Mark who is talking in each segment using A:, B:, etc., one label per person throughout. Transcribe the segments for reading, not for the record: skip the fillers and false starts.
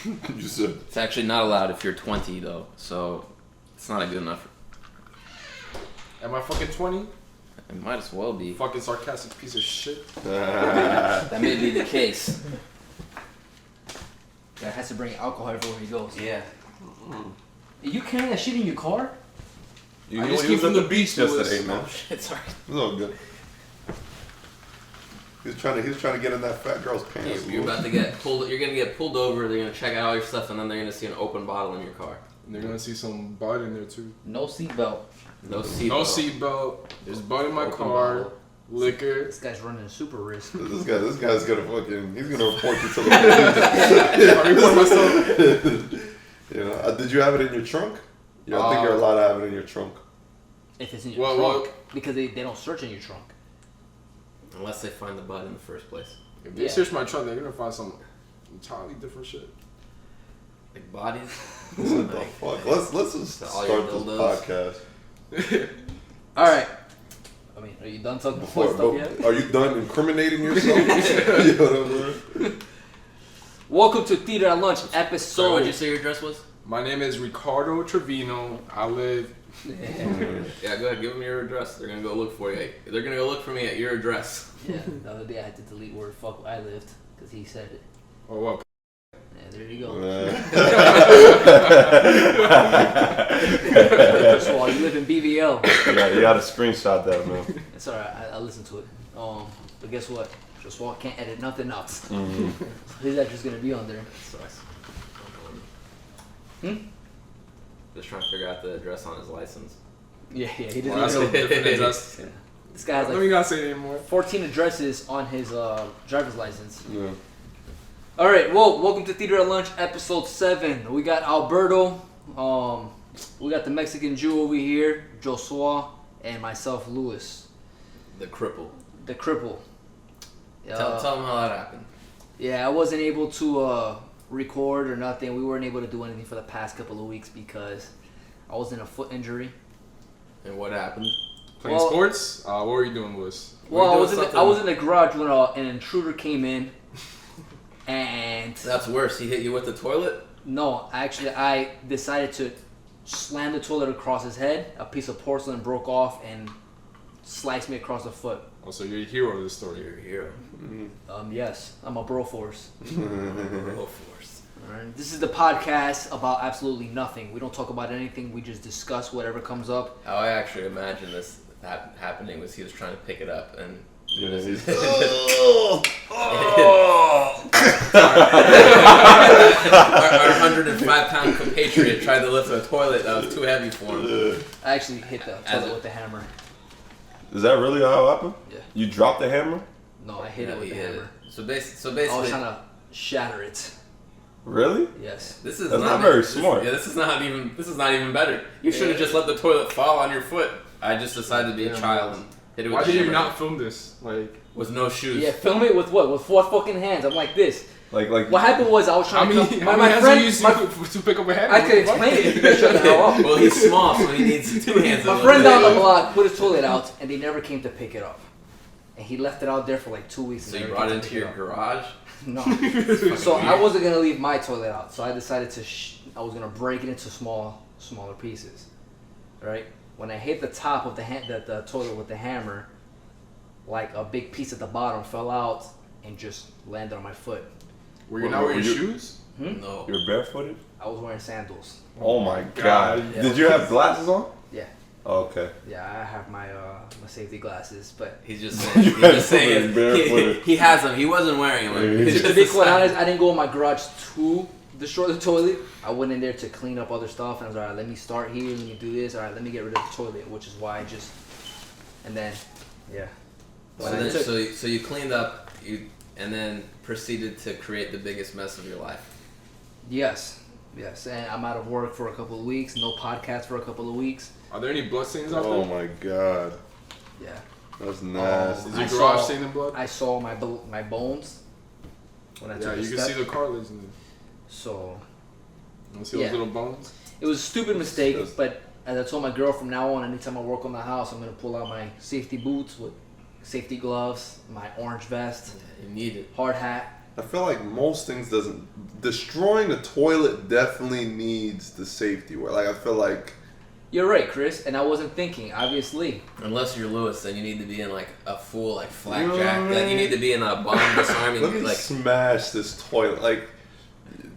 A: You said
B: It's actually not allowed if you're 20 though, so it's not a good enough.
C: Am I fucking 20?
B: It might as well be.
C: Fucking sarcastic piece of shit.
B: That may be the case.
D: Guy has to bring alcohol everywhere he goes.
B: Yeah.
D: Are you carrying that shit in your car?
A: you
C: I
A: know
C: just
A: he
C: came
A: was
C: from
A: at the
C: the
A: beach
C: beach, Louis.
A: yesterday, man.
B: Oh shit, sorry.
A: It was all good. He was trying to get in that fat girl's pants.
B: You're about to get pulled. You're gonna get pulled over. They're gonna check out all your stuff, and then they're gonna see an open bottle in your car.
C: And they're gonna see some bud in there too.
D: No seatbelt.
B: No seatbelt.
C: No seatbelt. There's bud in my
B: Open
C: car.
B: bottle.
C: Liquor.
D: This guy's running a super risk.
A: This guy's gonna fucking. He's gonna report you to the
C: I report myself.
A: police. You know, did you have it in your trunk? Yeah, I think you're allowed to have it in your trunk.
D: If it's in your
C: Well,
D: trunk.
C: well-
D: Because they don't search in your trunk.
B: Unless they find the bud in the first place.
C: If they
D: Yeah.
C: search my trunk, they're gonna find some entirely different shit.
B: Like bodies.
A: What the fuck? Let's just
B: All
A: start
B: your
A: this
B: dildos.
A: podcast.
D: Alright. I mean, are you done talking before stuff yet?
A: Are you done incriminating yourself? You know what I mean?
D: Welcome to Theater at Lunch
B: So
D: episode.
B: what'd you say your address was?
C: My name is Ricardo Trevino. I live.
B: Yeah, go ahead. Give them your address. They're gonna go look for you. They're gonna go look for me at your address.
D: Yeah, the other day I had to delete word fuck where I lived because he said it.
C: Oh what?
D: Yeah, there you go. First of all, you live in BVL.
A: You gotta screenshot that, man.
D: It's alright, I listened to it. But guess what? Just Walt can't edit nothing else.
A: Mm-hmm.
D: His address is gonna be on there.
B: Sucks.
D: Hmm?
B: Just trying to figure out the address on his license.
D: Yeah, he
C: Well, that's
D: doesn't
C: a
D: know.
C: different address.
D: This guy has
C: Let
D: like
C: me not say it anymore.
D: 14 addresses on his driver's license.
A: Yeah.
D: All right, well, welcome to Theater at Lunch, episode 7. We got Alberto, we got the Mexican Jew over here, Josua, and myself, Louis,
B: The cripple.
D: the cripple.
B: Tell them how that happened.
D: Yeah, I wasn't able to record or nothing. We weren't able to do anything for the past couple of weeks because I was in a foot injury.
B: And what happened?
C: Playing
D: Well-
C: sports? What were you doing, Louis?
D: Well,
B: doing
D: I was in the garage when an intruder came in, and
B: That's worse. He hit you with the toilet?
D: no, actually, I decided to slam the toilet across his head. A piece of porcelain broke off and sliced me across the foot.
C: Oh, so you're a hero of this story.
B: You're a hero.
D: Yes, I'm a bro force.
B: Bro force.
D: Alright, this is the podcast about absolutely nothing. We don't talk about anything. We just discuss whatever comes up.
B: How I actually imagine this happening was he was trying to pick it up and
A: Yeah, he's-
B: our 105-pound compatriot tried to lift a toilet that was too heavy for him.
D: I actually hit the toilet with the hammer.
A: Is that really how it happened?
D: Yeah.
A: You dropped the hammer?
D: No, I hit
B: Yeah,
D: it with
B: he
D: the
B: hit
D: hammer.
B: it. So basically,
D: I was trying to shatter it.
A: Really?
D: Yes.
B: this is
A: That's not very smart.
B: Yeah, this is not even better. You should have just let the toilet fall on your foot. I just decided to be a child and hit it with
C: Why
B: the
C: did you
B: hammer
C: not film this? Like,
B: with no shoes.
D: Yeah, film it with what? With 4 fucking hands. I'm like this.
A: Like
D: What happened was I was
C: how
D: trying
C: many,
D: to come.
C: how
D: My
C: many hands
D: friend,
C: do you use
D: my,
C: to pick up a hammer?
D: I could explain it if you guys shut the hell up.
B: Well, he's small, so he needs 2 hands.
D: My friend down the block put his toilet out, and they never came to pick it up. And he left it out there for like 2 weeks.
B: So
D: and
B: you
D: never
B: brought it
D: came to
B: into your
D: pick it up.
B: garage?
D: No. So I wasn't gonna leave my toilet out. So I decided to. I was gonna break it into smaller pieces. Right. When I hit the top of the toilet with the hammer, like a big piece at the bottom fell out and just landed on my foot.
C: Were you not wearing shoes?
B: No.
A: You're barefooted?
D: I was wearing sandals.
A: Oh my god.
D: Yeah.
A: Did you have glasses on?
D: Yeah.
A: Oh, okay.
D: Yeah, I have my safety glasses, but
B: He's just saying. He's just saying
A: Barefooted.
B: he has them. He wasn't wearing them. He's
D: to
B: just
D: be quite
B: decided-
D: honest, I didn't go in my garage to destroy the toilet. I went in there to clean up other stuff, and I was alright. Let me start here. Let me do this. Alright, let me get rid of the toilet, which is why I just. And then, yeah.
B: So you cleaned up, and then proceeded to create the biggest mess of your life.
D: Yes, and I'm out of work for a couple of weeks. No podcast for a couple of weeks.
C: Are there any bloodstains out
A: Oh
C: there?
A: my god.
D: Yeah.
A: That's nasty.
C: Is your
D: I
C: garage
D: saw-
C: stained in blood?
D: I saw my bones when I
C: Yeah,
D: took a
C: you can
D: step.
C: see the cartilage in there.
D: So
C: You see
D: Yeah.
C: those little bones?
D: it was a stupid mistake,
A: Yes.
D: but as I told my girl, from now on, anytime I work on the house, I'm gonna pull out my safety boots with safety gloves, my orange vest,
B: You need it.
D: hard hat,
A: I feel like most things doesn't. Destroying a toilet definitely needs the safety word. Like I feel like.
D: You're right, Chris, and I wasn't thinking, obviously.
B: Unless you're Lewis, then you need to be in like a full like flak jacket. Then you need to be in a bomb disarming.
A: Let me
B: like
A: smash this toilet. Like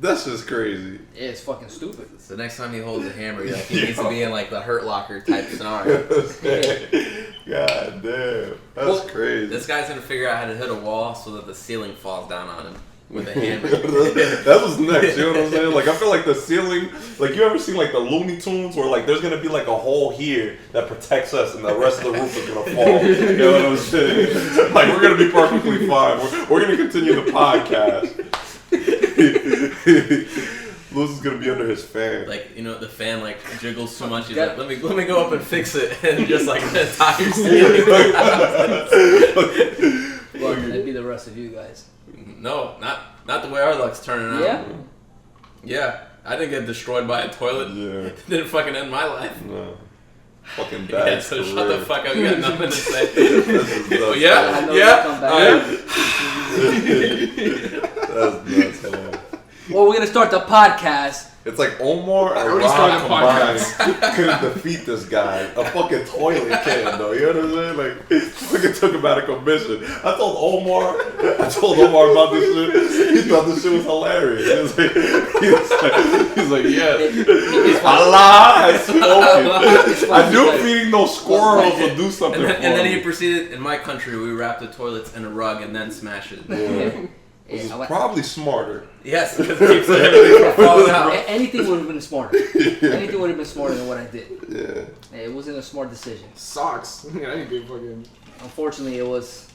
A: that's just crazy.
D: Yeah, it's fucking stupid.
B: So next time he holds a hammer, like, he needs to be in like the Hurt Locker type scenario.
A: God damn, that's crazy.
B: This guy's gonna figure out how to hit a wall so that the ceiling falls down on him with a hammer.
A: That was next, you know what I'm saying? Like I feel like the ceiling, like you ever seen like the Looney Tunes where like there's gonna be like a hole here that protects us and the rest of the roof is gonna fall. You know what I'm saying? Like we're gonna be perfectly fine. We're gonna continue the podcast. Lewis is gonna be under his fan.
B: Like, you know, the fan like jiggles so much. He's like, let me go up and fix it, and just like the entire ceiling.
D: Well, that'd be the rest of you guys.
B: No, not the way our luck's turning out.
D: Yeah.
B: Yeah, I didn't get destroyed by a toilet.
A: Yeah.
B: It didn't fucking end my life.
A: No. Fucking
B: Yeah,
A: bad.
B: so shut the fuck up. You got nothing to say.
A: Nuts.
B: Yeah,
D: I know
B: yeah.
D: you'll come back.
A: That's nuts.
D: Well, we're gonna start the podcast.
A: It's like Omar and
C: already started
A: Ron
C: the
A: combined couldn't defeat this guy. A fucking toilet can, though. You know what I'm saying? Like, fucking took him out of commission. I told Omar about this shit. He thought this shit was hilarious. He's like yes. Allah has spoken. I knew feeding those squirrels will do something
B: And
A: for
B: then
A: me.
B: he proceeded, in my country, we wrap the toilets in a rug and then smash it.
A: Yeah. This is probably smarter.
B: Yes, because it keeps everything from falling out.
D: Anything would have been smarter. Anything would have been smarter than what I did.
A: Yeah.
D: It wasn't a smart decision.
C: Socks. Yeah, I didn't get fucking.
D: Unfortunately, it was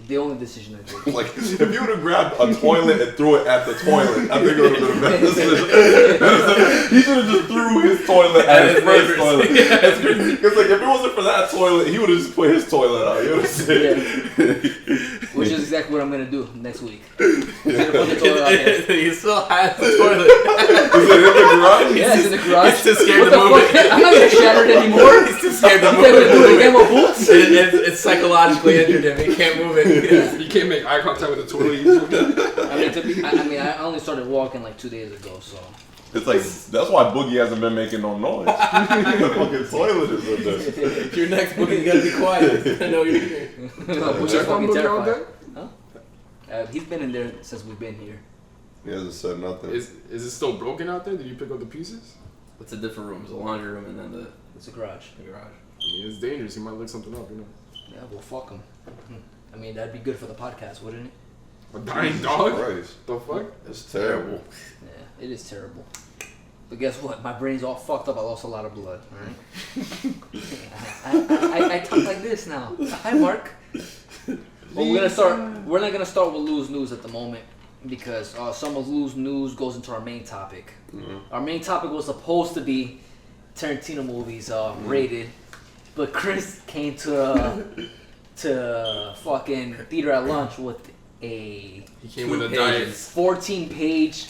D: the only decision I did.
A: Like, if you would have grabbed a toilet and threw it at the toilet, I think it would have been a better decision. He should have just threw his toilet at his first toilet. Because, like, if it wasn't for that toilet, he would have just put his toilet out. You know what I'm saying?
D: Which is exactly what I'm going to do next week. I'm gonna put the toilet out there.
B: He still has the toilet.
A: Is it in the garage?
D: Yeah, it's in the garage.
B: He's too scared
D: What
B: to
D: the
B: move
D: fuck?
B: it.
D: I'm not going to shatter it anymore.
B: He's too scared to
D: I'm
B: move
D: going to do it
B: it.
D: again with boots.
B: It's psychologically injured him. He can't move it.
C: You can't make eye contact with the toilet.
D: I only started walking like 2 days ago, so.
A: It's like, that's why Boogie hasn't been making no noise. The fucking toilet is in there.
B: Your next boogie, you gotta be quiet. I know you're here.
D: Which is
C: Check on
D: fucking
C: Boogie all
D: terrifying.
C: day?
D: Huh? He's been in there since we've been here.
A: He hasn't said nothing.
C: Is it still broken out there? Did you pick up the pieces?
B: It's a different room. It's a laundry room and then the
D: It's a garage.
B: garage.
C: I mean, it's dangerous. You might look something up, you know.
D: Yeah, well, fuck him. I mean, that'd be good for the podcast, wouldn't it?
C: A dying dog?
A: Christ.
C: The fuck?
A: It's terrible.
D: Yeah, it is terrible. But guess what? My brain's all fucked up. I lost a lot of blood. Alright. I talk like this now. Hi, Mark. Well, we're not gonna start with Lou's news at the moment because some of Lou's news goes into our main topic. Our main topic was supposed to be Tarantino movies rated, but Chris came to fucking theater at lunch with a
C: He came with a diet.
D: 14-page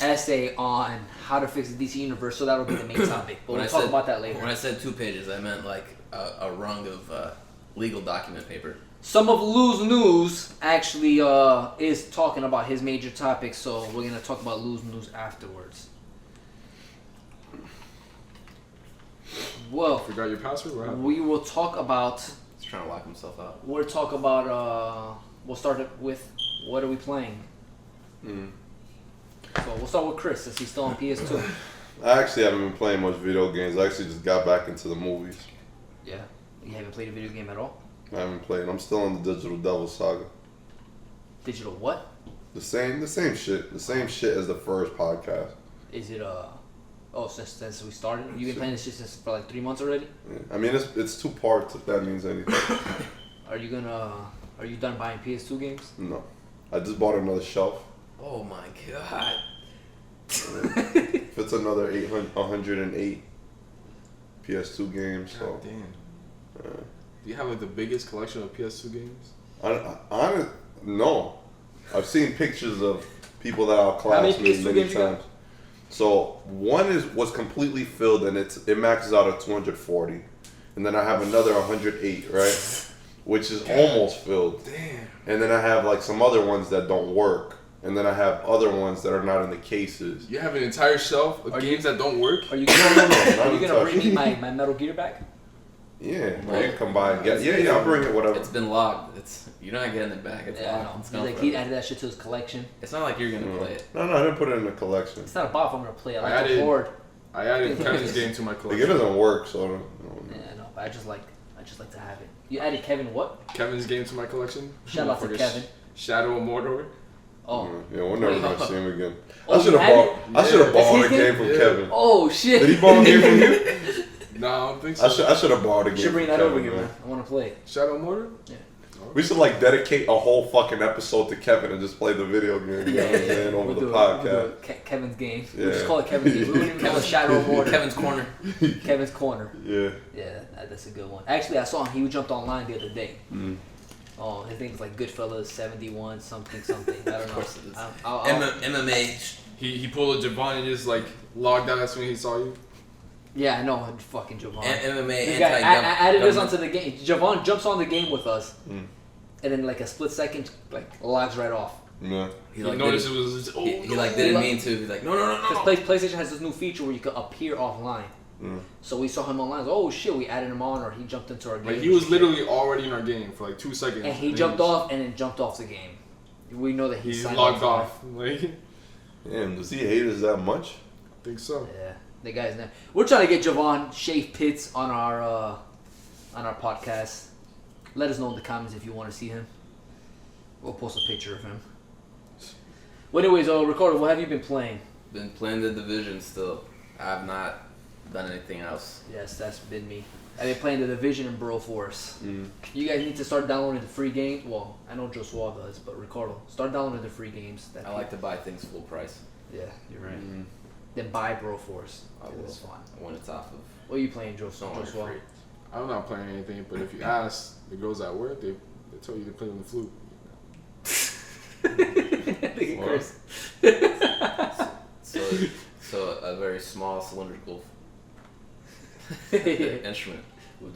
D: essay on how to fix the DC universe, so that'll be the main topic. But we'll talk about that later.
B: When I said 2 pages, I meant like a rung of legal document paper.
D: Some of Lou's news actually is talking about his major topics, so we're gonna talk about Lou's news afterwards. Well,
C: Forgot your password? What happened?
D: we will talk about.
B: He's trying to lock himself out.
D: We'll talk about. We'll start it with what are we playing? So we'll start with Chris, since he's still on PS2.
A: I actually haven't been playing much video games. I actually just got back into the movies.
D: Yeah, you haven't played a video game at all.
A: I haven't played. I'm still on the Digital Devil Saga.
D: Digital what?
A: The same shit. The same shit as the first podcast.
D: Is it Oh, since we started, you've been playing this shit since for like 3 months already.
A: Yeah. I mean, it's 2 parts. If that means anything.
D: Are you done buying PS2 games?
A: No, I just bought another shelf.
B: Oh my god.
A: If it's another 108 PS2 games, so.
C: God damn. Do you have like the biggest collection of PS2 games?
A: No. I've seen pictures of people that
D: How
A: outclass
D: many
A: me
D: PS2
A: many
D: games you got?
A: times. So one was completely filled and it maxes out at 240, and then I have another 108, right? which is almost filled.
C: Damn.
A: And then I have like some other ones that don't work. And then I have other ones that are not in the cases.
C: You have an entire shelf of games that don't work?
D: Are you
A: No,
D: are you
A: not
D: gonna bring me my Metal Gear back?
A: Yeah, well, you can come by and get. Yeah, I'll bring it. Whatever.
B: It's been logged. You're not getting it back. It's
D: Yeah, I
B: logged.
D: know.
B: It's
D: He's
B: gone
D: like,
B: forever.
D: he added that shit to his collection.
B: It's not like you're gonna play it.
A: No, I didn't put it in the collection.
D: It's not a bot if I'm gonna play it.
C: I
D: I like the
C: added-
D: board.
C: I added Kevin's game to my
A: Like, it
C: collection.
A: doesn't work, so. I don't know.
D: Yeah, no, but I just like to have it. You added Kevin what?
C: Kevin's game to my collection.
D: Shout out to
C: Motherfucker,
D: Kevin.
C: Shadow of Mordor.
D: Oh.
A: Yeah, we're never gonna see him again.
D: Oh,
A: I should have
D: you
A: bought.
D: added-
A: I should have
C: Yeah.
A: borrowed a
D: That's his
A: game
C: game?
A: from
C: Yeah.
A: Kevin.
D: Oh shit.
A: Did he borrow a game from you?
C: No, I don't think so.
A: I should have borrowed a game.
D: You should bring
A: from
D: that over
A: Kevin,
D: here, man. I want to play it.
C: Shadow of Mordor?
D: Yeah.
A: We should like dedicate a whole fucking episode to Kevin and just play the video game. You know what I'm saying? Over
D: We'll
A: the
D: do it.
A: podcast.
D: We'll do it. Kevin's game.
A: Yeah.
D: We'll just call it Kevin's game. We wouldn't even call it Shadow of Mordor.
B: Kevin's corner.
D: Kevin's corner.
A: Yeah.
D: Yeah, that's a good one. Actually, I saw him. He jumped online the other day.
A: Mm.
D: Oh, his name was like Goodfellas 71 something. I don't know.
B: Of course it is.
D: I'll-
B: MMA.
C: He pulled a Javon and just like logged out as soon as he saw you.
D: Yeah, I know. Fucking Javon.
B: MMA
D: This guy
B: anti-government.
D: added us onto the game. Javon jumps on the game with us,
A: Mm.
D: and then like a split second, like logs right off.
A: Yeah.
C: He
B: like,
C: noticed
B: didn't-
C: it was. Oh,
B: He
C: no.
B: like didn't mean to. He's like, no.
D: Because PlayStation has this new feature where you can appear offline.
A: Mm.
D: So we saw him online. Oh shit, we added him on, or he jumped into our game.
C: Like he was literally already in our game for like 2 seconds.
D: And he jumped off, and then jumped off the game. We know that he
C: He's
D: signed
C: logged
D: off.
C: off. Like, I
A: Damn, does he hate us that much?
C: think so.
D: Yeah, the guy's name. We're trying to get Javon Shave Pitts on our podcast. Let us know in the comments if you want to see him. We'll post a picture of him. Well, anyways, Ricardo, what have you been playing?
B: Been playing the Division still. I've not done anything else.
D: Yes, that's been me. I've been playing the Division and Bro Force.
A: Mm.
D: You guys need to start downloading the free games. Well, I know Joshua does, but Ricardo, start downloading the free games.
B: I like to buy things full price.
D: Yeah, you're right.
A: Mm.
D: Then buy Bro Force.
B: I will.
D: It's fun.
B: When it's off of
D: What are you playing, Joshua?
B: somewhere free.
C: I'm not playing anything, but if you ask the girls at work, they tell you to play on the flute.
D: Look at Chris.
B: So a very small cylindrical
D: With
B: instrument.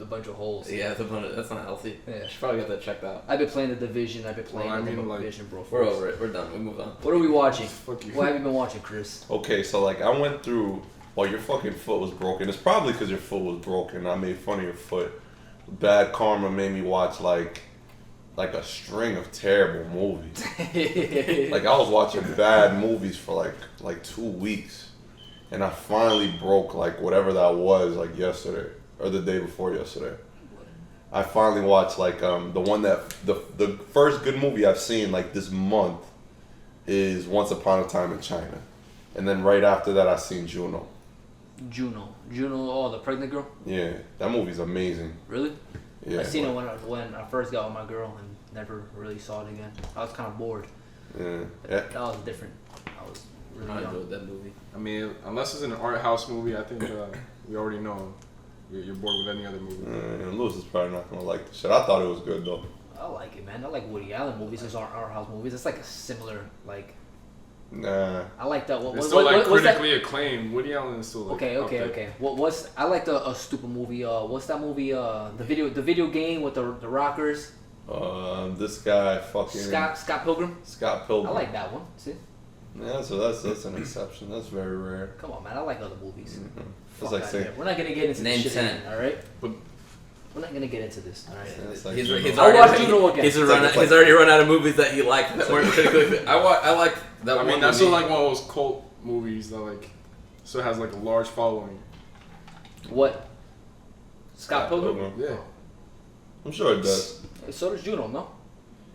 D: a bunch of holes.
B: Yeah, that's not healthy.
D: Yeah.
B: Should probably get that checked out.
D: I've been playing the Division. I've been playing
C: Well, I
D: the
C: mean, like,
D: Division, Bro
B: We're
D: Force.
B: over it. We're done. We moved on.
D: What are we watching?
C: Fuck you.
D: What have you been watching, Chris?
A: Okay, so like I went through. Well, your fucking foot was broken. It's probably because your foot was broken. I made fun of your foot. Bad karma made me watch like a string of terrible movies. Like I was watching bad movies for like 2 weeks, and I finally broke like whatever that was like yesterday or the day before yesterday. I finally watched like the one that the first good movie I've seen like this month is Once Upon a Time in China, and then right after that I seen Juno.
D: Juno, oh, the pregnant girl.
A: Yeah, that movie's amazing.
D: Really?
A: Yeah,
D: I seen it when I first got with my girl and never really saw it again. I was kind of bored.
A: Yeah.
D: That was different. I was really
B: I
D: young.
B: enjoyed that movie.
C: I mean, unless it's an art house movie, I think we already know you're bored with any other movie.
A: Lewis is probably not gonna like the shit. I thought it was good though.
D: I like it, man. I like Woody Allen movies. Those aren't art house movies. It's like a similar like.
A: Nah.
D: I like that.
C: It's still
D: what's
C: like
D: that?
C: critically acclaimed. Woody Allen is still like up there.
D: Okay. What's I like a stupid movie. What's that movie? The video game with the rockers.
A: This guy fucking
D: Scott Pilgrim.
A: Scott Pilgrim.
D: I like that one. See,
A: Yeah, so that's an exception. That's very rare.
D: come on, man. I like other movies.
A: Mm-hmm.
D: Fuck
A: It's like
D: outta
A: saying
D: here. We're not gonna get into
B: Name
D: this shit
B: 10.
D: again, all right?
C: But
D: We're not gonna get into this, all right?
A: it's like
B: He's
A: Juno.
D: I'll watch
B: already,
D: Juno again.
B: he's
A: It's like-
B: already run out of movies that he liked that weren't critically. I like that
C: I
B: one.
C: mean, that's
B: movie.
C: still like one of those cult movies that like still has like a large following.
D: What? Scott Pilgrim?
C: Yeah.
A: I'm sure it does.
D: So does Juno, no?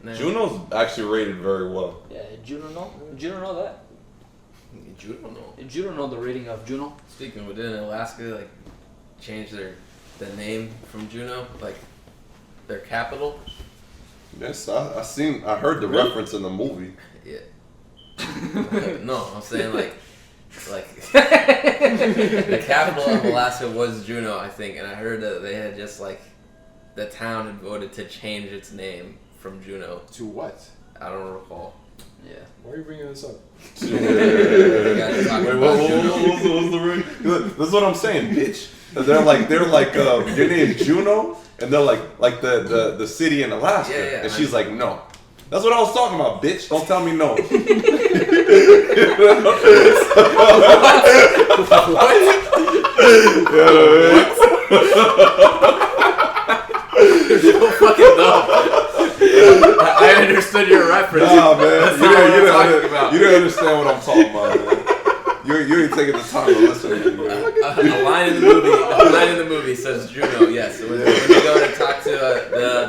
B: Nah.
A: Juno's actually rated very well.
D: Yeah, Juno know that.
B: Juno, no.
D: Did Juno know the rating of Juno?
B: Speaking of, didn't Alaska like change the name from Juneau, like their capital?
A: Yes, I heard the reference in the movie.
B: Yeah. No, I'm saying like the capital of Alaska was Juneau, I think, and I heard that they had just like the town had voted to change its name from Juneau.
C: To what?
B: I don't recall.
D: Yeah.
C: Why are you bringing this up?
B: You guys are talking
A: Wait,
B: about
A: what's
B: Juneau.
A: the ring? This is what I'm saying, bitch. They're like your name is Juno, and they're like the city in Alaska,
B: Yeah,
A: and she's like, no. That's what I was talking about, bitch. Don't tell me no.
B: You fucking dumb. I understood your reference.
A: Nah, man.
B: That's not what I'm talking about.
A: You didn't understand what I'm talking about, man. You ain't taking the time to listen to me, man.
B: A line in the movie says Juno. Yes, when you go to talk to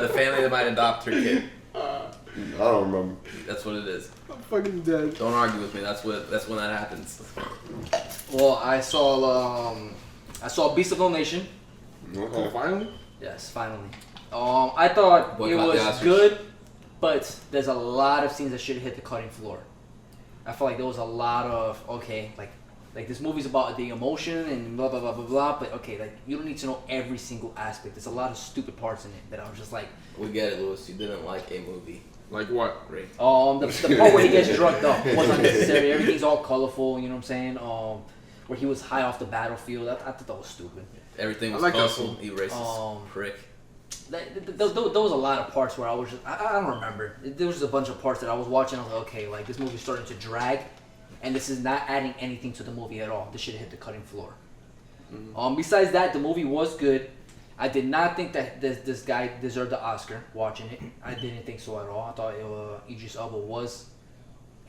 B: the family that might adopt her kid.
A: I don't remember.
B: That's what it is.
C: I'm fucking dead.
B: Don't argue with me. That's when that happens.
D: Well, I saw Beast of No Nation.
A: Okay.
C: Finally?
D: Yes, finally. I thought
B: Boycott
D: it
B: the
D: was
B: Oscars.
D: good, but there's a lot of scenes that should have hit the cutting floor. I felt like there was a lot of like this movie's about the emotion and blah blah blah blah blah. But okay, like you don't need to know every single aspect. There's a lot of stupid parts in it that I was just like.
B: We get it, Lewis. You didn't like a movie.
C: Like what?
B: Great.
D: The part where he gets drugged up was unnecessary. Everything's all colorful. You know what I'm saying? Where he was high off the battlefield. I thought that was stupid.
B: Everything was
C: I like that
B: colorful.
C: scene.
B: You racist prick.
D: There was a lot of parts where I was just I don't remember. There was just a bunch of parts that I was watching. I was like, okay, like this movie's starting to drag, and this is not adding anything to the movie at all. This should have hit the cutting floor.
A: Mm-hmm.
D: Besides that, the movie was good. I did not think that this guy deserved the Oscar. Watching it, I didn't think so at all. I thought Idris Elba was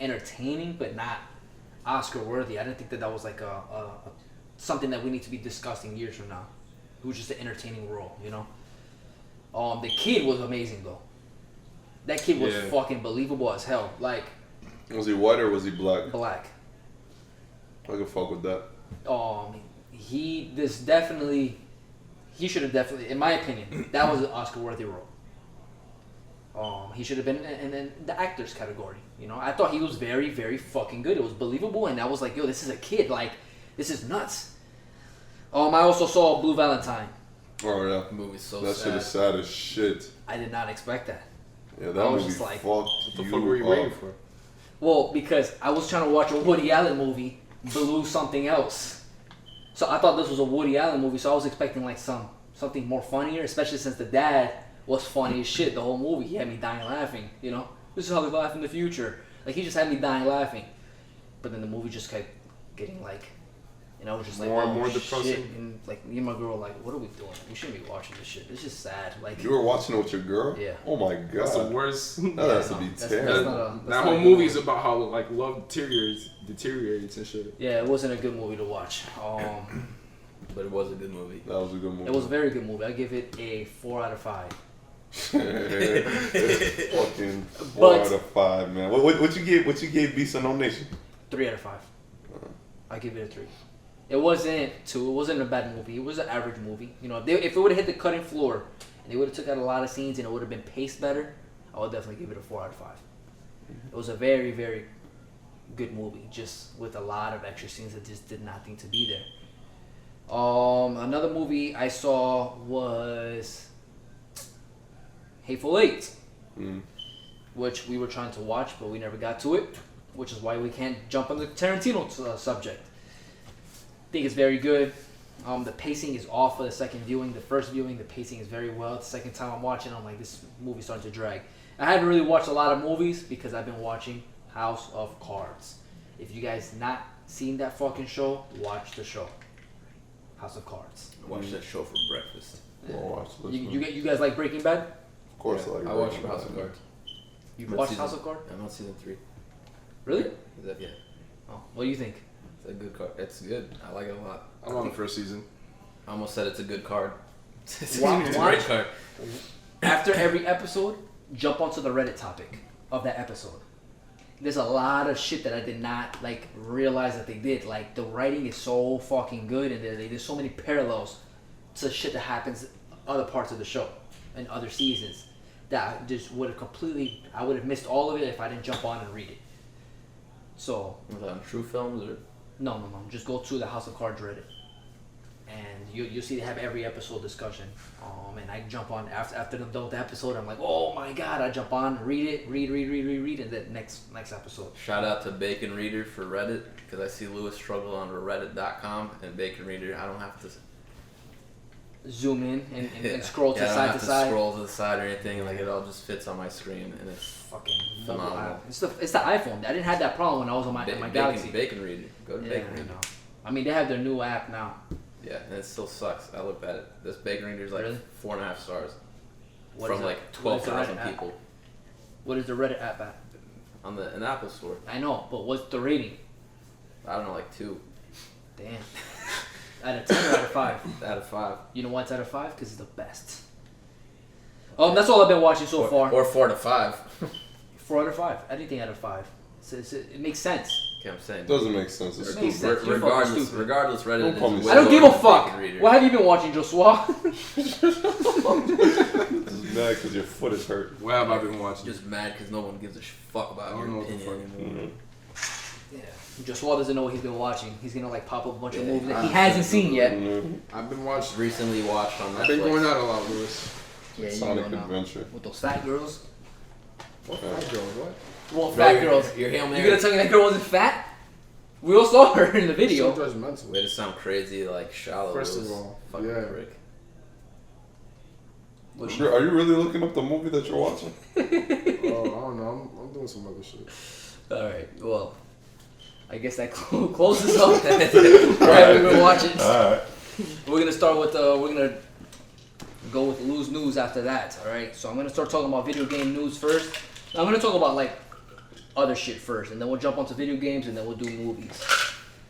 D: entertaining, but not Oscar worthy. I didn't think that was like a something that we need to be discussing years from now. It was just an entertaining role, you know. The kid was amazing though. That kid was fucking believable as hell. Like,
A: Was he white or was he black?
D: black.
A: I can fuck with that.
D: He should have definitely, in my opinion, that was an Oscar worthy role. He should have been in the actors category. You know, I thought he was very, very fucking good. It was believable, and I was like, yo, this is a kid. Like, this is nuts. I also saw Blue Valentine.
A: Oh yeah,
B: The movie's so
A: that
B: sad.
A: shit is sad as shit.
D: I did not expect that.
A: Yeah,
D: I
A: that
D: was
A: movie
D: just like,
A: fucked
C: What the
A: you
C: fuck were you
A: up.
C: waiting for?
D: Well, because I was trying to watch a Woody Allen movie, Blue something else. So I thought this was a Woody Allen movie, so I was expecting like something more funnier, especially since the dad was funny as shit the whole movie. He had me dying laughing, you know? This is how we laugh in the future. Like, he just had me dying laughing. But then the movie just kept getting like, and I was just like,
C: More and
D: oh,
C: more
D: shit.
C: depressing.
D: And like, me and my girl were like, what are we doing? We shouldn't be watching this shit. It's just sad. Like,
A: You were watching it with your girl?
D: Yeah.
A: Oh my god.
C: That's the worst.
A: That has to be
D: that's
A: terrible.
D: not
C: That whole movie is about how like love deteriorates and shit.
D: Yeah, it wasn't a good movie to watch.
B: But it was a good movie.
A: That was a good movie.
D: It was a very good movie. I give it a 4 out of 5.
A: Fucking 4
D: But-
A: out of 5, man. What you gave Beast of No Nation?
D: 3 out of 5. I give it a 3. It wasn't 2. It wasn't a bad movie. It was an average movie. You know, if it would have hit the cutting floor and they would have took out a lot of scenes and it would have been paced better, I would definitely give it a 4 out of 5. It was a very, very good movie, just with a lot of extra scenes that just did not need to be there. Another movie I saw was Hateful Eight, which we were trying to watch, but we never got to it, which is why we can't jump on the Tarantino subject. I think it's very good. The pacing is off for the second viewing. The first viewing, the pacing is very well. The second time I'm watching, I'm like, this movie's starting to drag. I haven't really watched a lot of movies because I've been watching House of Cards. If you guys not seen that fucking show, watch the show. House of Cards.
B: I watched that show for breakfast.
A: Well, watch this one.
D: You guys like Breaking Bad?
A: Of course,
B: Yeah,
A: I like
B: I watched
A: Breaking
B: House of
A: Bad.
B: Cards.
D: You've
B: I'm on
D: watched
B: season-
D: House of Cards?
B: I'm on season 3.
D: Really?
B: Is that, yeah.
D: Oh, what do you think?
B: It's a good card. It's good. I like it a lot.
C: I'm on the first season.
B: I almost said it's a good card. It's
D: Wa-
B: a great
D: watch-
B: card.
D: After every episode, jump onto the Reddit topic of that episode. There's a lot of shit that I did not like realize that they did. Like, the writing is so fucking good, and there's so many parallels to shit that happens other parts of the show and other seasons that I just would have I would have missed all of it if I didn't jump on and read it. So
B: Was that on True Films or?
D: no, just go to the House of Cards Reddit, and you see they have every episode discussion. And I jump on after the done with the episode. I'm like, oh my god! I jump on, read it, read, and then next episode.
B: Shout out to Bacon Reader for Reddit, because I see Lewis struggle on Reddit.com, and Bacon Reader, I don't have to
D: zoom in and scroll to
B: I don't
D: side
B: have
D: to side.
B: Scroll to the side or anything. Like it all just fits on my screen, and it's
D: Fucking
B: phenomenal.
D: It's the iPhone. I didn't have that problem when I was on my Galaxy.
B: Bacon Reader. Go to
D: Yeah,
B: Bacon
D: I
B: Reader.
D: know. I mean, they have their new app now.
B: Yeah, and it still sucks. I looked at it. This Bacon Reader is like
D: Really?
B: 4.5 stars
D: What
B: from
D: is
B: like
D: it? What is the
B: 12,000
D: Reddit app?
B: people
D: What is the Reddit app at?
B: on the Apple Store.
D: I know, but what's the rating?
B: I don't know, like 2
D: Damn. Out of 10 or out of 5?
B: out of 5.
D: You know what's out of 5? Because it's the best. That's all I've been watching so far.
B: Or 4 to 5.
D: 4 out of 5. Anything out of 5. It makes sense.
B: Okay, I'm saying.
A: Doesn't make sense. It's
D: It makes
A: stupid.
D: sense. You're fucking stupid.
B: Regardless, Reddit
A: Don't call me
B: is
A: stupid.
D: I don't give a
B: Bacon
D: fuck.
B: Reader.
D: What have you been watching, Joshua?
A: Just mad because your foot is hurt.
C: What have I been watching?
B: Just mad because no one gives a fuck about
C: I don't
B: your
C: know what the
B: opinion
C: fuck.
B: anymore.
D: Yeah. Joshua doesn't know what he's been watching. He's gonna like pop up a bunch of
B: Yeah,
D: movies that he
B: I-
D: hasn't seen yet.
C: I've been watching.
B: Recently watched on Netflix.
C: I've been going out a lot, Lewis.
D: Yeah, you
A: Sonic
D: know now.
A: Adventure.
D: With those fat girls.
C: What fat girl? What?
D: Well,
B: Bro,
D: fat girls.
B: Your Hail
D: You
B: Mary.
D: gonna tell me that girl wasn't fat? We all saw her in the video.
C: So judgmental.
B: Way to sound crazy, like shallow.
C: First of
B: Lewis.
C: all,
B: Fucking
C: yeah.
B: prick.
D: Was she-
A: Are you really looking up the movie that you're watching?
C: Oh, I don't know. I'm doing some other shit.
D: All right. Well, I guess that closes up. What have we been watching?
A: Alright.
D: We're gonna start with we're gonna go with loose news after that. All right. So I'm gonna start talking about video game news first. I'm gonna talk about like other shit first, and then we'll jump onto video games, and then we'll do movies.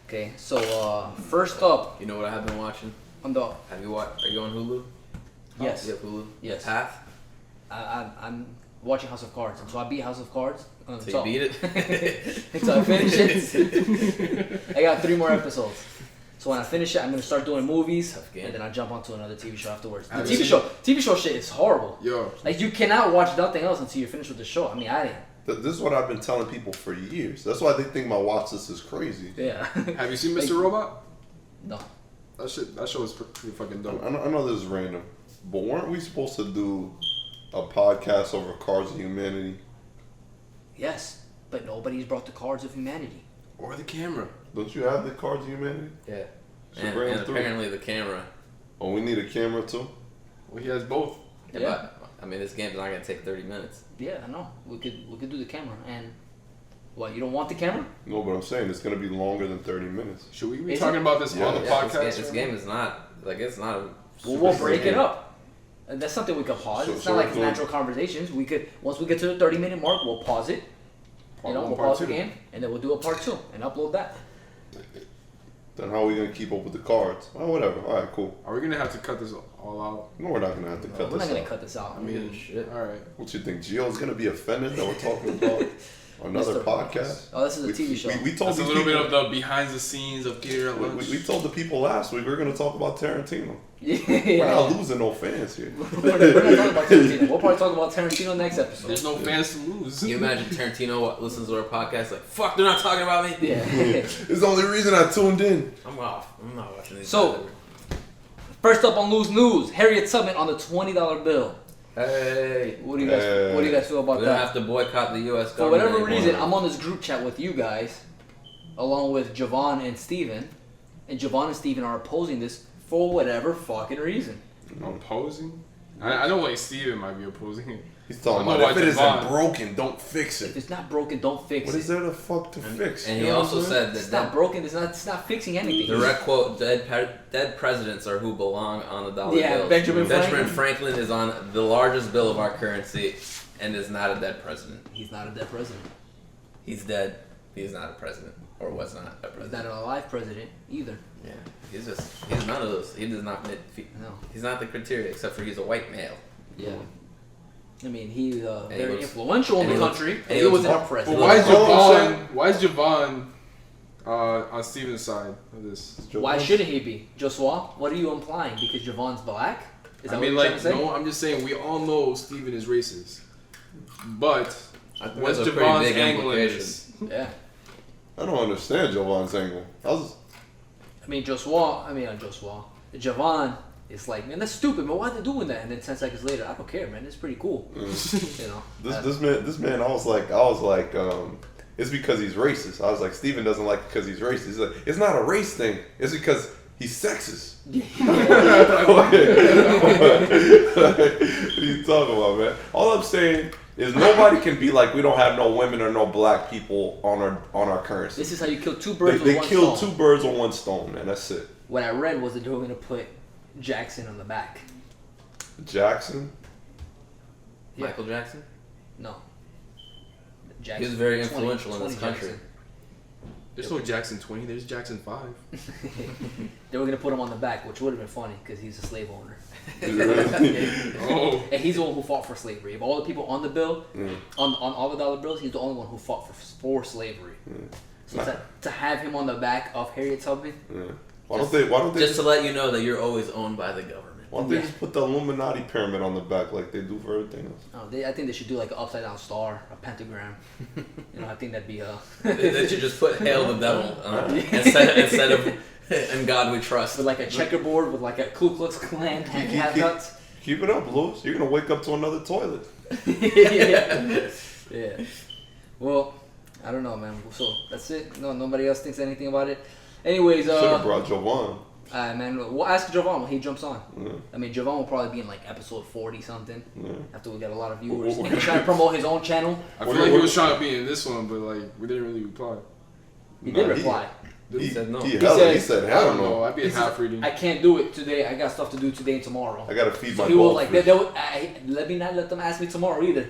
D: Okay. So first up
B: You know what I have been watching?
D: on the
B: Have you watched? Are you on Hulu?
D: yes,
B: You have Hulu?
D: Yes.
B: Path?
D: I'm watching House of Cards, and so I beat House of Cards.
B: So you beat it?
D: Until I finish it. I got 3 more episodes. So when I finish it, I'm gonna start doing movies,
B: Tough game.
D: and then I'll jump onto another TV show afterwards. The
C: Have you
D: TV show shit is horrible.
C: Yo,
D: Like you cannot watch nothing else until you're finished with the show. I mean, I didn't.
A: This is what I've been telling people for years. That's why they think my watch list is crazy.
D: Yeah.
C: have you seen Mr.
D: Like-
C: Robot?
D: No.
C: That show is pretty fucking dope.
A: I know this is random, but weren't we supposed to do a podcast over Cards of Humanity?
D: Yes, but nobody's brought the Cards of Humanity.
C: Or the camera.
A: Don't you have the Cards of Humanity?
B: Yeah.
A: Should
B: And,
A: bring
B: and
A: them through.
B: apparently the camera.
A: Oh, we need a camera too?
C: Well, he has both.
B: Yeah.
D: Yeah.
B: But, I mean, this game's not gonna take 30 minutes.
D: Yeah, I know. We could do the camera. And what? You don't want the camera?
A: No, but I'm saying it's going to be longer than 30 minutes.
C: Should we be
D: Is
C: talking
D: it?
C: about this
A: Yeah.
C: on the
B: Yeah,
C: podcast?
B: this game is not like it's not. A
D: Well,
B: super
D: we'll
B: good
D: break it
B: game.
D: up. And that's something we could pause.
A: So-
D: It's
A: so
D: not
A: we're
D: like
A: doing-
D: natural conversations. We could once we get to the 30-minute mark, we'll pause it.
C: Part
D: We'll
C: one, part
D: pause
C: two.
D: the game, and then we'll do a part 2 and upload that.
A: Then how are we going to keep up with the cards? Oh, whatever. All right, cool.
C: Are we gonna have to cut this all out?
A: No, we're not going to have to cut
D: We're not
A: this
D: gonna
A: out.
D: cut this out.
C: I mean,
B: shit.
C: all right.
A: What you think, Gio's going to be offended that we're talking about another
D: Mr.
A: podcast?
D: Oh, this is a TV show.
A: We told
C: That's a
A: these
C: little bit
A: people,
C: of the behind the scenes of theater at lunch.
A: we told the people last week we were going to talk about Tarantino.
D: Yeah.
A: We're not losing no fans here.
D: We're not talking about Tarantino. We'll probably talk about Tarantino next episode.
C: There's no fans to lose.
B: Can you imagine Tarantino listens to our podcast like, fuck, they're not talking about me?
D: Yeah.
A: It's the only reason I tuned in.
B: I'm off. I'm not watching these.
D: So-
B: guys ever.
D: First up on Loose News, Harriet Tubman on the $20 bill.
B: Hey.
D: What do you guys feel about
B: We're gonna
D: that?
B: have to boycott the U.S.
D: For
B: government.
D: whatever
B: anymore.
D: reason, I'm on this group chat with you guys, along with Javon and Steven. And Javon and Steven are opposing this for whatever fucking reason.
C: Opposing? I know like Steven might be opposing it.
A: He's talking
C: I know
A: about if
C: why
A: it isn't
C: Javon-
A: broken, don't fix
D: If
A: it.
D: it's not broken, don't fix
A: What
D: it.
A: is there to fuck to fix?
B: And
A: You
B: he
A: know
B: also
A: what I'm saying?
B: said
D: It's
B: that
D: not broken. It's not fixing anything.
B: direct quote: "Dead presidents are who belong on the dollar
D: Yeah,
B: bills."
D: Benjamin
B: Franklin is on the largest bill of our currency, and is not a dead president.
D: He's not a dead president.
B: He's dead. He's not a president, or was not a
D: He's
B: president.
D: not an alive president either.
B: Yeah, he's none of those. He does not fit.
D: No.
B: He's not the criteria, except for he's a white male.
D: Yeah. I mean, he's
B: he
D: very
B: looks-
D: influential in
B: and
D: the
B: he looks-
D: country,
B: and
D: but
B: he
D: he
B: looks-
D: wasn't a
C: But
D: president.
C: why is
A: Oh, I'm
C: Javon? Why is Javon on Steven's side of this?
D: Why shouldn't he be? Joshua, what are you implying? Because Javon's black? Is that
C: I
D: what
C: mean,
D: you're
C: like,
D: trying to say?
C: no, I'm just saying we all know Steven is racist, but
B: I think
C: what's
B: that's a pretty
C: Javon's
B: big
C: angle in
B: implication.
C: this?
D: Yeah.
A: I don't understand Jovan's angle.
D: Javon is like, man, that's stupid, man. Why are they doing that? And then 10 seconds later, I don't care, man. It's pretty cool. You know?
A: This man, I was like, it's because he's racist. I was like, Steven doesn't like it because he's racist. He's like, it's not a race thing. It's because He's sexist.
D: Yeah.
A: What are you talking about, man? All I'm saying is nobody can be like, we don't have no women or no black people on our currency.
D: This is how you kill two birds with
A: They
D: one
A: killed
D: stone.
A: 2 birds with 1 stone, man. That's it.
D: What I read was that they were going to put Jackson on the back.
A: Jackson?
B: Michael Jackson?
D: No. Jackson.
B: He was very influential in this country.
D: Jackson.
C: There's no Jackson 20. There's Jackson 5.
D: They were going to put him on the back, which would have been funny because he's a slave owner.
C: Oh.
D: And he's the one who fought for slavery. Of all the people on the bill, on all the dollar bills, he's the only one who fought for slavery. So to have him on the back of Harriet Tubman.
A: Why don't they
B: just to let you know that you're always owned by the government.
A: Why don't they just put the Illuminati pyramid on the back like they do for everything else?
D: Oh, I think they should do like an upside down star, a pentagram. I think that'd be
B: They should just put "Hail the Devil" instead of "In God We Trust."
D: with like a checkerboard with like a Ku Klux Klan haircut.
A: Keep it up, Lewis. You're gonna wake up to another toilet.
D: Yeah. Well, I don't know, man. So that's it. No, nobody else thinks anything about it. Anyways,
A: Should have brought Jovan.
D: Man, we'll ask Javon when he jumps on.
A: Yeah.
D: I mean, Javon will probably be in like episode 40 something after we get a lot of viewers.
A: Well,
D: And he's trying to promote his own channel.
C: I feel like he was trying to be in this one, but like we didn't really reply.
D: He did reply.
B: He said no.
A: He
D: He
A: said,
D: said,
C: I
A: hell
C: don't know.
A: no.
C: I'd be a half reading.
D: I can't do it today. I got stuff to do today and tomorrow.
A: I gotta feed
D: So
A: my
D: he was like,
A: goldfish.
D: let me not let them ask me tomorrow either.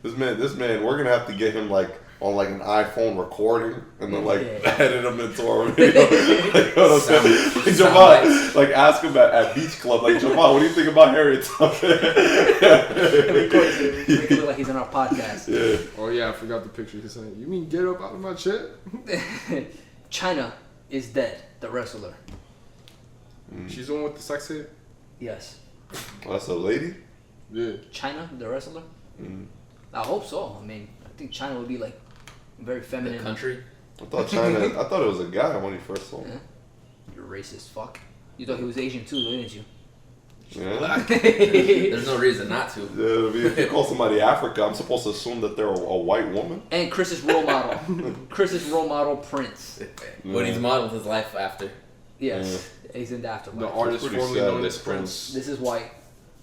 A: This man, we're gonna have to get him like on like an iPhone recording and then like edit him into our video. Like, you know what I'm saying? Like, Javon, like ask him at Beach Club, like Javon, what do you think about Harriet Tubman?
D: Make it look like he's in our podcast.
A: Yeah.
C: Oh yeah, I forgot the picture. He said, "You mean get up out of my chair?"
D: China is dead. The wrestler.
C: She's the one with the sex tape.
D: Yes.
A: Oh, that's a lady?
C: Yeah.
D: China, the wrestler. I hope so. I mean, I think China would be like very
B: The
D: feminine.
B: country.
A: I thought it was a guy when he first saw him.
D: You're racist, fuck. You thought he was Asian too, didn't you?
A: Yeah.
B: There's no reason not to.
A: Yeah, I mean, if you call somebody Africa, I'm supposed to assume that they're a white woman.
D: And Chris's role model. Chris's role model, Prince.
B: What he's modeled his life after.
D: Yes, he's in the afterlife.
C: The artist
A: pretty
C: formerly
A: sad
C: known
A: that
C: as Prince
D: This is why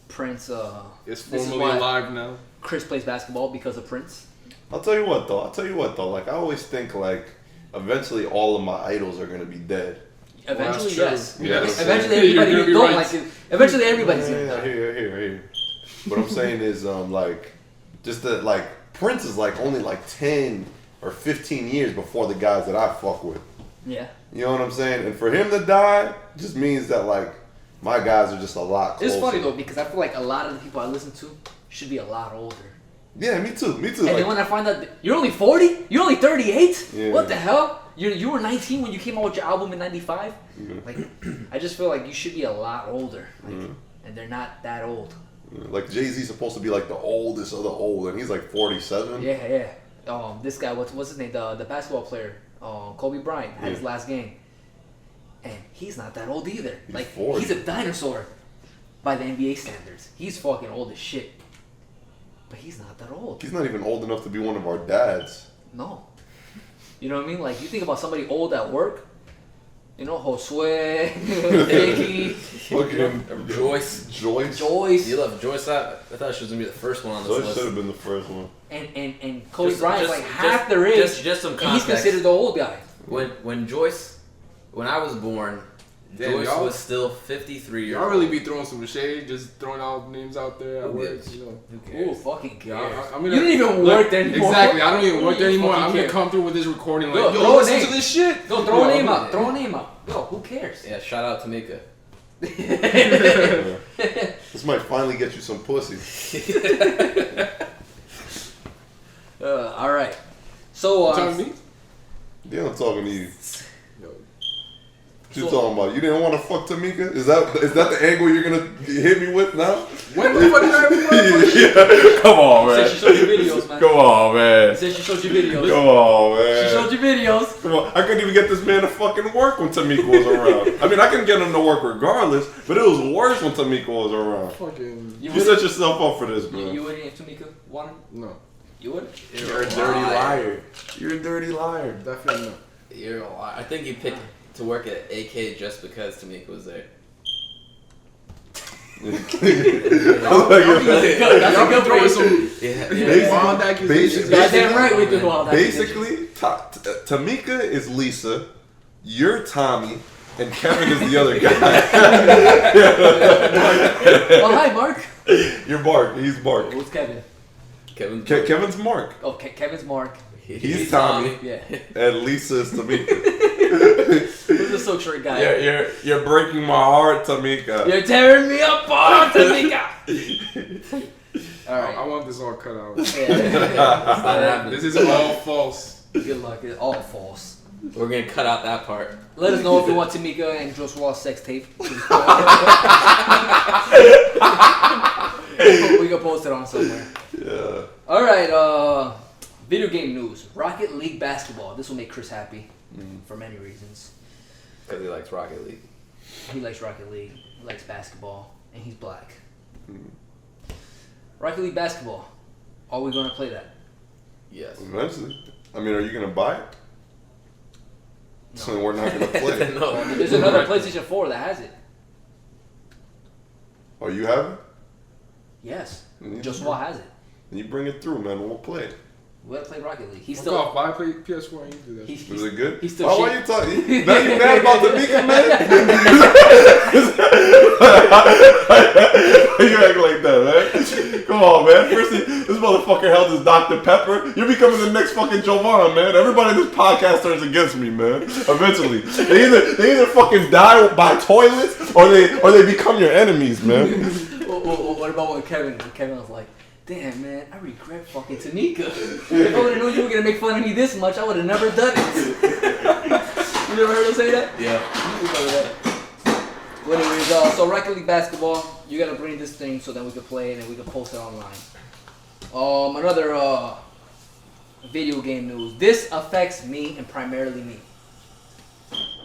D: Prince.
C: is
D: this is
C: formerly
D: why
C: alive now.
D: Chris plays basketball because of Prince.
A: I'll tell you what though. Like I always think like eventually all of my idols are gonna be dead.
D: Eventually,
C: that's
D: yes.
C: true.
A: Yes.
D: Eventually,
C: You're
D: everybody
C: gonna
D: who
C: be
D: don't
C: right.
D: like it. Eventually, everybody's gonna
A: Yeah,
D: die.
A: here. What I'm saying is like just that like Prince is like only like 10 or 15 years before the guys that I fuck with.
D: Yeah.
A: You know what I'm saying? And for him to die just means that like my guys are just a lot closer.
D: It's funny though because I feel like a lot of the people I listen to should be a lot older.
A: Yeah, me too.
D: And
A: Like,
D: then when I find out that you're only 40, you're only 38.
A: Yeah.
D: What the hell? You were 19 when you came out with your album in '95. Like, I just feel like you should be a lot older. Like, and they're not that old.
A: like Jay-Z's supposed to be like the oldest of the old, and he's like 47.
D: Yeah. This guy, what's his name? The basketball player, Kobe Bryant, had his last game, and he's not that old either.
A: He's
D: Like
A: 40.
D: he's a dinosaur by the NBA standards. He's fucking old as shit, but he's not that old.
A: He's not even old enough to be one of our dads.
D: No. You know what I mean? Like, you think about somebody old at work, you know, Josue, Vicky,
A: Fucking
B: Joyce.
D: Joyce,
B: You love Joyce? I thought she was gonna be the first one on this
A: So it
B: list.
A: should have been the first one.
D: and Kobe
B: Just-
D: Bryant's
B: just-
D: like half their age,
B: Just some
D: and
B: context.
D: he's considered the old guy.
B: When I was born,
C: Damn,
B: Joyce
C: y'all-
B: was still 53 years
C: Y'all
B: old.
C: really be throwing some shade, just throwing out names out there at
B: Who
C: work,
B: gives?
C: you know.
D: Who fucking
C: Yeah,
D: cares?
C: I'm gonna-
D: You don't even
C: look,
D: work there anymore.
C: Exactly, I don't even work there
D: You
C: anymore.
D: fucking
C: I'm gonna
D: care.
C: come through with this recording like,
D: Yo,
C: yo,
D: throw a
C: listen
D: name.
C: to this shit.
D: Yo, throw a
C: Yo,
D: name out. Throw a name out. Yo, who cares?
B: Yeah, shout out to Mika.
A: This might finally get you some pussy.
D: All right. So,
C: You talking to me?
A: Yeah, I'm talking to you.
C: Yo,
A: What you talking about? You didn't want to fuck Tamika? Is that the angle you're gonna hit me with now?
C: when the fuck did I ever
A: Yeah. Come on,
D: said she showed you videos, man.
A: Come on, man.
D: Said she showed you videos.
A: Come on, man.
D: She showed you videos.
A: Come on. I couldn't even get this man to fucking work when Tamika was around. I mean, I can get him to work regardless, but it was worse when Tamika was around.
C: fucking...
A: You set yourself up for this, man.
D: You wouldn't if Tamika wanted?
C: No,
D: You would?
A: You're a dirty liar. You're a dirty liar.
C: definitely not.
B: You're a liar. I think you picked to work at AK just because Tamika was there.
D: That's a good reason.
B: Yeah.
C: Wild accusations.
D: Goddamn right we do all that.
A: Basically, Tamika is Lisa, you're Tommy, and Kevin is the other guy.
D: Oh, hi, Mark.
A: You're Mark. He's Mark.
D: Who's Kevin?
A: Kevin's Mark.
D: Oh, Kevin's Mark.
A: He's Tommy.
D: Yeah.
A: And Lisa is Tamika.
D: Who's the silk shirt guy?
A: You're breaking my heart, Tamika.
D: You're tearing me apart, Tamika. All right.
C: I want this all cut out.
D: Yeah.
C: This is all false.
D: Good luck. It's all false.
B: We're gonna cut out that part.
D: Let us know if you want Tamika and Joshua's sex tape. We can post it on somewhere.
A: Yeah.
D: All right. Video game news. Rocket League basketball. This will make Chris happy for many reasons.
B: Because he likes Rocket League.
D: He likes Rocket League. He likes basketball, and he's black. Rocket League basketball. Are we going to play that?
B: Yes.
A: Eventually. I mean, are you gonna buy it?
D: No.
A: So we're not gonna play it.
B: No.
D: There's another PlayStation 4 that has it.
A: Oh, you have it?
D: Yes.
A: Mm-hmm.
D: Joshua has it.
A: You bring it through, man. We'll play it.
D: We gotta play Rocket League. He's
C: Fuck
D: still.
C: off. Why play PS4 and you do that?
D: He's
A: Was it good?
D: He's still
A: why
D: shit.
A: you talking? Now you mad about Tamika, man? You acting like that, man? Come on, man. First, this motherfucker held his Dr. Pepper. You're becoming the next fucking Jovan, man. Everybody in this podcast turns against me, man. Eventually, they either fucking die by toilets or they become your enemies, man.
D: What about when Kevin was like, damn, man, I regret fucking Tamika. If I would have known you were going to make fun of me this much, I would have never done it. You never heard him say that?
B: Yeah.
D: You remember that. Well, anyways, so Rocket League basketball, you got to bring this thing so that we can play it and we can post it online. Another video game news. This affects me and primarily me.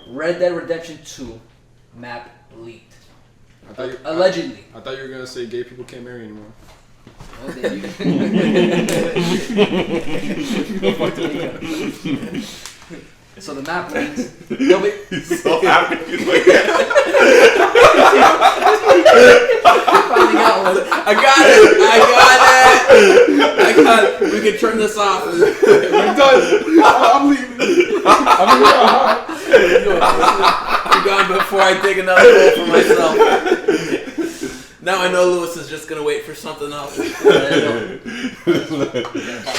D: Red Dead Redemption 2 map leaked. Allegedly.
C: I thought you were gonna say gay people can't marry anymore.
D: Well, then you So the map leaks.
A: He's so happy. He's like,
D: Finally got one.
B: I got it. We can turn this off.
C: We're done. I'm leaving. I'm
B: I'm gone before I dig another hole for myself. Now I know Lewis is just gonna wait for something else.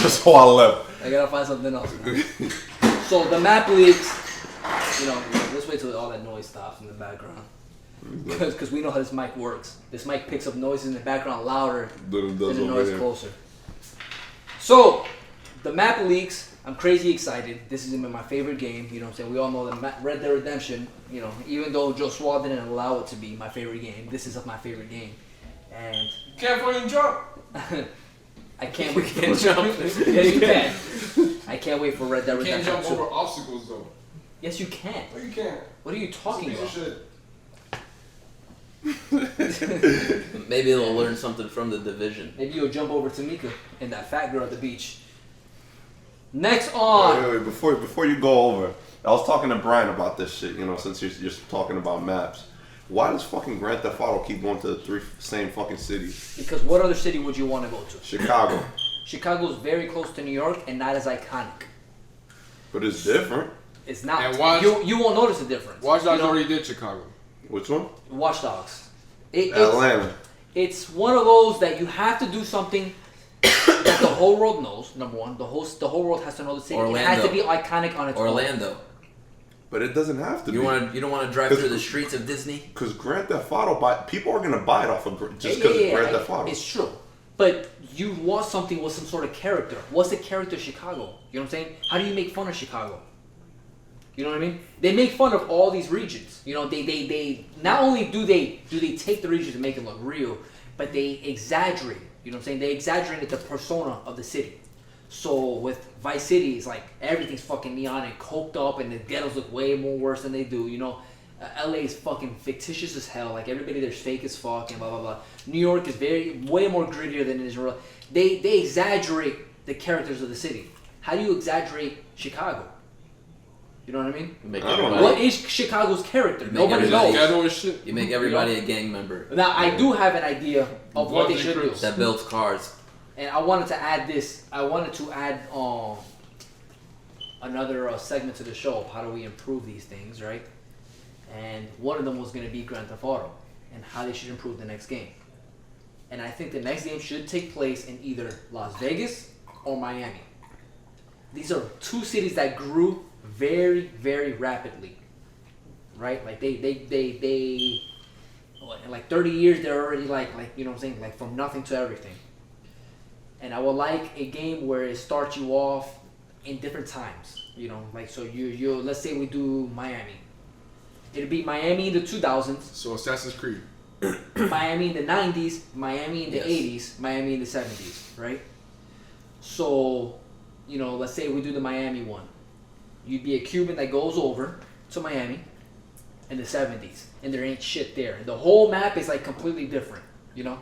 A: Just so I left.
D: I gotta find something else. So the map leaks. Let's wait till all that noise stops in the background. Because we know how this mic works. This mic picks up noises in the background louder than the noise closer. So, the map leaks. I'm crazy excited. This is my favorite game. You know what I'm saying? We all know that Red Dead Redemption, even though Joshua didn't allow it to be my favorite game, this is my favorite game. And
C: You can't fucking jump.
D: I can't wait.
B: You can't jump.
D: Yeah, you can. I can't wait for Red Dead
C: You can't
D: Redemption
C: jump
D: 2.
C: over obstacles though.
D: Yes, you can.
C: No, you can't.
D: What are you talking
C: Piece of
D: about?
C: shit.
B: Maybe they'll learn something from The Division.
D: Maybe you'll jump over to Mika and that fat girl at the beach. Next on.
A: Wait, before you go over, I was talking to Brian about this shit, since you're talking about maps. Why does fucking Grand Theft Auto keep going to the 3 same fucking cities?
D: Because what other city would you want to go to?
A: Chicago.
D: Chicago's very close to New York and not as iconic.
A: But it's different.
D: It's not.
C: And
D: You won't notice the difference.
C: Watch Dogs already did Chicago.
A: Which one?
D: Watch Dogs.
A: Atlanta.
D: It's one of those that you have to do something that the whole world knows. Number one, the whole world has to know the city.
B: Orlando.
D: It has to be iconic on its own.
B: Orlando.
A: But it doesn't have to be.
B: You don't want to drive through the streets of Disney?
A: Because Grand Theft Auto, people are going to buy it off of just because it's Grand Theft Auto.
D: It's true. But you want something with some sort of character. What's the character of Chicago? You know what I'm saying? How do you make fun of Chicago? You know what I mean? They make fun of all these regions. They not only do they take the regions and make them look real, but they exaggerate. You know what I'm saying? They exaggerated the persona of the city. So with Vice City, it's like everything's fucking neon and coked up, and the ghettos look way more worse than they do. LA is fucking fictitious as hell. Like everybody there's fake as fuck and blah blah blah. New York is way more grittier than it is real. They exaggerate the characters of the city. How do you exaggerate Chicago? You know what I mean?
B: You make
A: I don't
B: everybody,
D: What is Chicago's character?
B: make
D: Nobody
B: everybody-
D: knows.
C: Ghetto as shit.
B: you make everybody a gang member
D: Now I do have an idea of what they
C: Bloods and
D: should do,
C: Crips.
B: that builds cars.
D: and I wanted to add this. I wanted to add another segment to the show of how do we improve these things, right? And one of them was going to be Grand Theft Auto and how they should improve the next game. And I think the next game should take place in either Las Vegas or Miami. These are two cities that grew very, very rapidly, right? Like they in like 30 years, they're already like you know what I'm saying, like from nothing to everything. And I would like a game where it starts you off in different times, you know, like so you let's say we do Miami. It'll be Miami in the 2000s,
C: So Assassin's Creed.
D: Miami in the 90s, Miami in the
B: Yes.
D: 80s, Miami in the 70s, right? So, you know, let's say we do the Miami one. You'd be a Cuban that goes over to Miami in the 70s, and there ain't shit there. The whole map is like completely different, you know?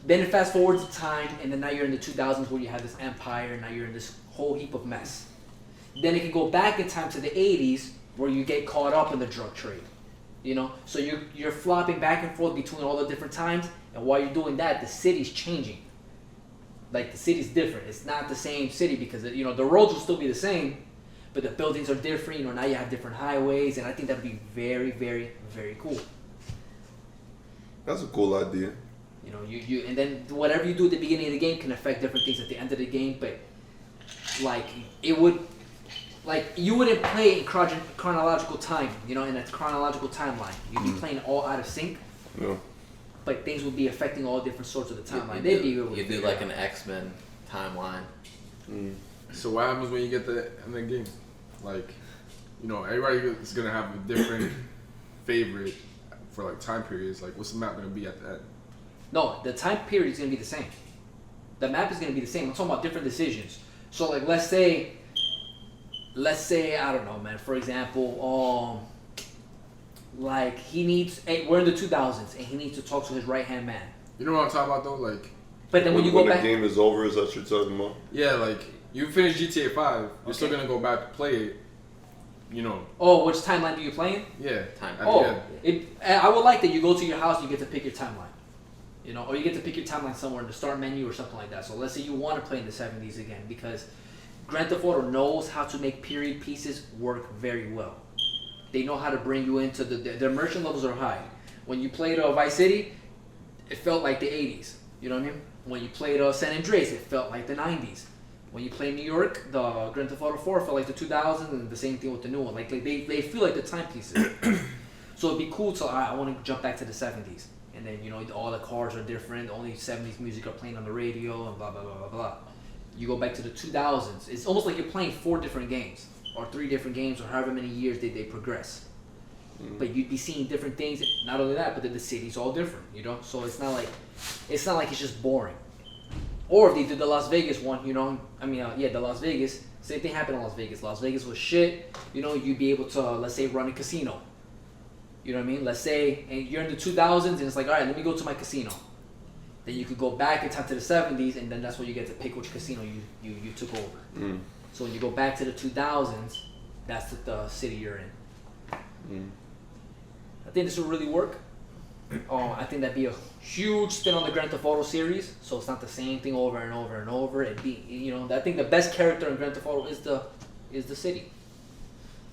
D: Then it fast forwards to time, and then now you're in the 2000s where you have this empire, and now you're in this whole heap of mess. Then it can go back in time to the 80s where you get caught up in the drug trade. You know, so you're flopping back and forth between all the different times, and while you're doing that, the city's changing. Like the city's different. It's not the same city because you know the roads will still be the same, but the buildings are different. You know, now you have different highways, and I think that'd be very, very, very cool.
A: That's a cool idea.
D: You know, you and then whatever you do at the beginning of the game can affect different things at the end of the game, but like it would. Like, you wouldn't play in chronological time, you know, in a chronological timeline. You'd be playing all out of sync,
A: Yeah.
D: but things would be affecting all different sorts of the timeline.
B: You
D: They'd be
B: do,
D: able to
B: you do
D: figure
B: like
D: it
B: an X-Men timeline.
C: So what happens when you get the end of the game? Like, you know, everybody is gonna have a different favorite for like time periods. Like, what's the map gonna be at the end?
D: out. No, the time period is going to be the same. The map is going to be the same. I'm talking about different decisions. So, like, let's say, I don't know, man, for example, like, we're in the 2000s, and he needs to talk to his right-hand man.
C: You know what I'm talking about though? Like,
D: But then when you go back...
A: the game is over, is that what you're talking about?
C: yeah, like you finish GTA 5, you're still gonna go back to play it. You know,
D: Oh, which timeline do you play in?
C: yeah.
B: Time.
C: At the
D: Oh,
C: end.
D: I would like that you go to your house, you get to pick your timeline. You know, or you get to pick your timeline somewhere in the start menu or something like that. So let's say you want to play in the 70s again, because Grand Theft Auto knows how to make period pieces work very well. They know how to bring you into their immersion levels are high. When you played Vice City, it felt like the 80s. You know what I mean? When you played San Andreas, it felt like the 90s. When you play New York, the Grand Theft Auto 4 felt like the 2000s, and the same thing with the new one. Like they feel like the timepieces. So it'd be cool to, I want to jump back to the 70s. And then, you know, all the cars are different. Only 70s music are playing on the radio and blah, blah, blah, blah, blah. You go back to the 2000s. It's almost like you're playing 4 different games or 3 different games or however many years they progress. But you'd be seeing different things. Not only that, but then the city's all different, you know? So it's not like it's just boring. Or if they did the Las Vegas one, you know, the Las Vegas, same thing happened in Las Vegas. Las Vegas was shit, you know, you'd be able to, let's say, run a casino. You know what I mean? Let's say, and you're in the 2000s, and it's like, all right, let me go to my casino. Then you could go back in time to the 70s, and then that's where you get to pick which casino you took over. So when you go back to the 2000s, that's the city you're in. I think this will really work. I think that'd be a huge spin on the Grand Theft Auto series, so it's not the same thing over and over and over. It'd be, you know, I think the best character in Grand Theft Auto is the city.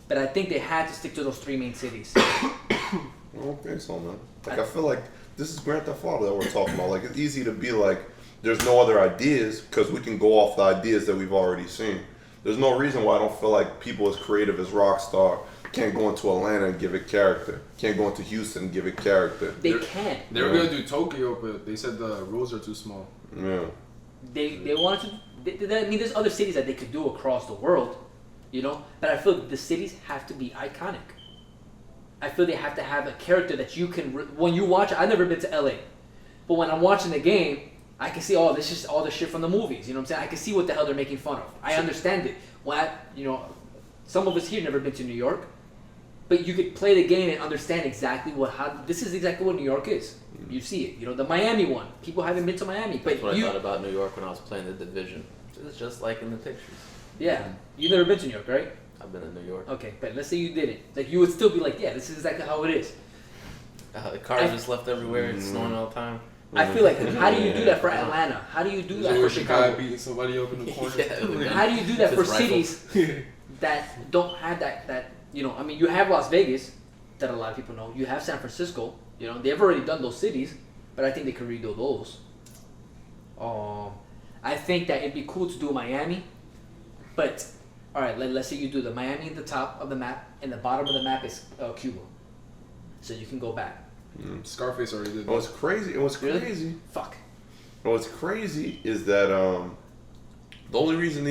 D: But I think they had to stick to those 3 main cities.
A: I don't think so, man. Like, I feel like this is Grand Theft Auto that we're talking about. Like, it's easy to be like, there's no other ideas, because we can go off the ideas that we've already seen. There's no reason why I don't feel like people as creative as Rockstar can't go into Atlanta and give it character. Can't go into Houston and give it character.
D: They can.
C: They were gonna do Tokyo, but they said the rules are too small.
A: Yeah.
D: They wanted to. I mean, there's other cities that they could do across the world, you know. But I feel the cities have to be iconic. I feel they have to have a character that you can. When you watch, I've never been to LA, but when I'm watching the game, I can see, oh, this is all the shit from the movies. You know what I'm saying? I can see what the hell they're making fun of. I understand it. Some of us here never been to New York, but you could play the game and understand exactly this is exactly what New York is. You see it. You know, the Miami one. People haven't been to Miami, but
B: That's what I thought about New York when I was playing The Division. It's just like in the pictures.
D: Yeah, you've never been to New York, right?
B: I've been in New York.
D: Okay, but let's say you didn't. Like, you would still be like, yeah, this is exactly how it is.
B: The cars just left everywhere. It's snowing all the time.
D: I feel like, how do you do that for Atlanta? How do you do that for
C: There's a guy
D: Chicago?
C: beating somebody up in the corner.
B: Yeah.
D: How do you do that for
B: With rifles.
D: cities that don't have that, you know, I mean, you have Las Vegas, that a lot of people know. You have San Francisco, you know, they've already done those cities, but I think they could redo those. I think that it'd be cool to do Miami, but, all right, let's say you do the Miami at the top of the map, and the bottom of the map is Cuba. So you can go back.
C: Scarface already did that.
A: What's crazy? And what's
D: Really?
A: crazy?
D: Fuck.
A: What's crazy is that the only reason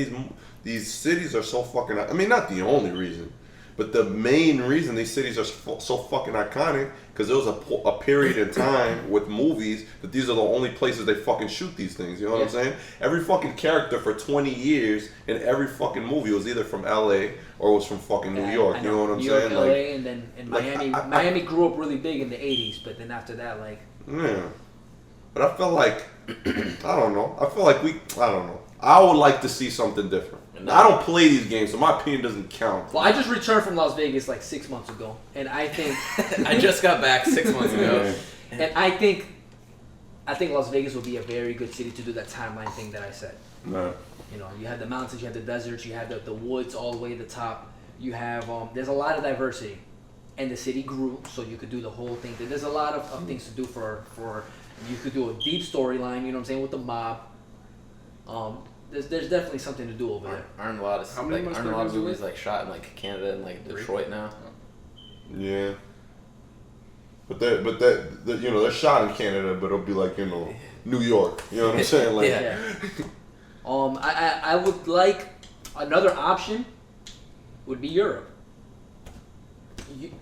A: these cities are so fucking. I mean, not the only reason, but the main reason these cities are so fucking iconic because there was a period in time with movies that these are the only places they fucking shoot these things. You know what I'm saying? Every fucking character for 20 years in every fucking movie was either from LA or was from fucking New York. You know what I'm
D: New York,
A: saying?
D: LA,
A: Like,
D: and then in
A: like,
D: Miami.
A: I-
D: Miami grew up really big in the 80s, but then after that, like,
A: yeah. But I felt like I don't know. I feel like I don't know. I would like to see something different. I don't play these games, so my opinion doesn't count.
D: well, I just returned from Las Vegas like 6 months ago, and I think
B: I just got back 6 months ago.
D: and I think Las Vegas would be a very good city to do that timeline thing that I said.
A: Nah.
D: You know, you have the mountains, you have the deserts, you have the woods all the way to the top. You have there's a lot of diversity, and the city grew, so you could do the whole thing. There's a lot of things to do for you could do a deep storyline. You know what I'm saying, with the mob. There's definitely something to do over there.
B: Aren't a lot of
C: How many months
B: aren't a lot of
C: per
B: movies
C: year?
B: like shot in like Canada and like Detroit now?
A: Yeah. But you know, they're shot in Canada, but it'll be like, you know, New York. You know what I'm saying? Like,
B: Yeah.
D: I would like another option would be Europe.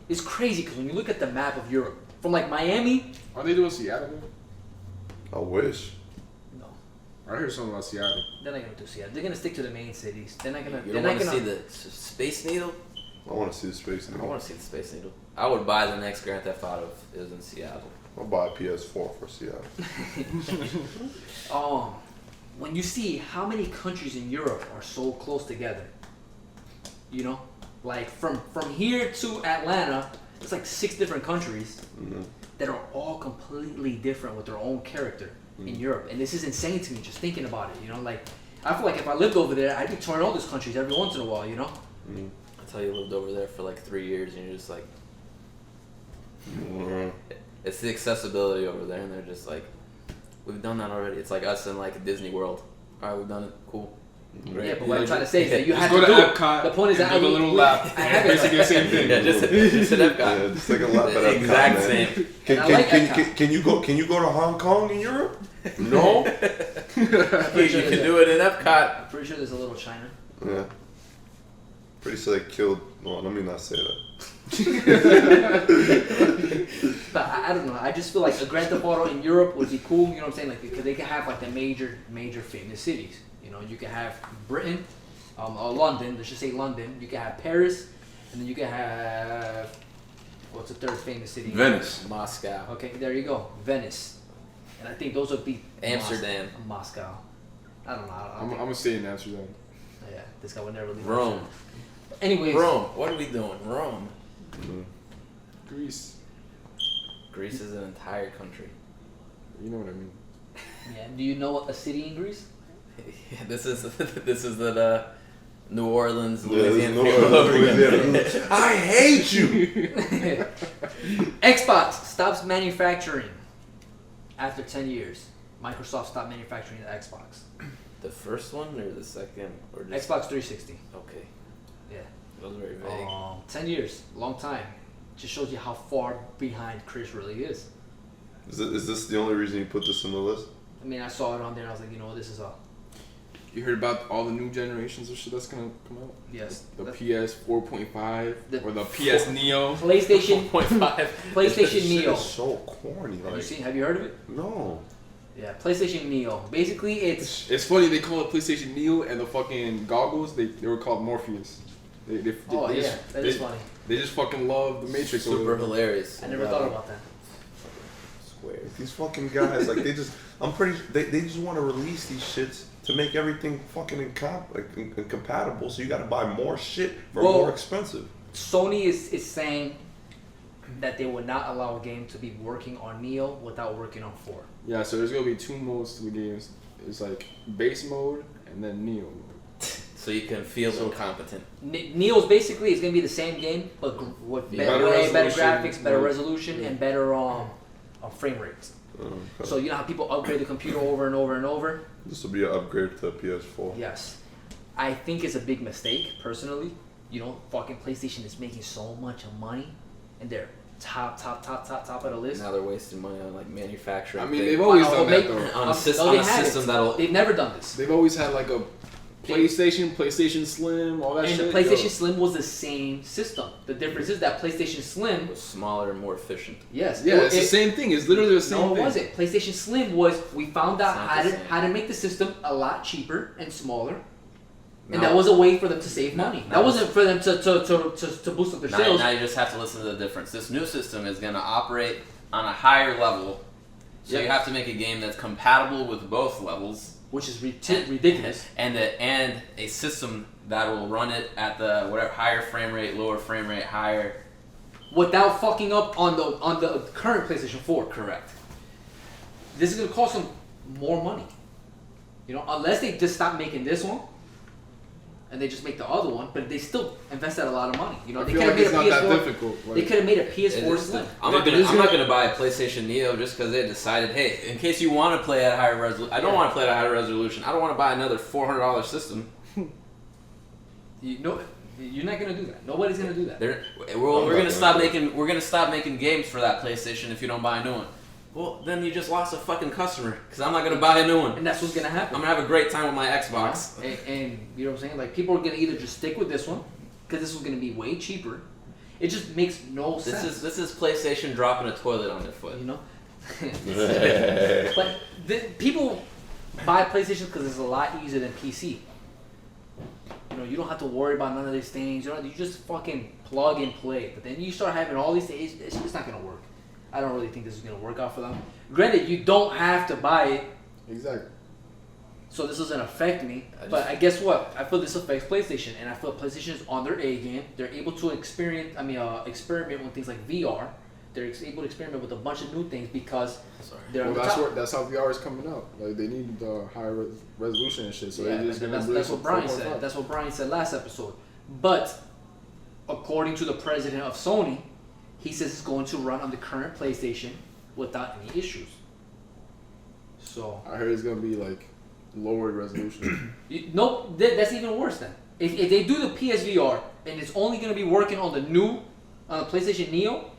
D: It's crazy because when you look at the map of Europe, from like Miami.
C: Are they doing Seattle?
A: I wish.
D: No,
C: I heard something about Seattle.
D: they're not gonna do Seattle. They're gonna stick to the main cities. They're not gonna.
B: You
D: They're
B: don't
D: not
B: want to
D: gonna.
B: see the Space Needle?
A: I want to see the Space
B: I
A: Needle.
B: want to see the Space Needle. I would buy the next Grand Theft Auto if it was in Seattle.
A: I'll buy a PS4 for Seattle.
D: When you see how many countries in Europe are so close together, you know, like from here to Atlanta, it's like 6 different countries that are all completely different with their own character in Europe, and this is insane to me just thinking about it. You know, like I feel like if I lived over there, I'd be touring all these countries every once in a while. You know.
B: I tell you, lived over there for like 3 years, and you're just like, it's the accessibility over there, and they're just like, we've done that already. It's like us in like Disney World. All right, we've done it. Cool. Great.
D: Yeah, but what I'm trying to say is that you have
C: Go
D: to
C: to
D: do it.
C: Epcot.
D: The point is
C: and
D: that
C: do the little lap.
D: I have it.
C: Basically the same thing.
B: Yeah, just an Epcot.
A: Yeah, just take a lap at Epcot,
B: Exact
A: man.
B: same.
A: Can,
D: I
A: can,
D: like
A: can,
D: Epcot.
A: can you go to Hong Kong in Europe? No.
B: You can do it in Epcot.
D: I'm pretty sure there's a little China.
A: Yeah. Pretty sure they killed. Well, let me not say that.
D: But I don't know. I just feel like a Grand Theft Auto in Europe would be cool. You know what I'm saying? Like because they can have like the major famous cities. You know, you can have Britain, or London. Let's just say London. You can have Paris, and then you can have what's the third famous city?
A: Venice.
B: Moscow.
D: Okay, there you go, Venice. And I think those would be
B: Amsterdam.
D: Moscow. I don't know.
C: I'm gonna stay in Amsterdam.
D: Yeah, this guy would never leave.
B: Rome.
D: Anyways,
B: Rome. What are we doing? Rome.
C: Greece.
B: Greece is an entire country.
C: You know what I mean.
D: Yeah. Do you know a city in Greece?
B: Yeah, this is the New Orleans,
A: Yeah, this is
B: Louisiana.
A: New
B: people over
A: Orleans,
B: here.
A: Louisiana. I hate you.
D: Xbox stops manufacturing after 10 years. Microsoft stopped manufacturing the Xbox.
B: The first one or the second or just
D: Xbox 360.
B: Okay,
D: Yeah.
B: that was very vague.
D: 10 years, long time. Just shows you how far behind Chris really is.
A: Is this the only reason you put this on the list?
D: I mean, I saw it on there and I was like, you know what, this is a
C: You heard about all the new generations of shit that's gonna come out?
D: yes.
C: The PS 4.5
D: The
C: or the PS Neo.
D: PlayStation
B: 4.5.
D: PlayStation Neo.
A: It's so corny.
D: Have you
A: Like,
D: seen? Have you heard of it?
A: no.
D: Yeah, PlayStation Neo. Basically, it's
C: It's funny they call it PlayStation Neo and the fucking goggles they were called Morpheus. They
D: oh yeah,
C: just,
D: that is funny.
C: They just fucking love the Matrix.
B: Super hilarious.
D: I never thought about that.
B: Squares.
A: Like these fucking guys, like they just want to release these shits to make everything fucking incompatible. So you got to buy more shit for more expensive.
D: Sony is saying that they would not allow a game to be working on Neo without working on 4.
C: Yeah, so there's gonna be 2 modes to the games. It's like base mode and then Neo mode.
B: So you can feel incompetent.
D: Neo's basically is gonna be the same game, but with better graphics, better resolution, and better frame rates.
A: Okay.
D: So you know how people upgrade the computer over and over and over?
A: This will be an upgrade to PS4.
D: Yes. I think it's a big mistake, personally. You know, fucking PlayStation is making so much money, and they're top of the list.
B: Now they're wasting money on like manufacturing.
C: I mean, they've always done that though.
B: On a system that'll.
D: They've never done this.
C: They've always had like a PlayStation Slim, all that shit.
D: And the PlayStation Slim was the same system. The difference is that PlayStation Slim
B: was smaller and more efficient.
D: Yes.
C: Yeah, it's the same thing. It's literally the same thing.
D: No, it wasn't. PlayStation Slim was, we found out how to make the system a lot cheaper and smaller. And that was a way for them to save money. That wasn't for them to boost up their sales.
B: Now you just have to listen to the difference. This new system is going to operate on a higher level. So you have to make a game that's compatible with both levels.
D: Which is ridiculous.
B: And a system that will run it at the whatever higher frame rate, lower frame rate, higher.
D: Without fucking up on the current PlayStation 4.
B: Correct.
D: This is going to cost them more money. You know, unless they just stop making this one. And they just make the other one, but they still invested a lot of money. You know, they could have made a PS4. They could have made a PS4 Slim.
B: I'm not gonna buy a PlayStation Neo just because they decided, hey, in case you want to play at higher resolution, I don't want to play at a higher resolution. I don't want to buy another $400 system.
D: You know, you're not gonna do that. Nobody's gonna do that.
B: We're gonna stop making games for that PlayStation if you don't buy a new one. Well, then you just lost a fucking customer because I'm not gonna buy a new one.
D: And that's what's gonna happen.
B: I'm gonna have a great time with my Xbox.
D: And you know what I'm saying? Like, people are gonna either just stick with this one because this was gonna be way cheaper. It just makes no sense.
B: This is PlayStation dropping a toilet on their foot.
D: You know. But people buy PlayStation because it's a lot easier than PC. You know, you don't have to worry about none of these things. You just fucking plug and play. But then you start having all these things. It's just not gonna work. I don't really think this is going to work out for them. Granted, you don't have to buy it.
C: Exactly.
D: So this doesn't affect me. But I guess what? I feel this affects PlayStation. And I feel PlayStation is on their A game. They're able to experiment with things like VR. They're able to experiment with a bunch of new things because they're on the top.
C: That's how VR is coming out. Like, they need the higher resolution and shit. So
D: that's what Brian said. That's what Brian said last episode. But according to the president of Sony, he says it's going to run on the current PlayStation without any issues. So
C: I heard it's gonna be like lowered resolution.
D: Nope, that's even worse then. If they do the PSVR and it's only gonna be working on the PlayStation Neo,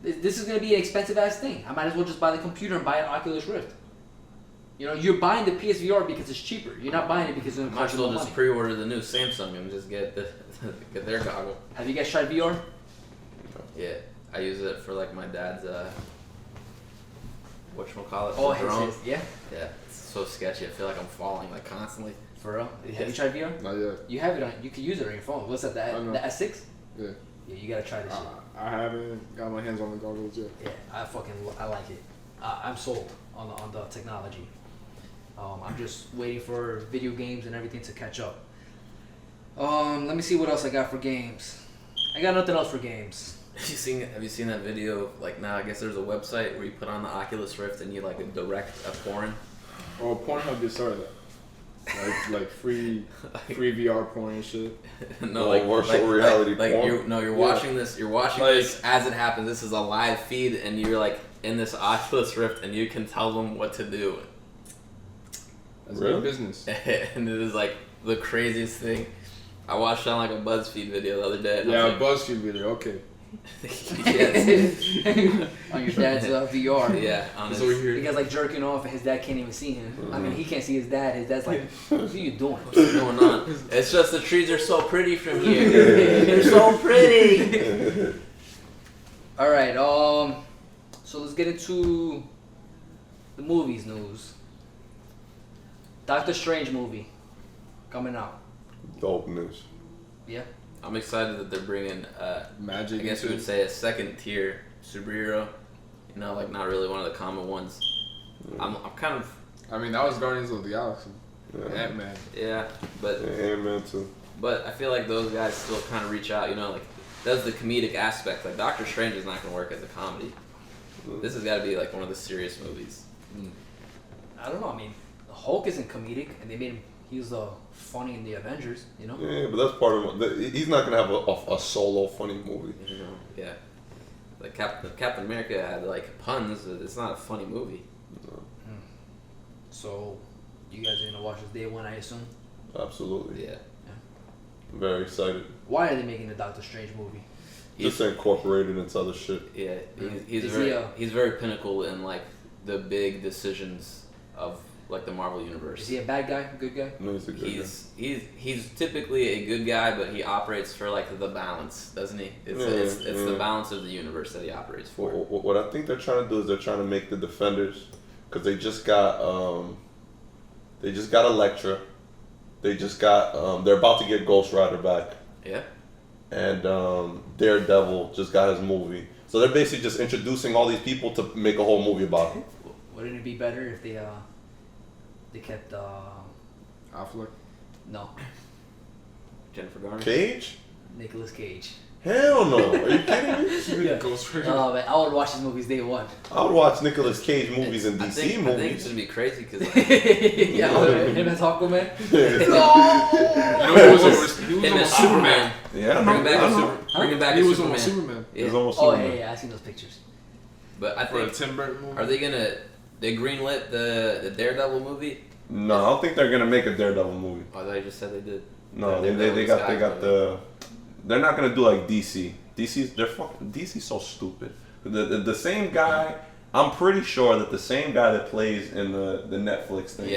D: this is gonna be an expensive ass thing. I might as well just buy the computer and buy an Oculus Rift. You know, you're buying the PSVR because it's cheaper. You're not buying it because it's gonna cost you more money.
B: Might as well just pre-order the new Samsung and just get their goggle.
D: Have you guys tried VR?
B: Yeah, I use it for like my dad's whatchamacallit,
D: Oh,
B: drone.
D: Yeah?
B: Yeah, it's so sketchy. I feel like I'm falling like constantly.
D: For real? Have you tried VR?
C: Not yet.
D: You have it on. You can use it on your phone. What's that? The S6?
C: Yeah.
D: Yeah, you gotta try this shit.
C: I haven't got my hands on the goggles yet.
D: Yeah, I like it. I'm sold on the technology. I'm just waiting for video games and everything to catch up. Let me see what else I got for games. I got nothing else for games.
B: Have you seen that video? Like, now I guess there's a website where you put on the Oculus Rift and you like direct a porn.
C: Oh, Pornhub just started that. Like free VR porn and shit.
B: No,
A: virtual reality porn.
B: You're watching this. You're watching this as it happens. This is a live feed, and you're like in this Oculus Rift, and you can tell them what to do.
C: That's good business.
B: And it is like the craziest thing. I watched on like a BuzzFeed video the other day.
C: Yeah, a BuzzFeed video. Okay.
D: On your dad's VR.
B: Yeah,
D: the guy's like jerking off and his dad can't even see him. I mean, he can't see his dad. His dad's like, what are you doing?
B: What's going on? It's just the trees are so pretty from here. They're so pretty.
D: All right, so let's get into the movies news. Doctor Strange movie coming out.
A: Dope news.
D: Yeah.
B: I'm excited that they're bringing
C: magic.
B: I guess we would say a second tier superhero like not really one of the common ones. I'm kind of.
C: I mean, that was Guardians of the Galaxy.
A: Yeah.
C: Ant-Man.
B: Yeah, but.
A: Yeah, Ant-Man too.
B: But I feel like those guys still kind of reach out, like that's the comedic aspect. Like Doctor Strange is not gonna work as a comedy. This has got to be like one of the serious movies.
D: I don't know. I mean, the Hulk isn't comedic, and they made him. He was funny in the Avengers.
A: Yeah, but that's part of it. He's not gonna have a solo funny movie.
B: Yeah. Like Captain America had like puns. It's not a funny movie.
A: No.
D: So, you guys are gonna watch this day one, I assume.
A: Absolutely.
B: Yeah.
A: I'm very excited.
D: Why are they making the Doctor Strange movie?
A: Just incorporated into other shit.
B: Yeah, he's very pinnacle in like the big decisions of like the Marvel universe.
D: Is he a bad guy? Good guy?
A: No, he's a good guy.
B: He's typically a good guy, but he operates for like the balance, doesn't he? It's the balance of the universe that he operates for.
A: What I think they're trying to do is they're trying to make the Defenders, because they just got Elektra, they just got they're about to get Ghost Rider back.
B: Yeah. And
A: Daredevil just got his movie. So they're basically just introducing all these people to make a whole movie about them.
D: Wouldn't it be better if they kept
C: Affleck?
D: No.
B: Jennifer Garner?
A: Cage?
D: Nicolas Cage.
A: Hell no. Are you kidding me?
D: Yeah.
C: Ghost Rider.
D: Oh man, I would watch his movies day one.
A: I would watch Nicolas Cage movies and DC
B: I think
A: movies.
B: it's gonna be crazy because
D: Yeah, him as Aquaman.
C: You know, he was
B: him
C: on
B: as
C: Superman.
A: Yeah,
B: Bring him back
C: He
B: as
C: was
B: Superman.
C: on Superman.
A: It was almost
D: Oh
A: Superman.
D: yeah, I seen those pictures.
B: But I
C: For a
B: think
C: Tim Burton movie.
B: are they greenlit the Daredevil movie?
A: No, I don't think they're gonna make a Daredevil movie.
B: Oh, they just said they did.
A: No, they got the. They're not gonna do like DC. DC's so stupid. The same guy. I'm pretty sure that the same guy that plays in the Netflix thing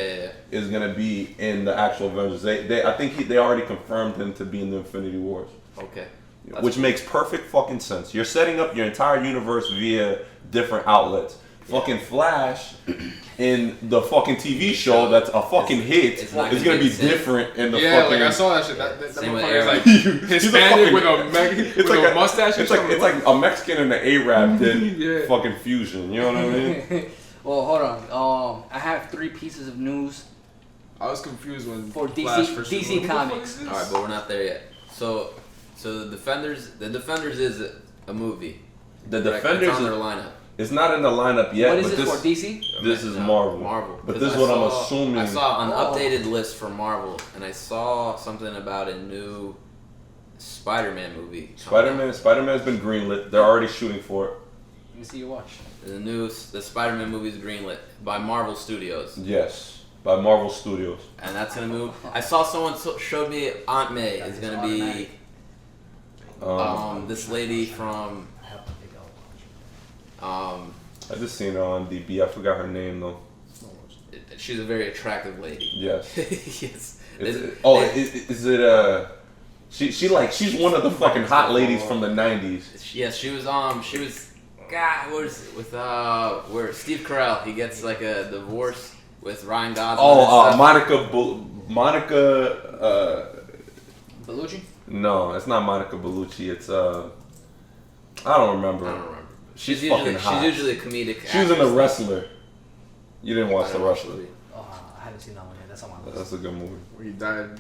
A: is gonna be in the actual Avengers. I think they already confirmed him to be in the Infinity Wars.
B: Okay.
A: Which makes perfect fucking sense. You're setting up your entire universe via different outlets. Fucking Flash in the fucking TV show that's a fucking hit is gonna be different in the fucking.
C: Like I saw that shit. That
B: Same with
C: motherfucker's like
A: He's
C: Hispanic with
A: it's
C: a mustache.
A: It's like a Mexican and an Arab did fucking fusion. You know what I mean?
D: Well, hold on. I have 3 pieces of news
C: I was confused when
D: for
C: Flash
D: DC
C: first
D: DC Comics.
B: All right, but we're not there yet. So the Defenders is a movie.
A: The
B: Correct?
A: Defenders
B: It's on their
A: is,
B: lineup.
A: it's not in the lineup yet.
D: What is
A: but
D: this for DC?
A: This is
B: No,
A: Marvel.
B: Marvel.
A: But
B: 'Cause
A: this is
B: I
A: what
B: saw-
A: I'm assuming.
B: I saw an
D: Oh.
B: updated list for Marvel, and I saw something about a new Spider-Man movie.
A: Spider-Man's been greenlit. They're already shooting for it.
D: Let me see your watch.
B: The Spider-Man movie is greenlit by Marvel Studios,
A: Yes, by Marvel Studios.
B: and that's gonna move. I saw someone showed me Aunt May is gonna be this lady from
D: I have to pick out.
A: I just seen her on DB. I forgot her name though.
B: She's a very attractive lady.
A: Yes.
B: Yes.
A: Is it she's one of the fucking hot ladies from the 90s.
B: Yes, she was God, what is it with where Steve Carell, he gets like a divorce with Ryan Gosling.
A: Monica
D: Bellucci?
A: no, it's not Monica Bellucci. It's I don't remember.
B: I don't remember.
A: She's fucking hot.
B: She's usually a comedic.
A: She was in The
B: actress.
A: Wrestler. You didn't watch
B: I
A: The
B: don't watch
A: Wrestler.
D: Oh, I haven't seen that one yet. That's on my list.
A: That's a good movie.
C: Where he died,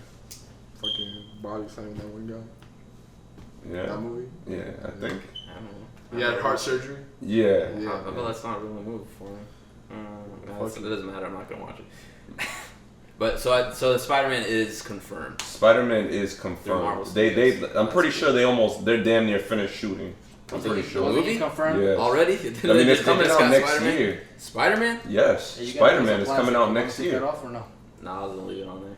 C: fucking body slamming that one guy.
A: Yeah.
C: That movie.
A: Yeah, I think.
B: I don't know.
C: He had heart surgery.
A: Yeah.
C: Yeah.
B: I bet that's not a real movie for me. No, it doesn't matter. I'm not gonna watch it. But so the Spider-Man is confirmed.
A: Spider-Man is
B: Through Marvel
A: confirmed.
B: Studios.
A: I'm pretty sure they're damn near finished shooting. I'm pretty
B: The
A: sure.
B: movie?
D: Confirmed?
A: Yeah.
B: Already?
A: I mean, it's coming out next year.
B: Spider-Man?
A: Yes,
D: Are you guys
A: Spider-Man is
D: plans
A: coming
D: to
A: out next
D: take that
A: year.
D: off or no?
B: No, I was gonna leave it on there.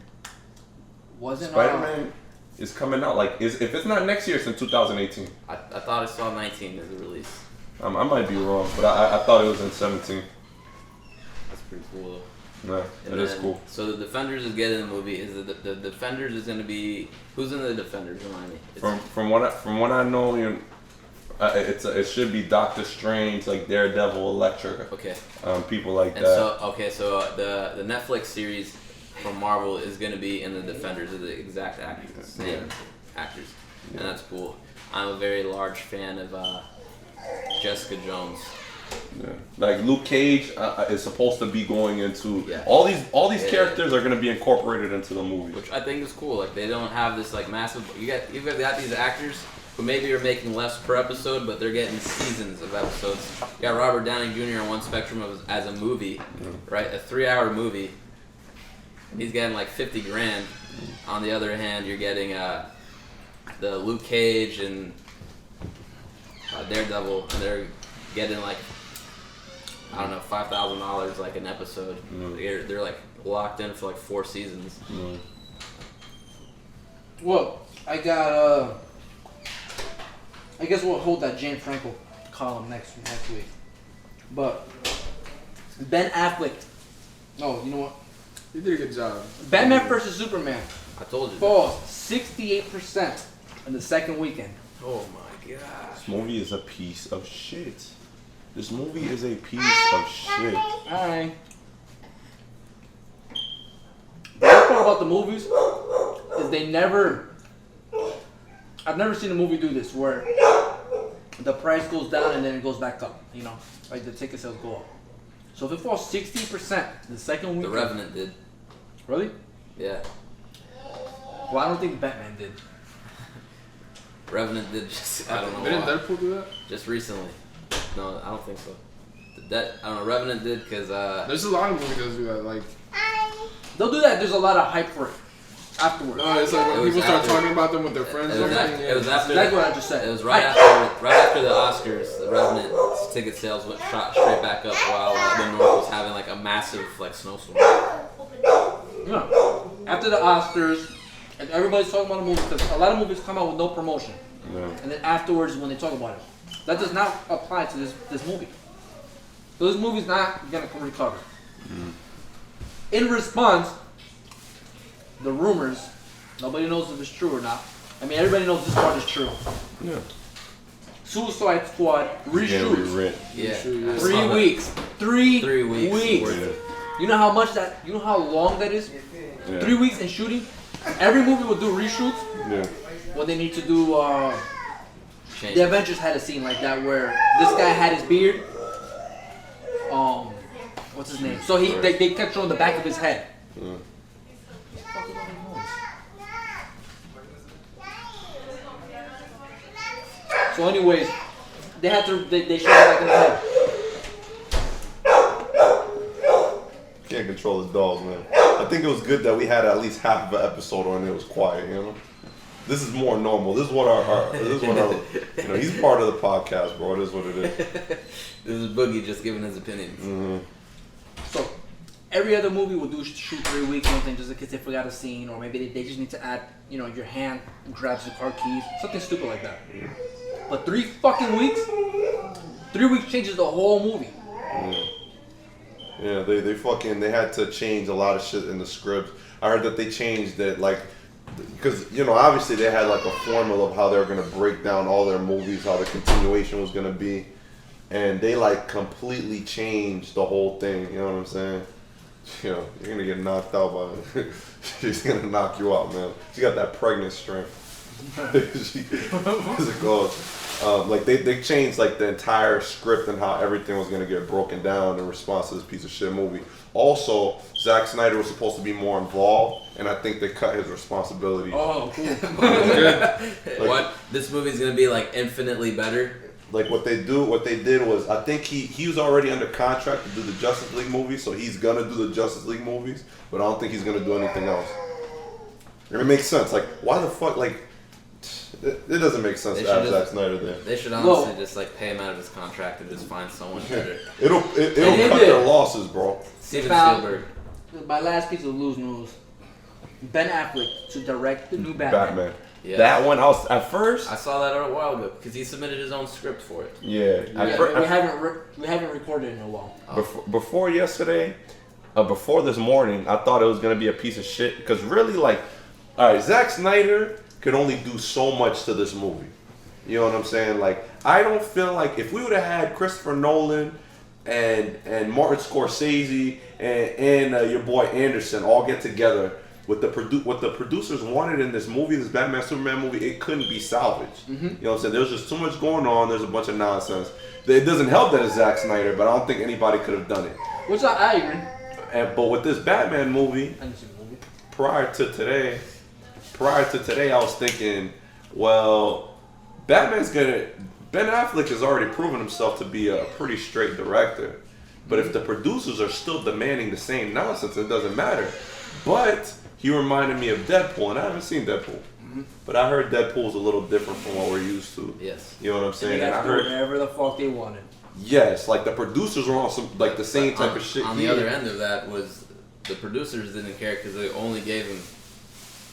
D: Wasn't
A: Spider-Man is coming out if it's not next year, it's in 2018.
B: I thought I saw 19 as a release.
A: I might be wrong, but I thought it was in 17.
B: That's pretty cool though.
A: Yeah,
B: And
A: it is
B: then-
A: cool.
B: So the Defenders is getting the movie. Is the Defenders is gonna be who's in the Defenders? Remind me.
A: From what I know, it should be Doctor Strange, like Daredevil, Elektra,
B: Okay.
A: people like
B: And
A: that.
B: so the Netflix series from Marvel is gonna be in the Defenders of the exact actors, same actors, and that's cool. I'm a very large fan of Jessica Jones.
A: Yeah. Like Luke Cage is supposed to be going into
B: Yeah.
A: all these characters are going to be incorporated into the movie,
B: which I think is cool. Like they don't have this like massive. You've got these actors who maybe are making less per episode, but they're getting seasons of episodes. You got Robert Downey Jr. on one spectrum as a movie, right? A 3-hour movie. He's getting like $50,000. On the other hand, you're getting the Luke Cage and Daredevil, and they're getting like I don't know $5,000 like an episode. They're like locked in for like 4 seasons.
D: Well, I got I guess we'll hold that Jane Franco column next week. But Ben Affleck. No, you know what?
C: You did a good job.
D: Batman vs Superman
B: I told you.
D: falls 68% in the second weekend.
B: Oh my gosh.
A: This movie is a piece of shit. This movie is a piece of shit.
D: Alright. The best part about the movies is I've never seen a movie do this where the price goes down and then it goes back up. You know, like the ticket sales go up. So if it falls 60% the second
B: The
D: weekend.
B: Revenant did.
D: Really?
B: Yeah.
D: Well, I don't think Batman did.
B: Revenant did just I don't know
C: Didn't
B: why.
C: Deadpool do that?
B: Just recently. No, I don't think so. I don't know. Revenant did because
C: There's a lot of movies that do that. Like,
D: They'll do that. There's a lot of hype for it afterwards.
C: no, it's like
B: It
C: when
B: was
C: people start
B: after-
C: talking about them with their friends.
B: it was
C: or
B: after,
C: something.
B: it was after
D: That's what I just said.
B: It was right after the Oscars. The Revenant ticket sales went shot straight back up while the North was having like a massive like snowstorm.
D: Yeah. After the Oscars, and everybody's talking about a movie because a lot of movies come out with no promotion, and then afterwards when they talk about it, that does not apply to this movie. This movie's not gonna recover. In response, the rumors, nobody knows if it's true or not. I mean, everybody knows this part is true.
A: Yeah.
D: Suicide Squad reshoots.
B: Yeah.
D: 3 weeks. 3
B: 3 weeks.
D: weeks.
B: worth
D: You know how much that? You know how long that is?
A: Yeah.
D: 3 weeks in shooting. Every movie will do reshoots
A: Yeah.
D: when they need to do.
B: change.
D: The Avengers had a scene like that where this guy had his beard. What's his name? So they kept showing the back of his head.
A: Yeah.
D: So, anyways, they had to. They showed the back of his head.
A: Can't control the dogs, man. I think it was good that we had at least half of an episode on it was quiet, you know? This is more normal. This is what you know, he's part of the podcast, bro. It is what it is.
B: This is Boogie just giving his opinions.
A: Mm-hmm.
D: So, every other movie will shoot 3 weeks, something just in case they forgot a scene, or maybe they just need to add, you know, your hand grabs the car keys, something stupid like that. But 3 fucking weeks? 3 weeks changes the whole movie.
A: Yeah, they had to change a lot of shit in the script. I heard that they changed it, like, because, you know, obviously they had like a formula of how they were going to break down all their movies, how the continuation was going to be. And they like completely changed the whole thing, you know what I'm saying? You know, you're going to get knocked out by it. She's going to knock you out, man. She got that pregnant strength. What's it called? Like they changed like the entire script and how everything was gonna get broken down in response to this piece of shit movie. Also, Zack Snyder was supposed to be more involved, and I think they cut his responsibility.
D: Oh, cool.
A: Like,
B: What? This movie's gonna be like infinitely better.
A: Like what they did was, I think he was already under contract to do the Justice League movies, so he's gonna do the Justice League movies, but I don't think he's gonna do anything else. And it makes sense. Like, why the fuck, like, it doesn't make sense
B: They
A: to have
B: should
A: Zack
B: just-
A: Snyder there.
B: They should honestly just like pay him out of his contract and just find someone better.
A: It'll
D: they
A: cut
D: did.
A: their losses, bro.
B: Steven
D: Found-
B: Spielberg.
D: My last piece of loose news. Ben Affleck to direct the new Batman.
B: Yeah.
A: That one, I was at first.
B: I saw that a while ago because he submitted his own script for it.
A: Yeah,
D: We haven't recorded in a while.
A: before yesterday, before this morning, I thought it was gonna be a piece of shit because really, like, all right, Zack Snyder could only do so much to this movie. You know what I'm saying? Like, I don't feel like if we would have had Christopher Nolan and Martin Scorsese and your boy Anderson all get together what the producers wanted in this movie, this Batman Superman movie, it couldn't be salvaged.
D: Mm-hmm.
A: You know what I'm saying? There's just too much going on. There's a bunch of nonsense. It doesn't help that it's Zack Snyder, but I don't think anybody could have done it.
D: Which I agree.
A: But with this Batman movie,
D: I didn't see the movie.
A: prior to today, I was thinking, well, Ben Affleck has already proven himself to be a pretty straight director. But if the producers are still demanding the same nonsense, it doesn't matter. But he reminded me of Deadpool, and I haven't seen Deadpool.
D: Mm-hmm.
A: But I heard Deadpool's a little different from what we're used to.
B: Yes.
A: You know what I'm saying?
D: They
A: And
D: got
A: I
D: to do
A: heard,
D: whatever the fuck they wanted.
A: yes, like the producers were on some like the same type
B: on,
A: of shit.
B: On the other end of that was the producers didn't care because they only gave him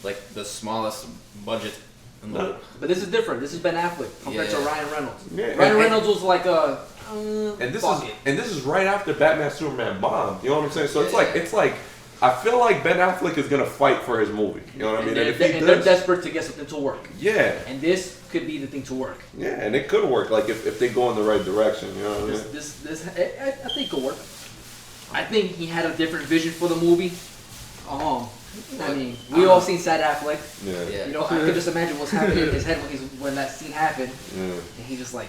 B: like the smallest budget. In the
D: But this is different. This is Ben Affleck compared to
B: Yeah.
D: Ryan Reynolds.
A: Yeah,
D: Ryan
A: and-
D: Reynolds was like a.
A: And this
D: fuck
A: is
D: it.
A: and this is right after Batman Superman bombed. You know what I'm saying? So
B: Yeah.
A: it's like I feel like Ben Affleck is gonna fight for his movie. You know what I mean?
D: And
A: if he
D: they're
A: does,
D: desperate to get something to work.
A: yeah,
D: And this could be the thing to work.
A: yeah, and it could work. Like if they go in the right direction. You know what I mean?
D: I think it could work. I think he had a different vision for the movie. I mean, we all seen Sad Affleck.
A: Yeah.
B: Yeah.
D: You know, I could just imagine what's happening in his head when that scene happened,
A: Yeah.
D: and he just like,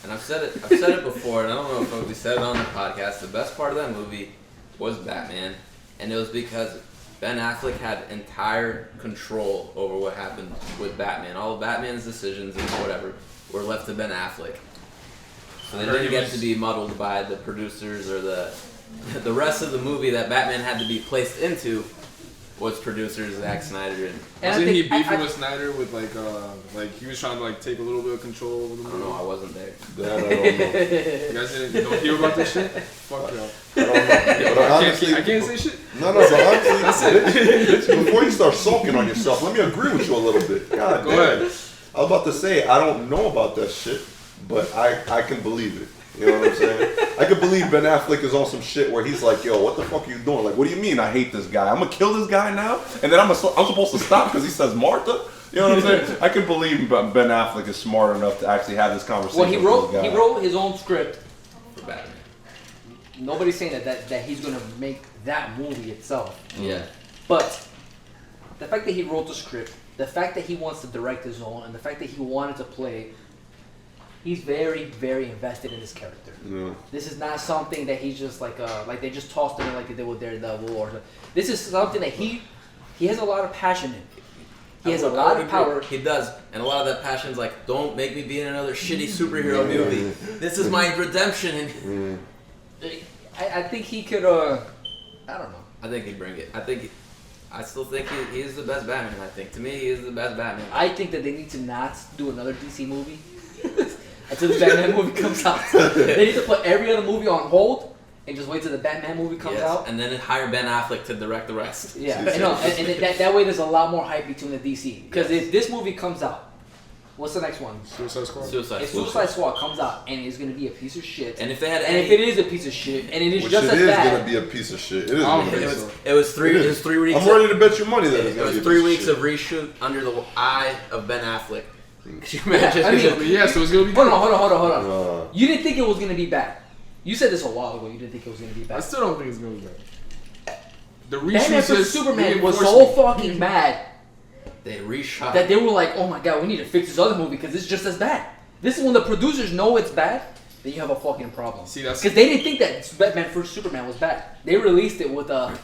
B: And I've said it before, and I don't know if we said it on the podcast. The best part of that movie was Batman, and it was because Ben Affleck had entire control over what happened with Batman. All of Batman's decisions and whatever were left to Ben Affleck. So they didn't get to be muddled by the producers or the rest of the movie that Batman had to be placed into was producers Zack Snyder and
C: Wasn't he beefing with Snyder with like he was trying to like take a little bit of control over the
B: I
C: movie?
B: don't know, I wasn't there.
A: That I don't know.
C: You guys don't hear about this shit? Fuck y'all.
A: I don't know. But honestly,
C: I can't say shit.
A: No, but honestly, that's it. Before you start sulking on yourself, let me agree with you a little bit. God
C: Go
A: damn.
C: ahead.
A: I was about to say I don't know about that shit, but I can believe it. You know what I'm saying? I can believe Ben Affleck is on some shit where he's like, yo, what the fuck are you doing? Like, what do you mean I hate this guy? I'm gonna kill this guy now? And then I'm supposed to stop because he says Martha? You know what I'm saying? I can believe Ben Affleck is smart enough to actually have this conversation
D: well,
A: with this guy.
D: he wrote his own script.
B: For Batman.
D: Nobody's saying that he's gonna make that movie itself.
B: Yeah.
D: But the fact that he wrote the script, the fact that he wants to direct his own, and the fact that he wanted to play, he's very, very invested in his character.
A: Yeah.
D: This is not something that he's just like they just tossed him in like they did with Daredevil or. This is something that he has a lot of passion in. He has a lot of power.
B: He does, and a lot of that passion's like, don't make me be in another shitty superhero movie. This is my redemption. And
D: I think he could. I don't know.
B: I think he'd bring it. I still think he is the best Batman. I think to me, he is the best Batman.
D: I think that they need to not do another DC movie until the Batman movie comes out. They need to put every other movie on hold and just wait till the Batman movie comes out.
B: And then hire Ben Affleck to direct the rest.
D: Yeah, and that way there's a lot more hype between the DC. Because if this movie comes out, what's the next one?
C: Suicide Squad.
D: If Suicide Squad comes out and it's going to be a piece of shit,
B: And if they had
D: and if it is a piece of shit, and it is
A: Which
D: just
A: it
D: as
A: is
D: bad,
A: gonna be a piece of shit. It is
C: I don't
A: gonna be.
C: think
A: a-
C: so.
B: it was 3 weeks.
A: I'm ready to bet you money that it's
B: It
A: gonna
B: was
A: be a
B: 3
A: piece
B: weeks
A: shit.
B: of reshoot under the eye of Ben Affleck. Could you imagine?
D: I mean,
C: Yeah, so it's gonna be.
D: hold on.
A: Uh,
D: You didn't think it was going to be bad. You said this a while ago. You didn't think it was going to be
C: I
D: bad.
C: still don't think it's gonna be bad. The
D: Batman
C: reshoots
D: vs
C: just
D: Superman was
C: reinforced
D: so
C: me.
D: fucking bad
B: they reshot.
D: that they were like, "Oh my god, we need to fix this other movie because it's just as bad." This is when the producers know it's bad, then you have a fucking problem.
C: See, that's
D: Because they didn't think that Batman vs Superman was bad. They released it with a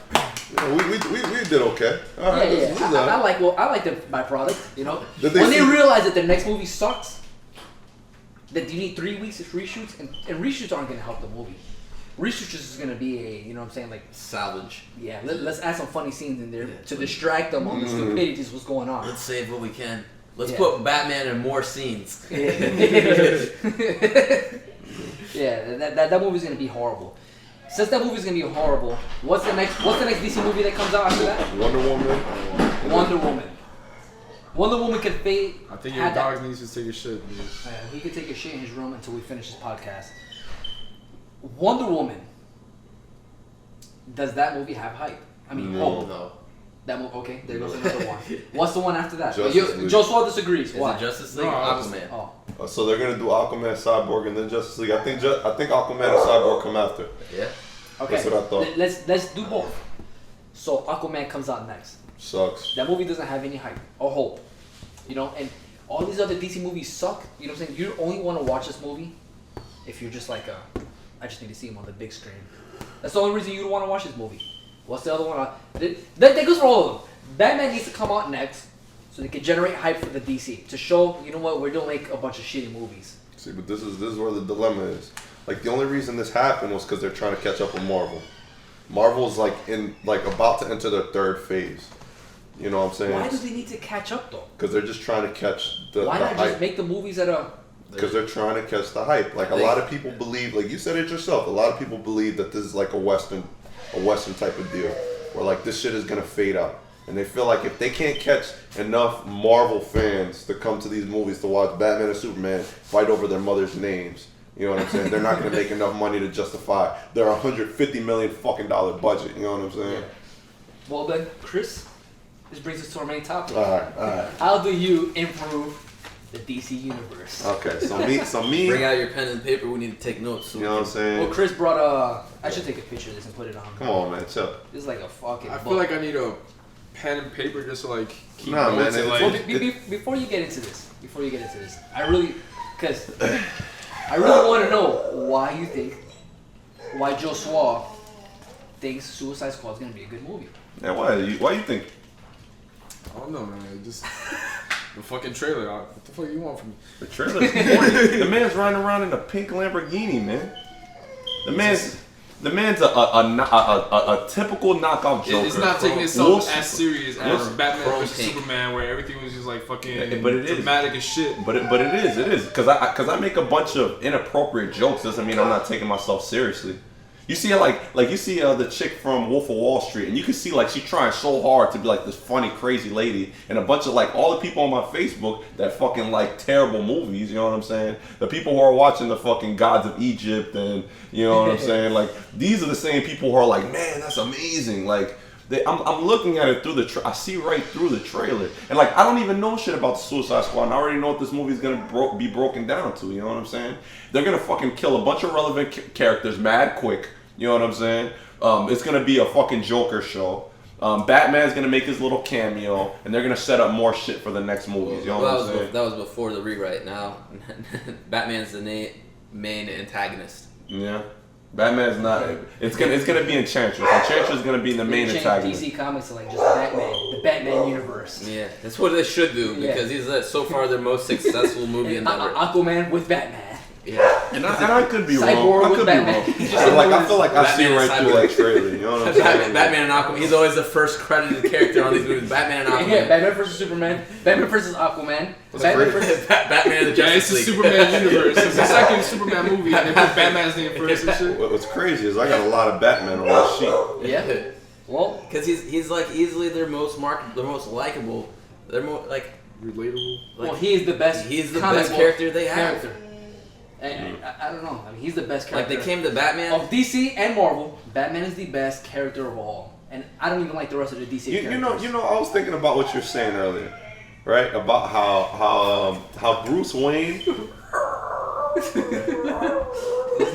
A: we did okay. All right,
D: yeah.
A: let's do that.
D: I like the byproduct. You know,
A: Did they
D: when they
A: see-
D: realize that their next movie sucks, that you need 3 weeks of reshoots, and reshoots aren't going to help the movie. Reshoots is going to be a, you know what I'm saying, like,
B: salvage.
D: yeah, let's add some funny scenes in there
B: Yeah.
D: to distract them on the stupidities what's going on.
B: Let's save what we can. Let's
D: Yeah.
B: put Batman in more scenes.
D: Yeah, that movie's gonna be horrible. Since that movie's gonna be horrible, what's the next DC movie that comes out after that?
A: Wonder Woman.
D: Wonder Woman. Wonder Woman could fade.
C: I think your
D: had that-
C: dog needs to take a shit, dude.
D: He could take a shit in his room until we finish this podcast. Wonder Woman. Does that movie have hype? I mean,
A: No.
D: hope.
B: No.
D: That movie. Okay, there goes another one. What's the one after that?
A: Justice League.
D: Joe Swall disagrees.
B: Is
D: Why?
B: it Justice League
C: No,
B: or
C: I was-
B: Aquaman?
D: Oh.
A: So they're gonna do Aquaman, Cyborg, and then Justice League. I think Aquaman and Cyborg come after.
B: Yeah.
D: Okay.
A: That's what I thought.
D: Let's do both. So Aquaman comes out next.
A: Sucks.
D: That movie doesn't have any hype or hope. You know, and all these other DC movies suck. You know what I'm saying? You only want to watch this movie if you're just like, I just need to see him on the big screen. That's the only reason you want to watch this movie. What's the other one? That goes for all of them. Batman needs to come out next so they can generate hype for the DC. To show, you know what, we're going to make a bunch of shitty movies.
A: See, but this is where the dilemma is. Like, the only reason this happened was because they're trying to catch up with Marvel. Marvel's like about to enter their third phase. You know what I'm saying?
D: Why do they need to catch up though?
A: Because they're just trying to catch the
D: Why not
A: hype.
D: just make the movies that are...
A: Because they're trying to catch the hype. Like, a lot of people believe, like you said it yourself, a lot of people believe that this is like a Western type of deal. Where like this shit is going to fade out. And they feel like if they can't catch enough Marvel fans to come to these movies to watch Batman and Superman fight over their mother's names, you know what I'm saying? They're not going to make enough money to justify their $150 million fucking budget. You know what I'm saying?
D: Yeah. Well then, Chris, this brings us to our main topic.
A: All right.
D: How do you improve the DC universe?
A: Okay, so me.
B: Bring out your pen and paper. We need to take notes. So
A: You know what I'm saying?
D: Well, Chris brought I should take a picture of this and put it on.
A: Come on, man, chill.
D: This is like a fucking
C: I
D: book.
C: feel like I need a pen and paper just to like keep
A: Nah,
C: notes
A: man,
C: and
A: it's-
C: like.
D: Well, before you get into this, I really want to know why Joshua thinks Suicide Squad is gonna be a good movie.
A: Yeah, why you think?
C: I don't know, man. Just the fucking trailer. What the fuck you want from me?
A: The trailer's corny. The man's riding around in a pink Lamborghini, man. The man's a typical knockout Joker.
C: It's not taking itself
A: Wolf-
C: as serious as
A: Wolf-
C: Batman
B: Pro
C: vs
B: pink.
C: Superman, where everything was just like fucking
A: Yeah, but it is.
C: dramatic as shit.
A: But it is because I make a bunch of inappropriate jokes doesn't mean I'm not taking myself seriously. You see how like you see the chick from Wolf of Wall Street, and you can see like she's trying so hard to be like this funny crazy lady, and a bunch of like all the people on my Facebook that fucking like terrible movies. You know what I'm saying? The people who are watching the fucking Gods of Egypt, and you know what I'm saying? Like these are the same people who are like, man, that's amazing. Like I'm looking at it through I see right through the trailer, and like I don't even know shit about the Suicide Squad, and I already know what this movie is gonna be broken down to. You know what I'm saying? They're gonna fucking kill a bunch of relevant characters mad quick. You know what I'm saying? It's gonna be a fucking Joker show. Batman's gonna make his little cameo, and they're gonna set up more shit for the next movies. You know what I'm saying?
B: That was before the rewrite. Now, Batman's the main antagonist.
A: Yeah. Batman's not. It's gonna be Enchantress. Enchantress is gonna be the main
D: Change
A: antagonist.
D: DC Comics to like just Batman, the Batman universe.
B: Yeah, that's what they should do because he's so far their most successful movie endeavor.
D: Aquaman with Batman.
B: Yeah,
A: And I could be
D: Cyborg
A: wrong. I
D: with
A: could be
D: Batman.
A: wrong. I feel like I see
B: Batman
A: right
B: and
A: through
B: Cyborg.
A: that trailer. You know what I'm saying?
B: Batman and Aquaman. He's always the first credited character on these movies. Batman and Aquaman.
D: Yeah, Batman versus Superman, Batman versus Aquaman, Batman versus
B: Batman and the
C: Yeah, it's
B: Justice
C: the
B: League.
C: Superman universe. It's the second Superman movie, and they put Batman's name first and shit.
A: What's crazy is I got a lot of Batman on my sheet.
D: yeah. Well,
B: Because he's like easily their most the most likable. They're more like
C: Relatable.
D: he is the best.
B: he's the
D: comic
B: best
D: book
B: character they have.
D: character. And I don't know. I mean, he's the best
B: Like
D: character.
B: they came to Batman.
D: of DC and Marvel. Batman is the best character of all, and I don't even like the rest of the DC
A: You
D: characters.
A: know. I was thinking about what you're saying earlier, right? About how Bruce Wayne.
C: Let's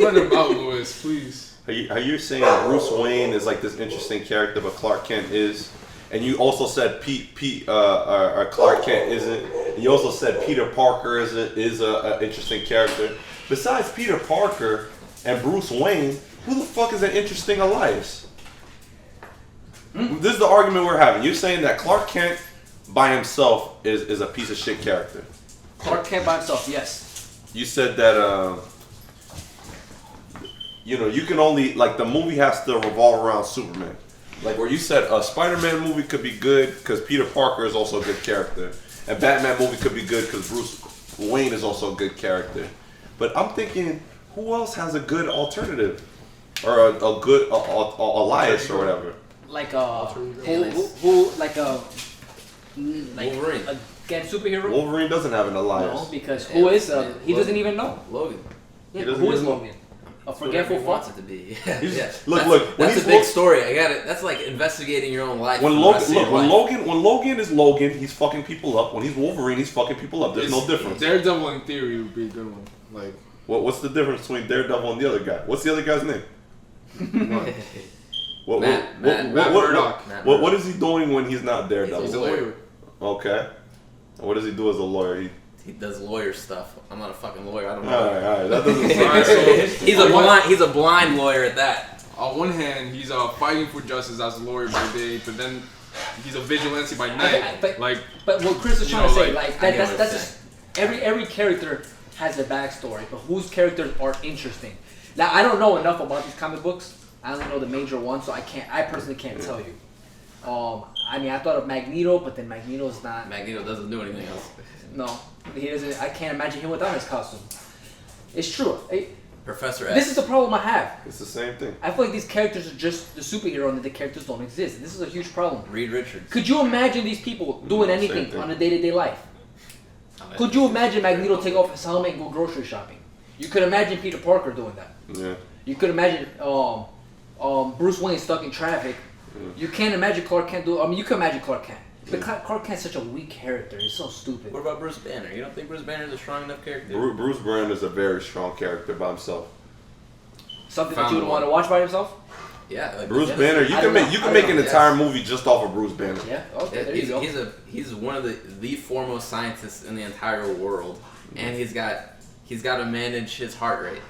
C: let him out, Louis, please.
A: Are you saying Bruce Wayne is like this interesting character, but Clark Kent is? And you also said Clark Kent isn't. And you also said Peter Parker is a interesting character. Besides Peter Parker and Bruce Wayne, who the fuck is an interesting Elias? This is the argument we're having. You're saying that Clark Kent by himself is a piece of shit character.
D: Clark Kent by himself, yes.
A: You said that you can only like the movie has to revolve around Superman. Like where you said a Spider-Man movie could be good because Peter Parker is also a good character, and Batman movie could be good because Bruce Wayne is also a good character. But I'm thinking, who else has a good alternative or a good Elias or whatever?
D: Like
B: Alias.
D: who like
B: Wolverine.
D: again superhero?
A: Wolverine doesn't have an Elias.
D: No, because who is
B: Yeah,
D: he doesn't even know.
B: Logan.
D: Yeah,
A: doesn't
D: who is
A: even know.
D: Logan? A forgetful
B: Whoever he wants
D: fuck.
B: it to be.
A: He's-
B: Yeah.
A: Look, when
B: That's
A: he's
B: a big
A: Logan-
B: story. I got it. That's like investigating your own life.
A: When
B: for the
A: Logan,
B: rest of your life.
A: when Logan is Logan, he's fucking people up. When he's Wolverine, he's fucking people up. There's no difference.
C: Daredevil in theory would be a good one. Like,
A: What's the difference between Daredevil and the other guy? What's the other guy's name?
B: Matt Murdock.
A: What is he doing when he's not there?
B: He's
C: a lawyer.
A: Okay. What does he do as a lawyer?
B: He does lawyer stuff. I'm not a fucking lawyer. I don't know.
A: All right. That doesn't
C: So,
B: He's a blind lawyer at that.
C: on one hand, he's fighting for justice as a lawyer by day, but then he's a vigilante by night.
D: But what Chris is
C: you
D: trying to
C: know,
D: say,
C: like,
D: like that,
B: I get what
D: that's
B: you're
D: just, every character has a backstory, but whose characters are interesting. Now I don't know enough about these comic books. I only know the major ones, so I personally can't tell you. I mean, I thought of Magneto, but then Magneto's not.
B: Magneto doesn't do anything else.
D: No, he doesn't. I can't imagine him without his costume. It's true.
B: Professor X.
D: This is the problem I have.
A: It's the same thing.
D: I feel like these characters are just the superhero, and that the characters don't exist. This is a huge problem.
B: Reed Richards.
D: Could you imagine these people doing
A: Same
D: anything
A: thing.
D: on a day-to-day life? Could you imagine Magneto take off his helmet and go grocery shopping? You could imagine Peter Parker doing that.
A: Yeah.
D: You could imagine Bruce Wayne stuck in traffic. You can't imagine Clark Kent do. I mean, you can imagine Clark Kent. But Clark Kent's such a weak character. He's so stupid.
B: What about Bruce Banner? You don't think Bruce Banner is a strong enough character?
A: Bruce Banner is a very strong character by himself.
D: Something that
B: Found
D: you would
B: one.
D: want to watch by yourself?
B: Yeah. Like
A: Bruce
B: yes.
A: Banner, you
D: I
A: can
D: don't
A: make
D: know.
A: you
D: I
A: can
D: don't
A: make an
D: know.
A: entire movie just off of Bruce Banner.
D: Yeah. Okay.
B: Yeah,
D: There you go.
B: he's one of the foremost scientists in the entire world, and he's got to manage his heart rate.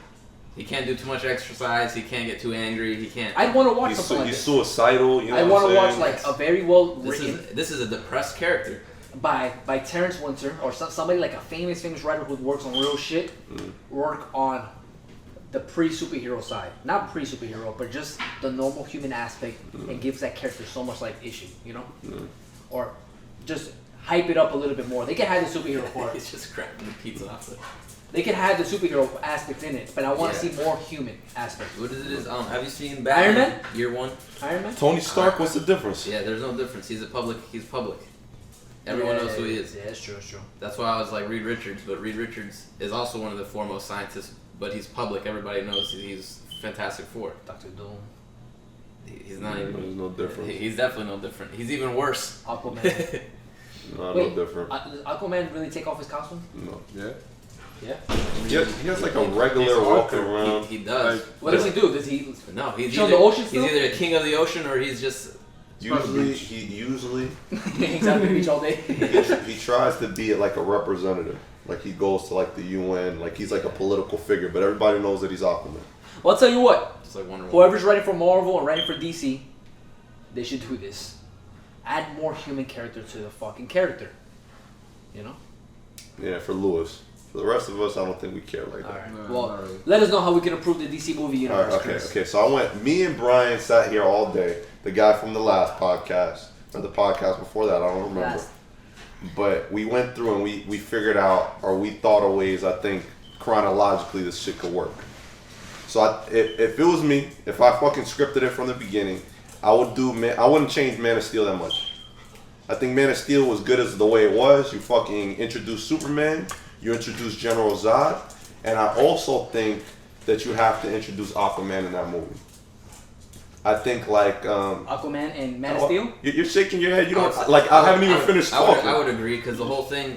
B: He can't do too much exercise. He can't get too angry. He can't.
D: I'd want to watch
A: He's,
D: something like
A: he's
D: this.
A: suicidal. You know
D: I
A: what I'm
D: want to watch
A: saying?
D: like a very well
B: This
D: written
B: is a depressed character.
D: by Terrence Winter or somebody like a famous writer who works on real shit. Work on the pre-superhero side, not pre-superhero, but just the normal human aspect, and gives that character so much like issue, you know, or just hype it up a little bit more. They can have the superhero part.
B: He's just crapping the pizza off it.
D: They can have the superhero aspect in it, but I want to
B: Yeah.
D: see more human aspect.
B: What is it? Have you seen
D: Iron
B: Batman?
D: Man?
B: Year One?
D: Iron Man.
A: Tony Stark. What's the difference?
B: Yeah, there's no difference. He's public. Everyone knows who he is.
D: Yeah, it's true. It's true.
B: That's why I was like Reed Richards, but Reed Richards is also one of the foremost scientists, but he's public. Everybody knows he's Fantastic Four.
D: Doctor Doom,
B: He's not even.
A: There's no difference.
B: He's definitely no different. He's even worse.
D: Aquaman.
A: No,
D: Wait,
A: no different.
D: Does Aquaman really take off his costume?
A: No.
C: Yeah.
D: Yeah.
A: He has like a regular
C: He's
A: walking
C: Arthur.
A: around.
B: He does.
C: Like,
D: What does he do? Does he?
B: No, he's
D: Show
B: either,
D: the ocean
B: he's
D: still?
B: either a king of the ocean or he's just.
A: Usually,
C: beach.
D: He's out on the beach all day.
A: he tries to be like a representative. Like he goes to like the UN. Like he's like a political figure, but everybody knows that he's Aquaman.
D: Well, I'll tell you what.
B: Just like Wonder Woman.
D: Whoever's writing for Marvel and writing for DC, they should do this. Add more human character to the fucking character. You know?
A: Yeah, for Lewis. For the rest of us, I don't think we care like that.
D: Alright.
C: No,
D: Well,
C: not really.
D: let us know how we can improve the DC movie
A: All
D: universe.
A: right, okay,
D: Chris.
A: okay. So I went. Me and Brian sat here all day. The guy from the last podcast, or the podcast before that, I don't remember.
D: Last.
A: But we went through and we figured out, or we thought of ways. I think chronologically this shit could work. So if it was me, if I fucking scripted it from the beginning, I wouldn't change Man of Steel that much. I think Man of Steel was good as the way it was. You fucking introduced Superman. You introduced General Zod. And I also think that you have to introduce Aquaman in that movie. I think like
D: Aquaman and Man of Steel?
A: You're shaking your head. You don't like. I haven't even finished talking.
B: I would agree because the whole thing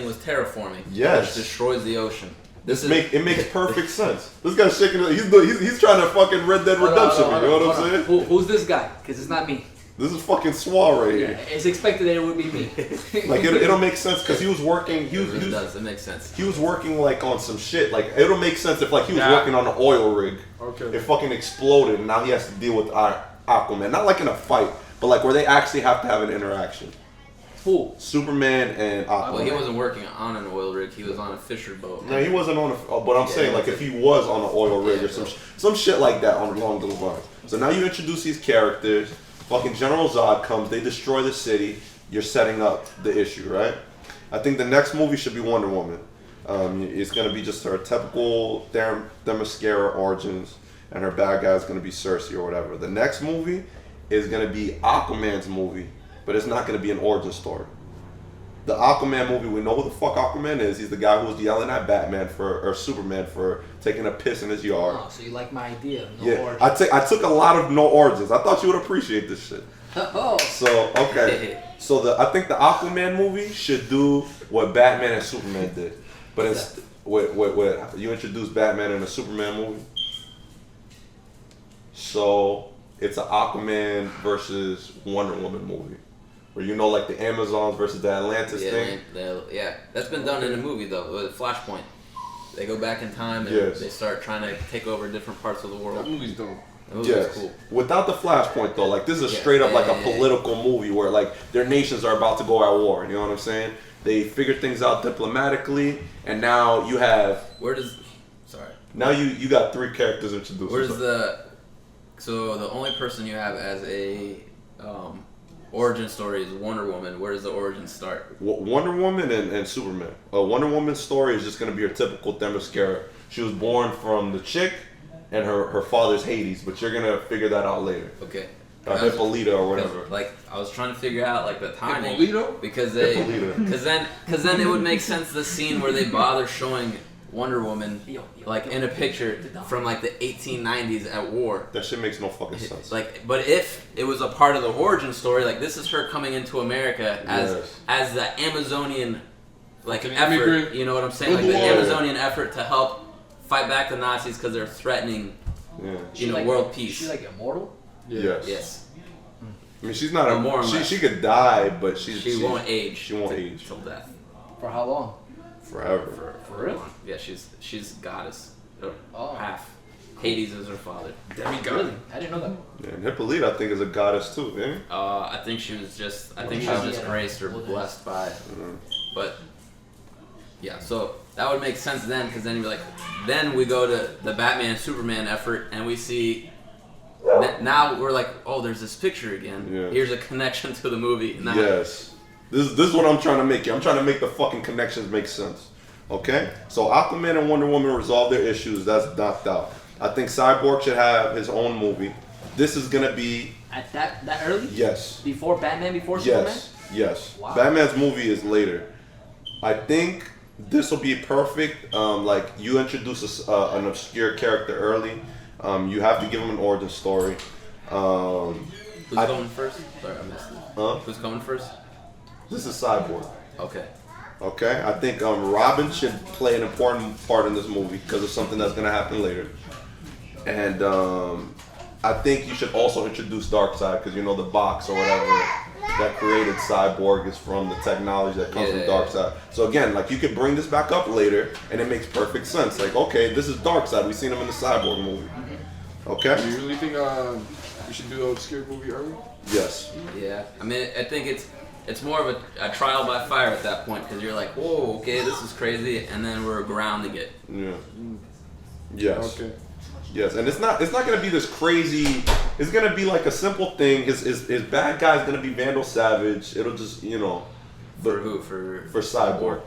B: was terraforming.
A: Yes.
B: It destroys the ocean.
A: It makes perfect sense. This guy's shaking. He's trying to fucking Red Dead Redemption. You know what I'm saying?
D: Who's this guy? Because it's not me.
A: This is fucking Swar right
D: Yeah,
A: here.
D: it's expected that it would be me.
A: Like it'll make sense because he was working.
B: It really does. It makes sense.
A: He was working like on some shit. Like it'll make sense if like he was
C: Yeah.
A: working on an oil rig.
C: Okay.
A: It fucking exploded and now he has to deal with Aquaman. Not like in a fight, but like where they actually have to have an interaction.
D: Who?
A: Superman and Aquaman.
B: Well, he wasn't working on an oil rig. He was on a fisher boat.
A: No, he wasn't on but I'm saying like if he was on an oil rig or some shit like that along those lines. So now you introduce these characters. Fucking General Zod comes. They destroy the city. You're setting up the issue, right? I think the next movie should be Wonder Woman. It's gonna be just her typical Themyscira origins, and her bad guy is gonna be Cersei or whatever. The next movie is gonna be Aquaman's movie, but it's not gonna be an origin story. The Aquaman movie, we know who the fuck Aquaman is. He's the guy who was yelling at Batman or Superman for taking a piss in his yard.
D: Oh, so you like my idea? No
A: Yeah,
D: origin.
A: I took a lot of no origins. I thought you would appreciate this shit.
D: Oh.
A: So okay, so I think the Aquaman movie should do what Batman and Superman did, but it's what you introduce Batman in a Superman movie. So it's an Aquaman versus Wonder Woman movie. Where you know, like the Amazons versus the Atlantis thing.
B: That's been done in a movie though. With Flashpoint, they go back in time and they start trying to take over different parts of the world.
C: That movie's dope.
B: That movie's cool.
A: Without the Flashpoint though, like this is straight up like a political movie where like their nations are about to go at war. You know what I'm saying? They figure things out diplomatically, and now you have. Now you got 3 characters introduced.
B: So the only person you have as a origin story is Wonder Woman. Where does the origin start?
A: Wonder Woman and Superman. Wonder Woman's story is just going to be your typical Themyscira. She was born from the chick, and her father's Hades, but you're going to figure that out later.
B: Okay.
A: Hippolyta or whatever.
B: Like I was trying to figure out like the timing.
C: Hippolyta?
B: Because then it would make sense the scene where they bother showing Wonder Woman like in a picture from like the 1890s at war.
A: That shit makes no fucking sense.
B: Like, but if it was a part of the origin story, like this is her coming into America as the Amazonian like effort.
C: Immigrant.
B: You know what I'm saying? Like the Amazonian effort to help fight back the Nazis because they're threatening, world peace.
D: Is she like immortal?
B: Yes.
A: I mean, she's not immortal. She could die, but she
B: won't age.
A: She won't age
B: till death.
D: For how long?
A: Forever.
D: For real?
B: Yeah, she's goddess. Half. Hades is her father.
C: Demigod.
D: Really? I didn't know that.
A: Yeah, and Hippolyta, I think, is a goddess too, man.
B: I think she was just graced or blessed by. But yeah, so that would make sense then, because then you'd be like, then we go to the Batman Superman effort, and we see. Now we're like, oh, there's this picture again. Yeah. Here's a connection to the movie. Now,
A: yes. This is what I'm trying to make. I'm trying to make the fucking connections make sense. Okay? So Aquaman and Wonder Woman resolve their issues. That's knocked out. I think Cyborg should have his own movie. This is gonna be
D: at that early?
A: Yes.
D: Before Batman, before Superman?
A: Yes.
D: Wow.
A: Batman's movie is later. I think this will be perfect. Like you introduce an obscure character early. You have to give him an origin story.
B: Who's going first? Sorry, I missed it. Who's coming first?
A: This is Cyborg.
B: Okay.
A: I think Robin should play an important part in this movie because of something that's going to happen later. And I think you should also introduce Darkseid because, the box or whatever that created Cyborg is from the technology that comes from Darkseid. So again, like you could bring this back up later and it makes perfect sense. Like, okay, this is Darkseid. We've seen him in the Cyborg movie. Okay?
C: Do you really think we should do an obscure movie early?
A: Yes.
B: Yeah. I mean, I think it's more of a trial by fire at that point because you're like, whoa, okay, this is crazy, and then we're grounding it.
A: Yeah. Yes.
C: Okay.
A: Yes, and it's not gonna be this crazy. It's gonna be like a simple thing. His bad guy's gonna be Vandal Savage. It'll just
B: For who? For
A: Cyborg.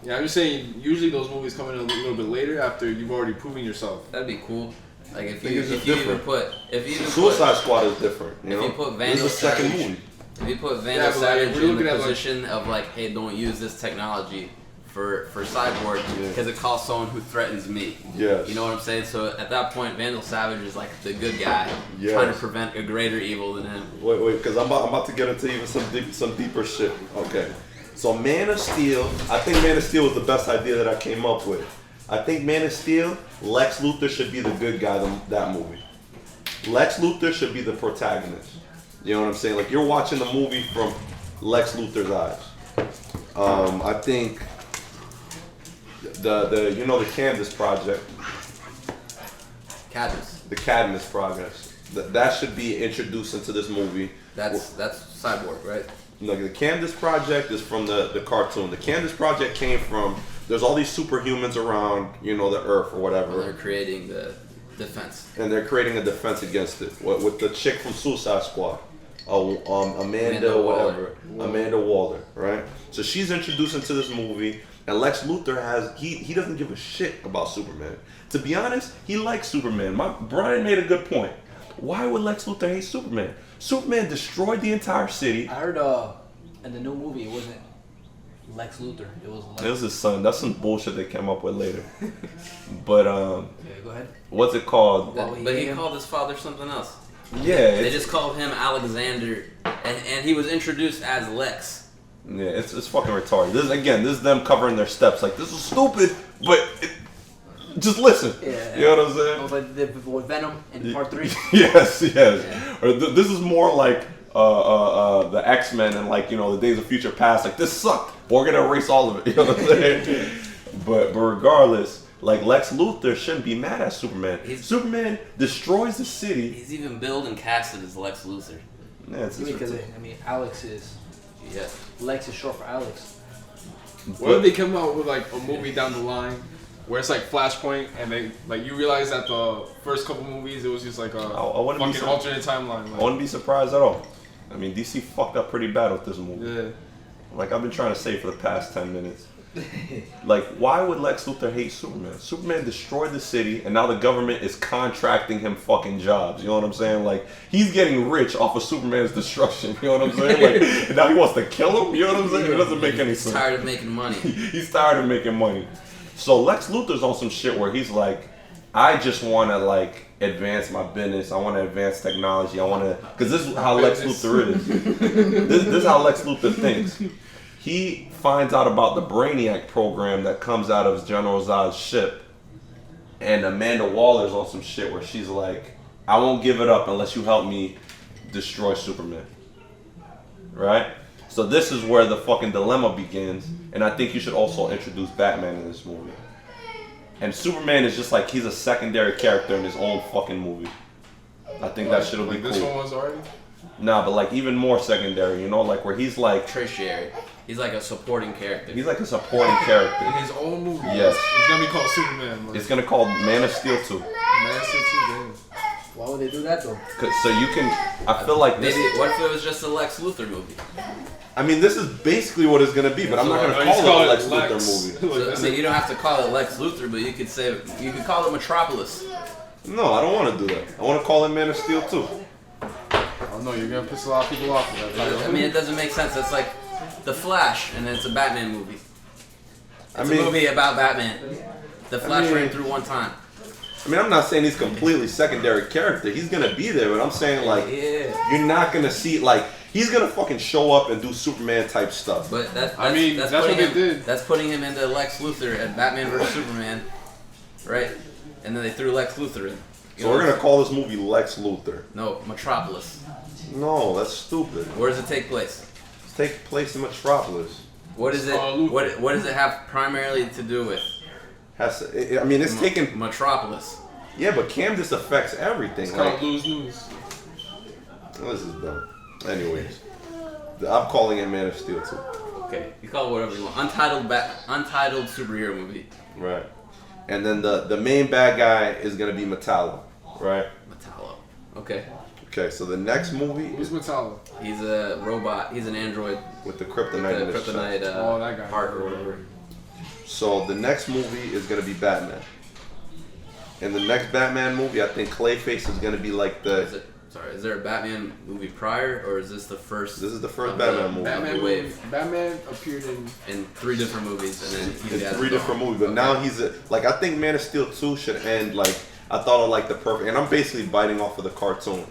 C: Yeah, I'm just saying. Usually those movies come in a little bit later after you've already proven yourself.
B: That'd be cool. Like if you even put
A: Suicide Squad is different.
B: If you put Vandal
A: second
B: Savage,
A: movie.
B: If you put Vandal Savage in the position of like, hey, don't use this technology for Cyborg because it calls someone who threatens me.
A: Yes.
B: You know what I'm saying? So at that point, Vandal Savage is like the good guy trying to prevent a greater evil than him.
A: Wait, because I'm about to get into even some deeper shit. Okay. So Man of Steel, I think Man of Steel was the best idea that I came up with. I think Man of Steel, Lex Luthor should be the good guy that movie. Lex Luthor should be the protagonist. You know what I'm saying? Like you're watching the movie from Lex Luthor's eyes. I think the Canvas Project. The Cadmus Project. That should be introduced into this movie.
B: That's Cyborg, right?
A: No, the Canvas Project is from the cartoon. The Canvas Project came from. There's all these superhumans around, the Earth or whatever.
B: And they're creating the defense.
A: And they're creating a defense against it. With the chick from Suicide Squad. Amanda Waller, right? So she's introduced into this movie, and Lex Luthor he doesn't give a shit about Superman. To be honest, he likes Superman. Brian made a good point. Why would Lex Luthor hate Superman? Superman destroyed the entire city.
D: I heard in the new movie it wasn't Lex Luthor. It was
A: his son. That's some bullshit they came up with later. But
D: go ahead.
A: What's it called?
B: But he called his father something else.
A: Yeah,
B: they just called him Alexander, and he was introduced as Lex.
A: Yeah, it's fucking retarded. This is them covering their steps. Like, this is stupid, but just listen.
D: Yeah.
A: You know what I'm saying?
D: Almost like they did with Venom in part 3.
A: Yes.
D: Yeah.
A: Or this is more like the X-Men and like, you know, the Days of Future Past. Like, this sucked. We're gonna erase all of it. You know what I'm saying? but regardless, like Lex Luthor shouldn't be mad at Superman. Superman destroys the city.
B: He's even billed and casted as Lex Luthor.
A: Yeah, it's
D: Because Alex is Lex is short for Alex.
C: What if they come out with like a movie down the line where it's like Flashpoint and they like you realize that the first couple movies it was just like a fucking alternate timeline. Like,
A: I wouldn't be surprised at all. I mean, DC fucked up pretty bad with this movie.
C: Yeah.
A: Like I've been trying to say for the past 10 minutes. Like, why would Lex Luthor hate Superman? Superman destroyed the city, and now the government is contracting him fucking jobs. You know what I'm saying? Like, he's getting rich off of Superman's destruction. You know what I'm saying? Like, and now he wants to kill him? You know what I'm saying? It doesn't make any sense.
B: He's tired of making money.
A: He's tired of making money. So Lex Luthor's on some shit where he's like, I just want to, like, advance my business. I want to advance technology. I want to... Because this is how Lex Luthor is. This is how Lex Luthor thinks. He finds out about the Brainiac program that comes out of General Zod's ship. And Amanda Waller's on some shit where she's like, I won't give it up unless you help me destroy Superman. Right? So this is where the fucking dilemma begins. And I think you should also introduce Batman in this movie. And Superman is just like, he's a secondary character in his own fucking movie. I think that shit'll be cool.
C: This one was already?
A: Nah, but like even more secondary, you know, like where he's like...
B: Tertiary. He's like a supporting character.
A: He's like a supporting character.
C: In his own movie?
A: Yes.
C: It's gonna be called Superman. Like.
A: It's gonna be called Man of Steel 2.
C: Man of Steel 2, damn.
D: Why would they do that though?
A: So you can... I feel like
B: Maybe,
A: this...
B: what if it was just a Lex Luthor movie?
A: I mean, this is basically what it's gonna be, but I'm not gonna call it a Lex Luthor movie.
B: So, I mean, you don't have to call it Lex Luthor, but you could call it Metropolis.
A: No, I don't want to do that. I want to call it Man of Steel 2.
C: Oh no, you're gonna piss a lot of people off with that title.
B: I mean, it doesn't make sense. It's like The Flash, and then it's a Batman movie. It's a movie about Batman. The Flash ran through one time.
A: I mean, I'm not saying he's completely secondary character. He's gonna be there, but I'm saying like, you're not gonna see like he's gonna fucking show up and do Superman type stuff.
B: But that's
C: what they did.
B: That's putting him into Lex Luthor and Batman vs Superman, right? And then they threw Lex Luthor in.
A: So we're gonna call this movie Lex Luthor.
B: No, Metropolis.
A: No, that's stupid.
B: Where does it take place?
A: It's take place in Metropolis.
B: What is it? What does it have primarily to do with?
A: I mean, it's taking
B: Metropolis.
A: Yeah, but Candace affects everything.
C: It's
A: like,
C: called Lose News.
A: This is dumb. Anyways, I'm calling it Man of Steel 2.
B: Okay, you call it whatever you want. Untitled superhero movie.
A: Right. And then the main bad guy is gonna be Metallo, right?
B: Metallo. Okay.
A: Okay, so the next movie
C: Who's Metallo?
B: He's a robot. He's an android
A: with the kryptonite in his chest.
B: That guy. Heart or whatever.
A: So the next movie is gonna be Batman. In the next Batman movie, I think Clayface is gonna be like the.
B: Is there a Batman movie prior, or is this the first?
A: This is the first Batman movie.
C: Batman appeared
B: in 3 different movies, and then he
A: in 3 different movies. But now he's like, I think Man of Steel 2 should end like I thought of like the perfect. And I'm basically biting off of the cartoon,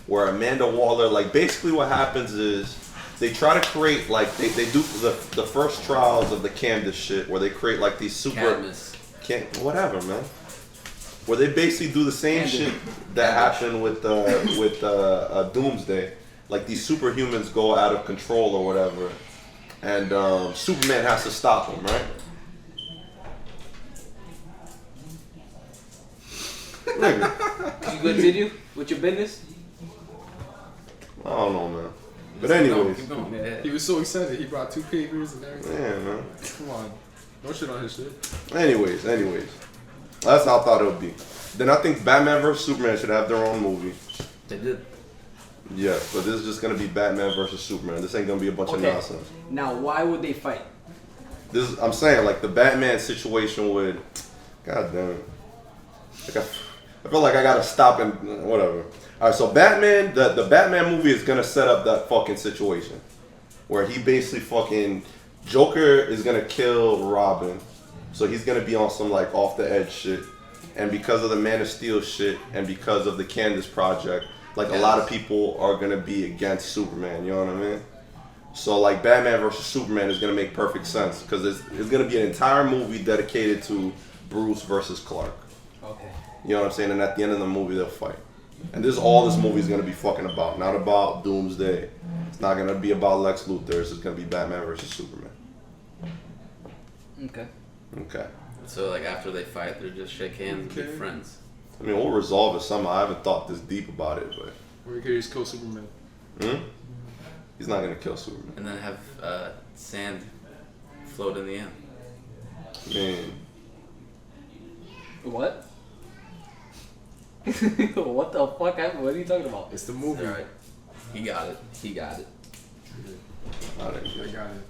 A: where Amanda Waller, like basically what happens is they try to create like they do the first trials of the Candace shit, where they create like these super whatever, man. Where they basically do the same shit that happened with Doomsday. Like these superhumans go out of control or whatever. And Superman has to stop them, right?
D: Nigga. You continue with your business?
A: I don't know, man. But anyways.
C: He was so excited. He brought 2 papers and everything.
A: Yeah, man.
C: Come on. No shit on his shit.
A: Anyways. That's how I thought it would be. Then I think Batman vs Superman should have their own movie.
B: They did.
A: Yeah, but this is just gonna be Batman versus Superman. This ain't gonna be a bunch of nonsense.
D: Now, why would they fight?
A: I'm saying like the Batman situation would. God damn it. Like I feel like I gotta stop and whatever. All right, so Batman, the Batman movie is gonna set up that fucking situation where he basically fucking Joker is gonna kill Robin. So he's gonna be on some like off the edge shit, and because of the Man of Steel shit, and because of the Candace project, like a lot of people are gonna be against Superman. You know what I mean? So like Batman versus Superman is gonna make perfect sense because it's gonna be an entire movie dedicated to Bruce versus Clark.
D: Okay.
A: You know what I'm saying? And at the end of the movie, they'll fight. And this is all this movie is gonna be fucking about. Not about Doomsday. It's not gonna be about Lex Luthor. It's just gonna be Batman versus Superman.
D: Okay.
A: Okay.
B: So like after they fight, they just shake hands and be friends.
A: I mean, we'll resolve it somehow. I haven't thought this deep about it, but.
C: Or he could just kill Superman.
A: He's not gonna kill Superman.
B: And then have sand float in the end.
A: Man.
D: What? What the fuck? What are you talking about?
C: It's the movie.
B: Alright. He got it. He got it.
A: I didn't get
C: I
A: it.
C: got it.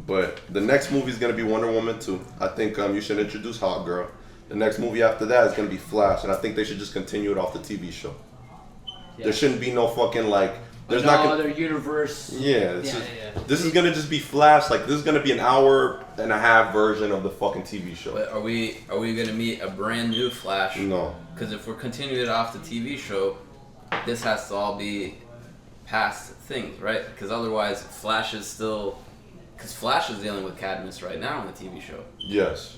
A: But the next movie is gonna be Wonder Woman 2. I think you should introduce Hot Girl. The next movie after that is gonna be Flash, and I think they should just continue it off the TV show.
D: Yeah.
A: There shouldn't be no fucking like. There's
D: no
A: not gonna,
D: other universe.
A: Yeah,
D: Yeah.
A: this is gonna just be Flash. Like this is gonna be an hour and a half version of the fucking TV show.
B: But are we gonna meet a brand new Flash?
A: No.
B: Because if we're continuing it off the TV show, this has to all be past things, right? Because otherwise, Flash is still. Because Flash is dealing with Cadmus right now on the TV show.
A: Yes.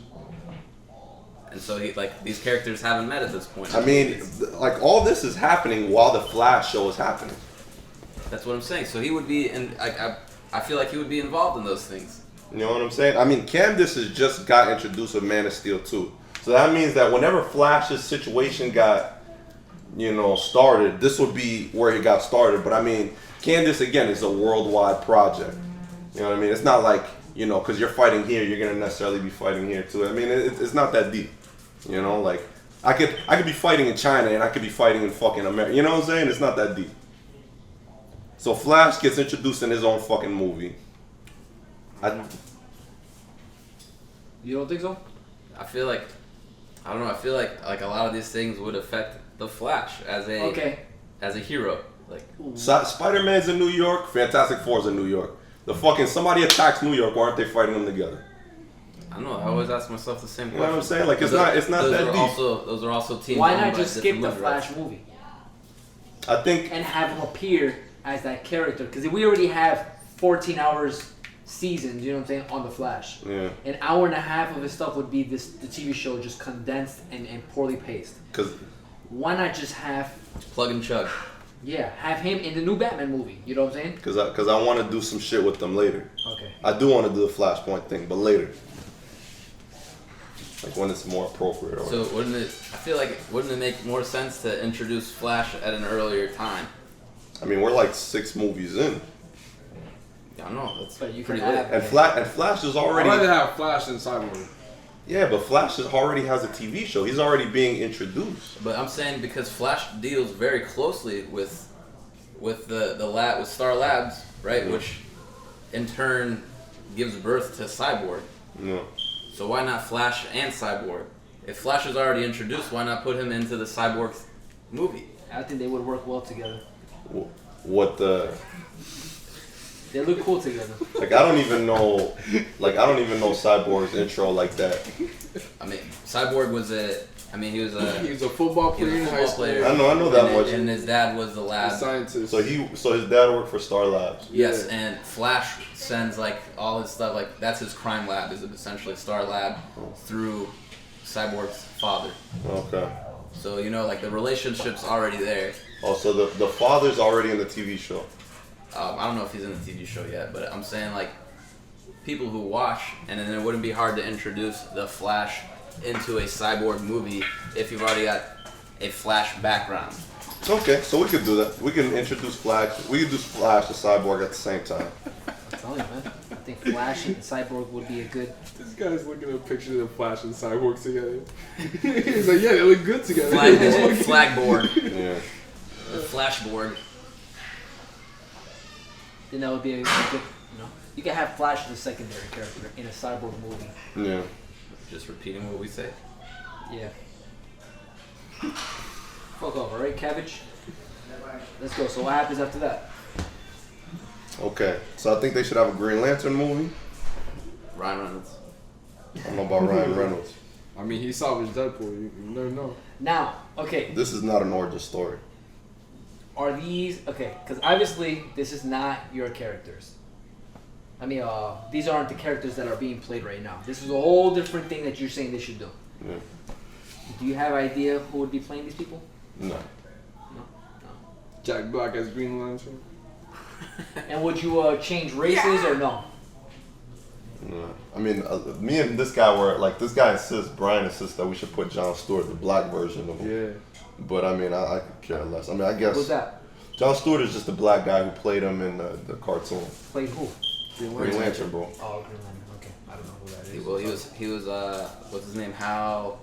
B: And so these characters haven't met at this point.
A: I mean, like all this is happening while the Flash show is happening.
B: That's what I'm saying. So he would be, and I feel like he would be involved in those things.
A: You know what I'm saying? I mean, Candace has just got introduced with Man of Steel 2. So that means that whenever Flash's situation got, started, this would be where he got started. But I mean, Candace, again, is a worldwide project. You know what I mean? It's not like, because you're fighting here, you're going to necessarily be fighting here too. I mean, it's not that deep. Like, I could be fighting in China and I could be fighting in fucking America. You know what I'm saying? It's not that deep. So Flash gets introduced in his own fucking movie.
D: You don't think so?
B: I feel like, I don't know. I feel like a lot of these things would affect the Flash as a hero. Like
A: Spider-Man's in New York. Fantastic Four's in New York. The fucking somebody attacks New York. Why aren't they fighting them together?
B: I don't know. I always ask myself the same question.
A: You know what I'm saying? Like it's not that deep.
B: Those are also teams.
D: Why not just skip the Flash movie
A: I think.
D: and have him appear as that character? Because we already have 14 hours seasons, you know what I'm saying, on the Flash.
A: Yeah.
D: An hour and a half of his stuff would be the TV show just condensed and poorly paced.
A: Because.
D: Why not just have
B: plug and chug?
D: Yeah, have him in the new Batman movie. You know what I'm saying?
A: Because I want to do some shit with them later.
D: Okay.
A: I do want to do the Flashpoint thing, but later. Like when it's more appropriate. Or
B: so wouldn't it make more sense to introduce Flash at an earlier time?
A: I mean, we're like 6 movies in.
B: I don't know. That's
D: But you
B: pretty
D: can
B: lit.
D: have-
A: And Flash is already.
C: I'd rather have Flash than Cyborg.
A: Yeah, but Flash already has a TV show. He's already being introduced.
B: But I'm saying because Flash deals very closely with the lab with Star Labs, right?
A: Yeah.
B: Which in turn gives birth to Cyborg.
A: Yeah.
B: So why not Flash and Cyborg? If Flash is already introduced, why not put him into the Cyborg movie?
D: I think they would work well together.
A: What the?
D: They look cool together.
A: Like I don't even know Cyborg's intro like that.
B: I mean, Cyborg was he was
C: a football
B: he was
C: player
B: a
C: in high
B: football
C: school.
B: player.
A: I know that
B: and
A: much.
B: And his dad was the
C: A
B: lab.
C: scientist.
A: So his dad worked for Star Labs.
B: Yes,
C: Yeah.
B: and Flash sends like all his stuff. Like that's his crime lab. Is essentially Star Lab through Cyborg's father.
A: Okay.
B: So like the relationship's already there.
A: Oh, so the father's already in the TV show.
B: I don't know if he's in the TV show yet, but I'm saying like people who watch, and then it wouldn't be hard to introduce the Flash into a Cyborg movie if you've already got a Flash background.
A: Okay, so we could do that. We can introduce Flash. We could do Flash to Cyborg at the same time.
D: I'm telling you, man. I think Flash and Cyborg would be a good.
C: This guy's looking at pictures of Flash and Cyborg together. He's like, yeah, they look good together.
B: Flagboard.
A: Yeah.
B: The Flashboard.
D: Then that would be a good. You can have Flash as a secondary character in a Cyborg movie.
A: Yeah.
B: Just repeating what we say.
D: Yeah. Fuck off, alright, cabbage? Let's go. So what happens after that?
A: Okay, so I think they should have a Green Lantern movie.
B: Ryan Reynolds.
A: I don't know about Ryan Reynolds.
C: I mean, he salvaged Deadpool. You never know.
D: Now, okay.
A: This is not an origin story.
D: Are these okay? Because obviously this is not your characters. I mean, these aren't the characters that are being played right now. This is a whole different thing that you're saying they should do.
A: Yeah.
D: Do you have an idea who would be playing these people?
A: No.
D: No.
C: Jack Black as Green Lantern.
D: And would you change races or no?
A: No. I mean, me and this guy were like, this guy insists, Brian insists that we should put Jon Stewart, the black version of him.
C: Yeah.
A: But I mean, I could care less. I mean, I guess.
D: Who's that?
A: Jon Stewart is just the black guy who played him in the cartoon.
D: Played who?
A: Green Lantern, bro.
D: Oh, Green Lantern. Okay, I don't know who that is.
B: Well, he was what's his name? Hal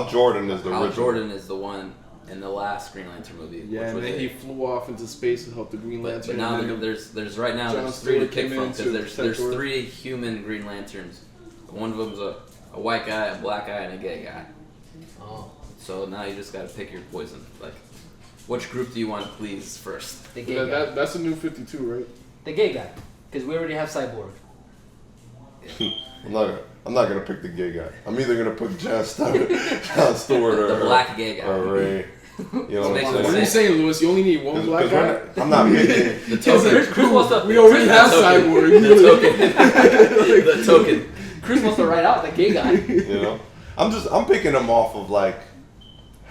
A: Jordan is the
B: Hal
A: original.
B: Jordan is the one in the last Green Lantern movie.
C: Yeah,
B: which
C: and
B: was
C: then
B: it.
C: he flew off into space to help the Green Lantern.
B: But now
C: and then
B: there's right now
C: Jon
B: there's three to
C: Stewart
B: pick
C: came
B: from
C: in
B: because
C: to
B: there's
C: protect Earth.
B: 3 human Green Lanterns. One of them's a white guy, a black guy, and a gay guy.
D: Oh,
B: So now you just gotta pick your poison. Like, which group do you want to please first?
D: the gay guy.
C: that's a new 52, right?
D: The gay guy. Because we already have Cyborg.
A: I'm not gonna pick the gay guy. I'm either gonna put Jon Stewart or
B: The black gay guy.
A: or Ray. You know what
B: Makes
A: I'm
B: no
C: What are
A: saying?
C: you saying, Lewis? You only need one black guy?
A: I'm not picking.
B: The token.
D: Chris wants to.
C: We already have Cyborg.
B: The token. The token.
D: Chris wants to write out the gay guy.
A: You know, I'm picking them off of like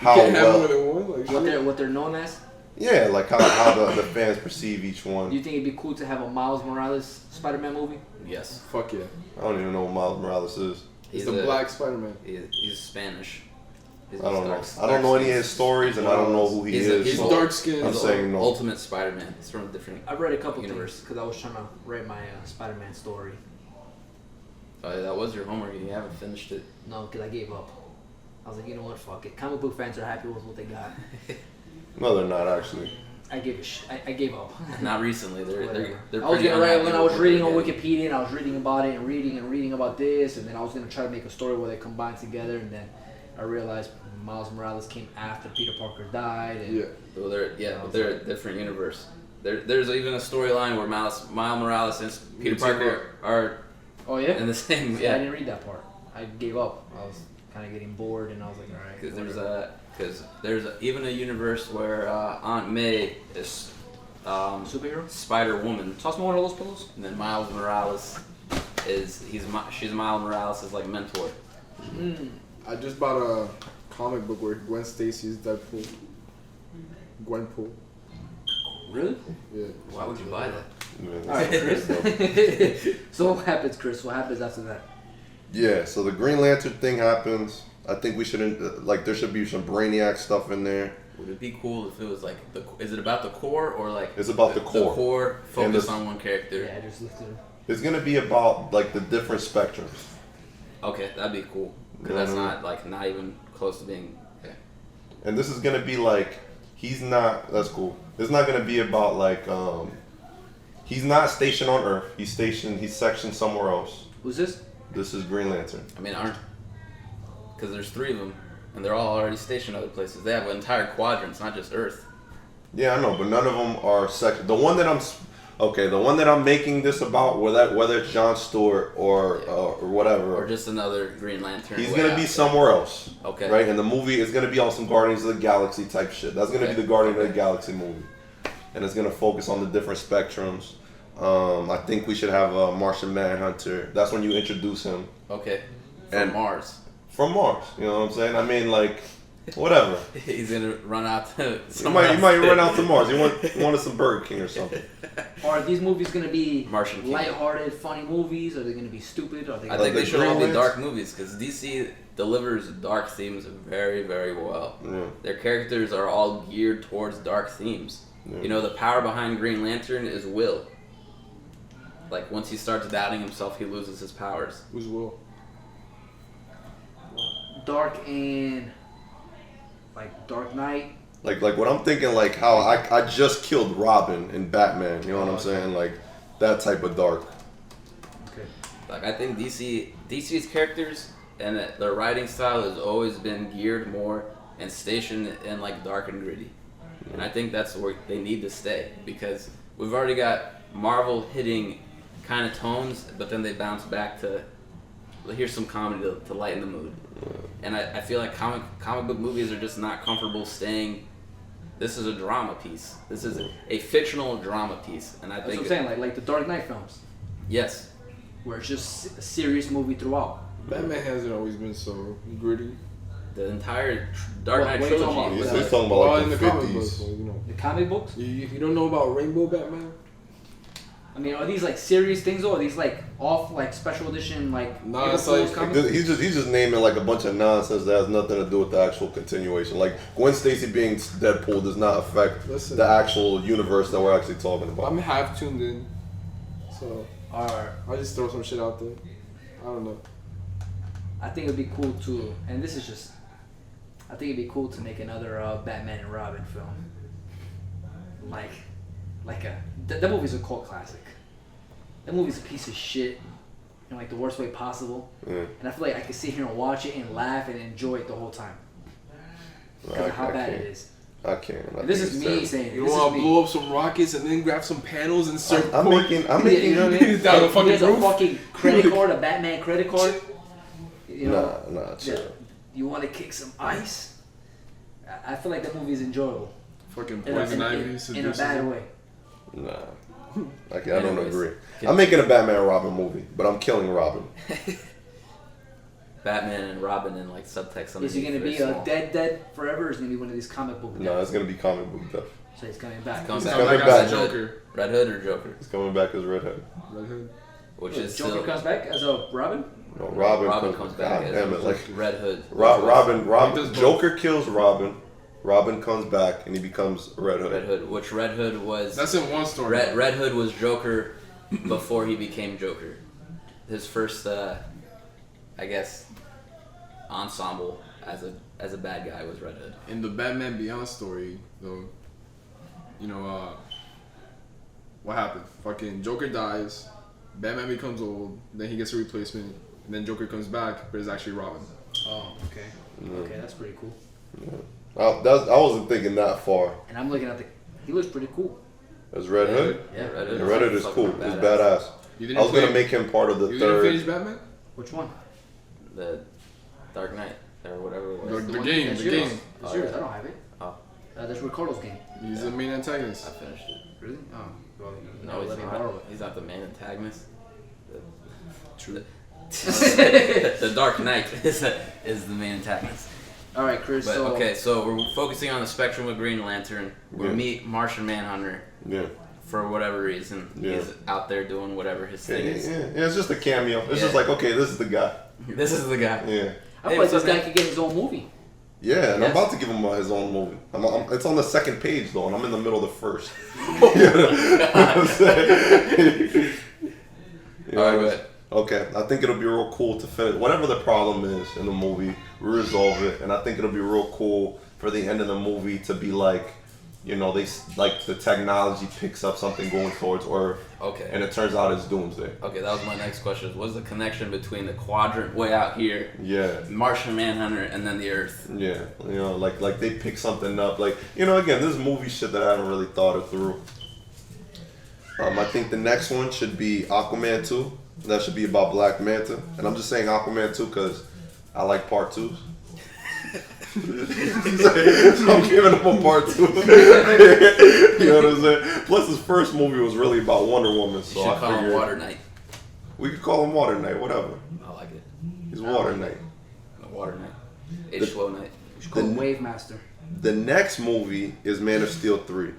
C: You
A: how
C: can't have more
A: well.
C: than one. Like,
D: What they're known as.
A: Yeah, like how the fans perceive each
D: Do
A: one.
D: you think it'd be cool to have a Miles Morales Spider-Man movie?
B: Yes.
C: fuck yeah.
A: I don't even know what Miles Morales is.
C: He's the black Spider-Man.
B: He's Spanish. He's
A: I don't know.
B: dark-
A: I don't know any of his stories, and I don't know who he
B: He's
A: is.
C: He's
A: so
C: dark skinned.
A: I'm
B: He's
A: saying no.
B: Ultimate Spider-Man. He's from a different.
D: I read a couple
B: Universe.
D: things because I was trying to write my Spider-Man story.
B: Oh, that was your homework. You haven't finished it.
D: No, because I gave up. I was like, you know what, fuck it. Comic book fans are happy with what they got.
A: No, they're not actually.
D: I gave up.
B: Not recently. They're
D: I was
B: pretty
D: gonna write
B: unhappy
D: when I
B: with
D: was
B: what
D: reading
B: they're
D: on
B: getting.
D: Wikipedia and I was reading about it and reading about this, and then I was gonna try to make a story where they combine together, and then I realized Miles Morales came after Peter Parker died. And
C: Yeah.
B: Well, they're a different universe. There's even a storyline where Miles Morales and Peter Parker are
D: Oh yeah.
B: in the same.
D: I
B: Yeah.
D: didn't read that part. I gave up. I was kind of getting bored, and I was like, all right.
B: Because there's even a universe where Aunt May is
D: Superhero.
B: Spider Woman,
D: Toss me one of those pillows.
B: and then Miles Morales she's Miles Morales' like mentor.
C: I just bought a comic book where Gwen Stacy's Deadpool. Gwenpool.
D: Really?
C: Yeah.
B: Why would you buy that?
A: Yeah,
D: All right, Chris. So what happens, Chris? What happens after that?
A: Yeah, so the Green Lantern thing happens. I think we should like there should be some Brainiac stuff in there.
B: Would it be cool if it was like is it about the core or like
A: It's about the core.
B: The core
A: And
B: focus
A: the-
B: on one character.
D: Yeah, just looked at.
A: It's gonna be about like the different spectrums.
B: Okay, that'd be cool. Cause
A: Yeah,
B: that's
A: I know.
B: not like not even close to being. Okay.
A: And this is gonna be like he's not. That's cool. It's not gonna be about like he's not stationed on Earth. He's sectioned somewhere else.
D: Who's this?
A: This is Green Lantern.
B: I mean, because there's 3 of them, and they're all already stationed other places. They have entire quadrants, not just Earth.
A: Yeah, I know, but none of them are sectioned. The one that I'm making this about, whether it's Jon Stewart or whatever,
B: Or just another Green Lantern.
A: he's
B: way
A: gonna
B: out
A: be
B: there.
A: somewhere else.
B: Okay.
A: Right, and the movie is gonna be on some Guardians of the Galaxy type shit. That's gonna
B: Okay.
A: be the Guardian of the Galaxy movie, and it's gonna focus on the different spectrums. I think we should have a Martian Manhunter. That's when you introduce him
B: Okay. From
A: And-
B: Mars.
A: from Mars. You know what I'm saying? I mean, like, whatever.
B: He's gonna run out to
A: You
B: somewhere
A: might
B: else.
A: run out to Mars. You wanted some Burger King or something.
D: Are these movies gonna be
B: Martian King.
D: lighthearted, funny movies? Are they gonna be stupid? Are they?
B: I
D: Gonna
B: think
A: the
B: they should all be
A: Green
B: dark movies because DC delivers dark themes very, very well.
A: Yeah.
B: Their characters are all geared towards dark themes.
A: Yeah.
B: You know, the power behind Green Lantern is will. Like, once he starts doubting himself, he loses his powers.
C: Who's Will?
D: dark and like Dark Knight.
A: Like what I'm thinking, like how I just killed Robin in Batman. You know what I'm saying? Like that type of dark.
D: Okay.
B: Like, I think DC's characters and their writing style has always been geared more and stationed in like dark and gritty. And I think that's where they need to stay because we've already got Marvel hitting kind of tones, but then they bounce back to here's some comedy to lighten the mood. And I feel like comic book movies are just not comfortable staying. This is a drama piece. This is a fictional drama piece, and I
D: That's
B: think
D: what I'm saying. Like the Dark Knight films,
B: yes,
D: where it's just a serious movie throughout.
C: Batman hasn't always been so gritty.
B: The entire Dark Knight
D: What are you talking
B: trilogy.
D: about?
A: He's talking about like
C: in
A: the
C: the comic books,
A: 50s.
C: you know.
D: The comic books?
C: You don't know about Rainbow Batman?
D: I mean, are these like serious things or are these like off like special edition like
C: Nah,
D: April
C: it's
D: Fool's
C: like-
D: comics?
A: He's just naming like a bunch of nonsense that has nothing to do with the actual continuation. Like Gwen Stacy being Deadpool does not affect
C: Listen.
A: the actual universe that we're actually talking about.
C: I'm half tuned in, so
D: Or
C: I'll just throw some shit out there. I don't know.
D: I think it'd be cool to, and this is just, I think it'd be cool to make another Batman and Robin film. That movie's a cult classic. That movie's a piece of shit in like the worst way possible.
A: Yeah.
D: And I feel like I could sit here and watch it and laugh and enjoy it the whole time. Because of how bad it is.
A: I can't.
D: And this is me saying it.
C: You
D: This
C: want
D: is
C: to
D: me.
C: blow up some rockets and then grab some panels and circle.
A: I'm making.
D: You know what I mean?
C: Down the
D: He
C: fucking
D: has a
C: roof?
D: fucking credit card, a Batman credit card. You know,
A: Nah, chill.
D: you want to kick some ice? I feel like that movie is enjoyable.
C: Fucking
D: In a,
C: poison ivy,
D: in a
C: seduces
D: bad
C: him.
D: way.
A: Nah. Okay, I don't
B: Anyways.
A: agree. I'm making a Batman and Robin movie, but I'm killing Robin.
B: Batman and Robin and like subtext.
D: Is he going to be
B: very small.
D: dead forever, or is he going to be one of these comic book
A: No,
D: guys?
A: it's gonna be comic book stuff.
D: So he's coming back.
B: Comes
A: He's
B: back.
A: coming
C: Like
A: back.
C: as a Joker.
B: Red Hood or Joker,
A: He's coming back as Redhead.
C: Red Hood.
B: which is
D: Joker
B: still
D: comes back as a Robin?
A: No, Robin
B: comes back
A: God
B: as
A: damn it! Like
B: Red Hood.
A: Robin.
C: He does both.
A: Joker kills Robin. Robin comes back and he becomes Red Hood.
B: Red Hood, which Red Hood was.
C: That's in one story.
B: Red Hood was Joker before he became Joker. His first, I guess, ensemble as a bad guy was Red Hood.
C: In the Batman Beyond story, though, you know, what happened? Fucking Joker dies, Batman becomes old, then he gets a replacement, and then Joker comes back, but it's actually Robin.
D: Oh, okay. Okay, that's pretty cool.
A: I wasn't thinking that far.
D: And I'm looking at he looks pretty cool.
A: As Red Hood.
B: Yeah, Red Hood.
A: Yeah, Red Hood is
B: fucking
A: cool. He's badass.
C: You
A: I
C: didn't
A: was gonna
C: play-
A: make him part of the
C: You didn't finish
A: third.
C: Batman?
D: Which one?
B: The Dark Knight or whatever it
C: The,
B: was.
C: the
D: one-
C: game,
D: that's
C: the
D: yours.
C: game.
D: That's
B: Oh,
D: yours.
B: yeah.
D: I don't have it.
B: Oh,
D: That's Ricardo's game.
C: He's the main antagonist.
B: I finished it.
D: Really? Oh. Well, you
B: No,
D: never
B: he's
D: let me
B: not.
D: borrow
B: He's not the main antagonist.
C: True.
B: The Dark Knight is the main antagonist.
D: All right, Chris.
B: But
D: so,
B: okay, so we're focusing on the spectrum of Green Lantern. We
A: Yeah.
B: meet Martian Manhunter
A: Yeah.
B: for whatever reason.
A: Yeah.
B: He's out there doing whatever his
A: Yeah,
B: thing
A: yeah,
B: is.
A: yeah. It's just a cameo. It's just
B: Yeah.
A: like, okay, this is the guy.
B: This is the guy.
A: Yeah.
D: I
B: Hey,
D: feel like
B: what's
D: this
B: up,
D: guy
B: man?
D: could get his own movie.
A: Yeah, and
B: Yes.
A: I'm about to give him his own movie. It's on the second page though, and I'm in the middle of the first. You know
B: All right,
A: what I'm
B: go
A: saying? Okay, I think it'll be real cool to finish whatever the problem is in the movie. We resolve it, and I think it'll be real cool for the end of the movie to be like, you know, the technology picks up something going towards Earth,
B: Okay.
A: and it turns out it's Doomsday.
B: Okay, that was my next question. What's the connection between the quadrant way out here,
A: Yeah.
B: Martian Manhunter, and then the Earth?
A: Yeah, you know, like they pick something up. Like, you know, again, this is movie shit that I haven't really thought it through. I think the next one should be Aquaman 2. That should be about Black Manta. And I'm just saying Aquaman 2 because I like part 2s. So I'm giving him a part 2. You know what I'm saying? Plus his first movie was really about Wonder Woman.
B: You
A: So
B: should
A: I
B: call him
A: figured
B: Water Knight.
A: we could call him Water Knight, whatever.
B: I like it.
A: He's Water Knight.
B: No, Water Knight. H2O Knight.
D: We should call him Wave Master.
A: The next movie is Man of Steel 3.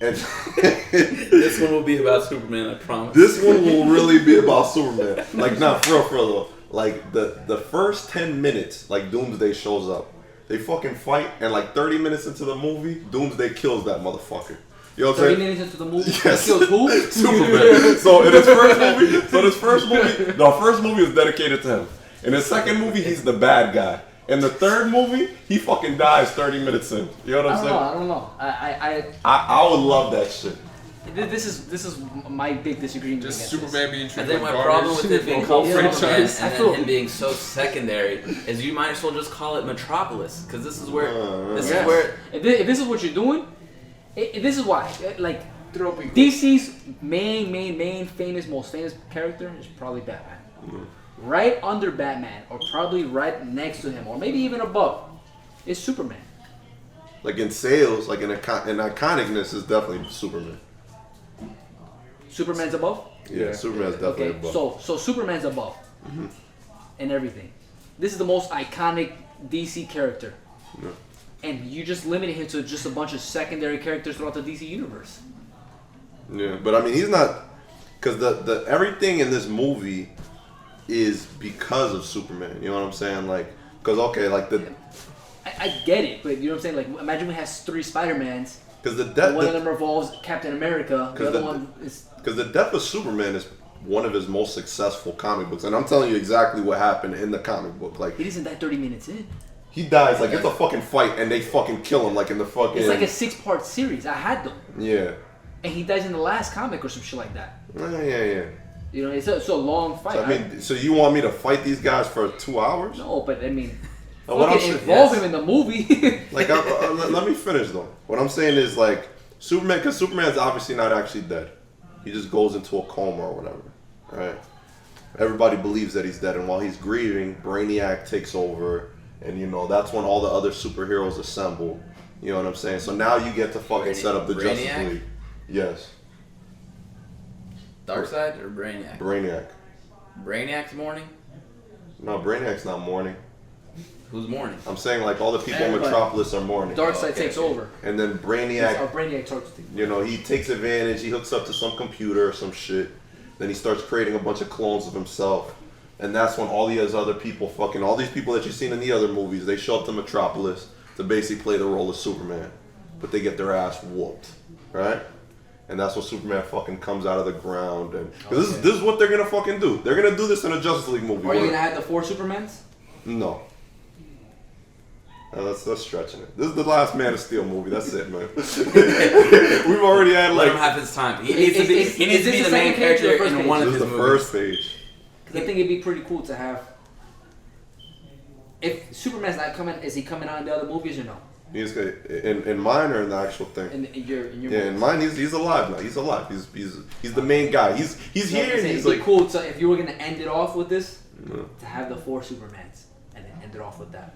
A: And
B: This one will be about Superman, I promise.
A: this one will really be about Superman. Like, not for real though. Like, the first 10 minutes, like, Doomsday shows up. They fucking fight, and like 30 minutes into the movie, Doomsday kills that motherfucker. You know what I'm
D: 30
A: saying?
D: minutes into the movie,
A: Yes.
D: he kills who?
A: Superman. So in his first movie, the first movie is dedicated to him. In his second movie, he's the bad guy. In the third movie, he fucking dies 30 minutes in. You know what I'm saying?
D: I don't know.
A: I would love that shit.
D: This is my big disagreement.
C: Just
D: against
C: Superman
D: this.
C: being
B: I
C: treated
B: think
C: like
B: my
C: garbage
B: problem with it being
C: for
B: called
C: whole
B: Superman
C: franchise.
B: and
D: I
B: then
D: feel-
B: him being so secondary is you might as well just call it Metropolis because this is where
D: Yes.
B: is where
D: If this is what you're doing, this is why. Like DC's main most famous character is probably Batman. Right under Batman, or probably right next to him, or maybe even above, is Superman.
A: Like in sales, like in iconicness, is definitely Superman.
D: Superman's above.
A: Yeah, Superman's definitely
D: Okay,
A: above.
D: so Superman's above. and everything. This is the most iconic DC character.
A: Yeah.
D: And you just limited him to just a bunch of secondary characters throughout the DC universe.
A: Yeah, but I mean, he's not, because the everything in this movie is because of Superman. You know what I'm saying? Like, because okay, like
D: I get it, but you know what I'm saying? Like, imagine we have 3 Spider-Mans.
A: Because
D: one of them revolves Captain America. The other one is
A: because the death of Superman is one of his most successful comic books, and I'm telling you exactly what happened in the comic book. Like,
D: he doesn't die 30 minutes in.
A: He dies like it's a fucking fight, and they fucking kill him like in the fucking.
D: It's like a 6-part series. I had them.
A: Yeah.
D: And he dies in the last comic or some shit like that.
A: Yeah.
D: You know, it's a long fight.
A: So, I mean, so you want me to fight these guys for 2 hours?
D: No, but I mean,
A: involve
D: him in the movie.
A: Like, let me finish though. What I'm saying is like Superman, because Superman's obviously not actually dead. He just goes into a coma or whatever, right? Everybody believes that he's dead, and while he's grieving, Brainiac takes over, and you know that's when all the other superheroes assemble. You know what I'm saying? So now you get to fucking set up the Justice League. Yes.
B: Darkseid or Brainiac?
A: Brainiac.
B: Brainiac's mourning?
A: No, Brainiac's not mourning.
B: Who's mourning?
A: I'm saying like all the people in Metropolis are mourning.
D: Darkseid takes over.
A: And then Brainiac,
D: Brainiac talks to
A: you know, he takes advantage, he hooks up to some computer or some shit. Then he starts creating a bunch of clones of himself. And that's when all these other people all these people that you've seen in the other movies, they show up to Metropolis to basically play the role of Superman. But they get their ass whooped, right? And that's when Superman fucking comes out of the ground. And this is what they're gonna fucking do. They're gonna do this in a Justice League movie.
D: Are you gonna have the 4 Supermans?
A: No. That's stretching it. This is the last Man of Steel movie. That's it, man. We've already had like.
B: Let him have his time. He needs to be the main character in one of his movies.
A: This is the first page.
D: Because I think it'd be pretty cool to have. If Superman's not coming, is he coming out in the other movies or no?
A: He's in mine or in the actual thing.
D: In your
A: yeah, in mine he's alive now. He's alive. He's the main guy. He's here. And he's
D: it'd
A: like
D: be cool. So if you were gonna end it off with this, to have the 4 Supermans and then end it off with that.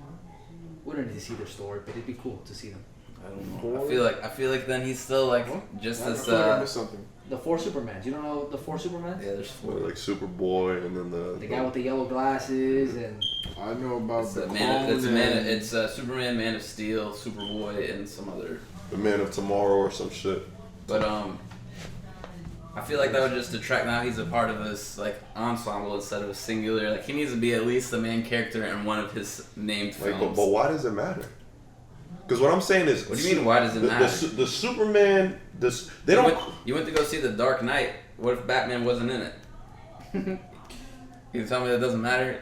D: We don't need to see their story, but it'd be cool to see them.
B: I don't know. I feel like then he's still like just this.
C: I missed something.
D: The 4 Supermans. You don't know the 4 Supermans?
B: Yeah, there's 4.
A: like Superboy and then
D: the guy with the yellow glasses and.
C: I know about
B: it's Superman, Man of Steel, Superboy, and some other.
A: The Man of Tomorrow or some shit.
B: But I feel like that would just detract. Now he's a part of this like ensemble instead of a singular. Like he needs to be at least the main character in one of his named films.
A: But why does it matter? Because what I'm saying is,
B: what do you mean? Why does it matter?
A: The Superman,
B: You went to go see The Dark Knight. What if Batman wasn't in it? You tell me that doesn't matter.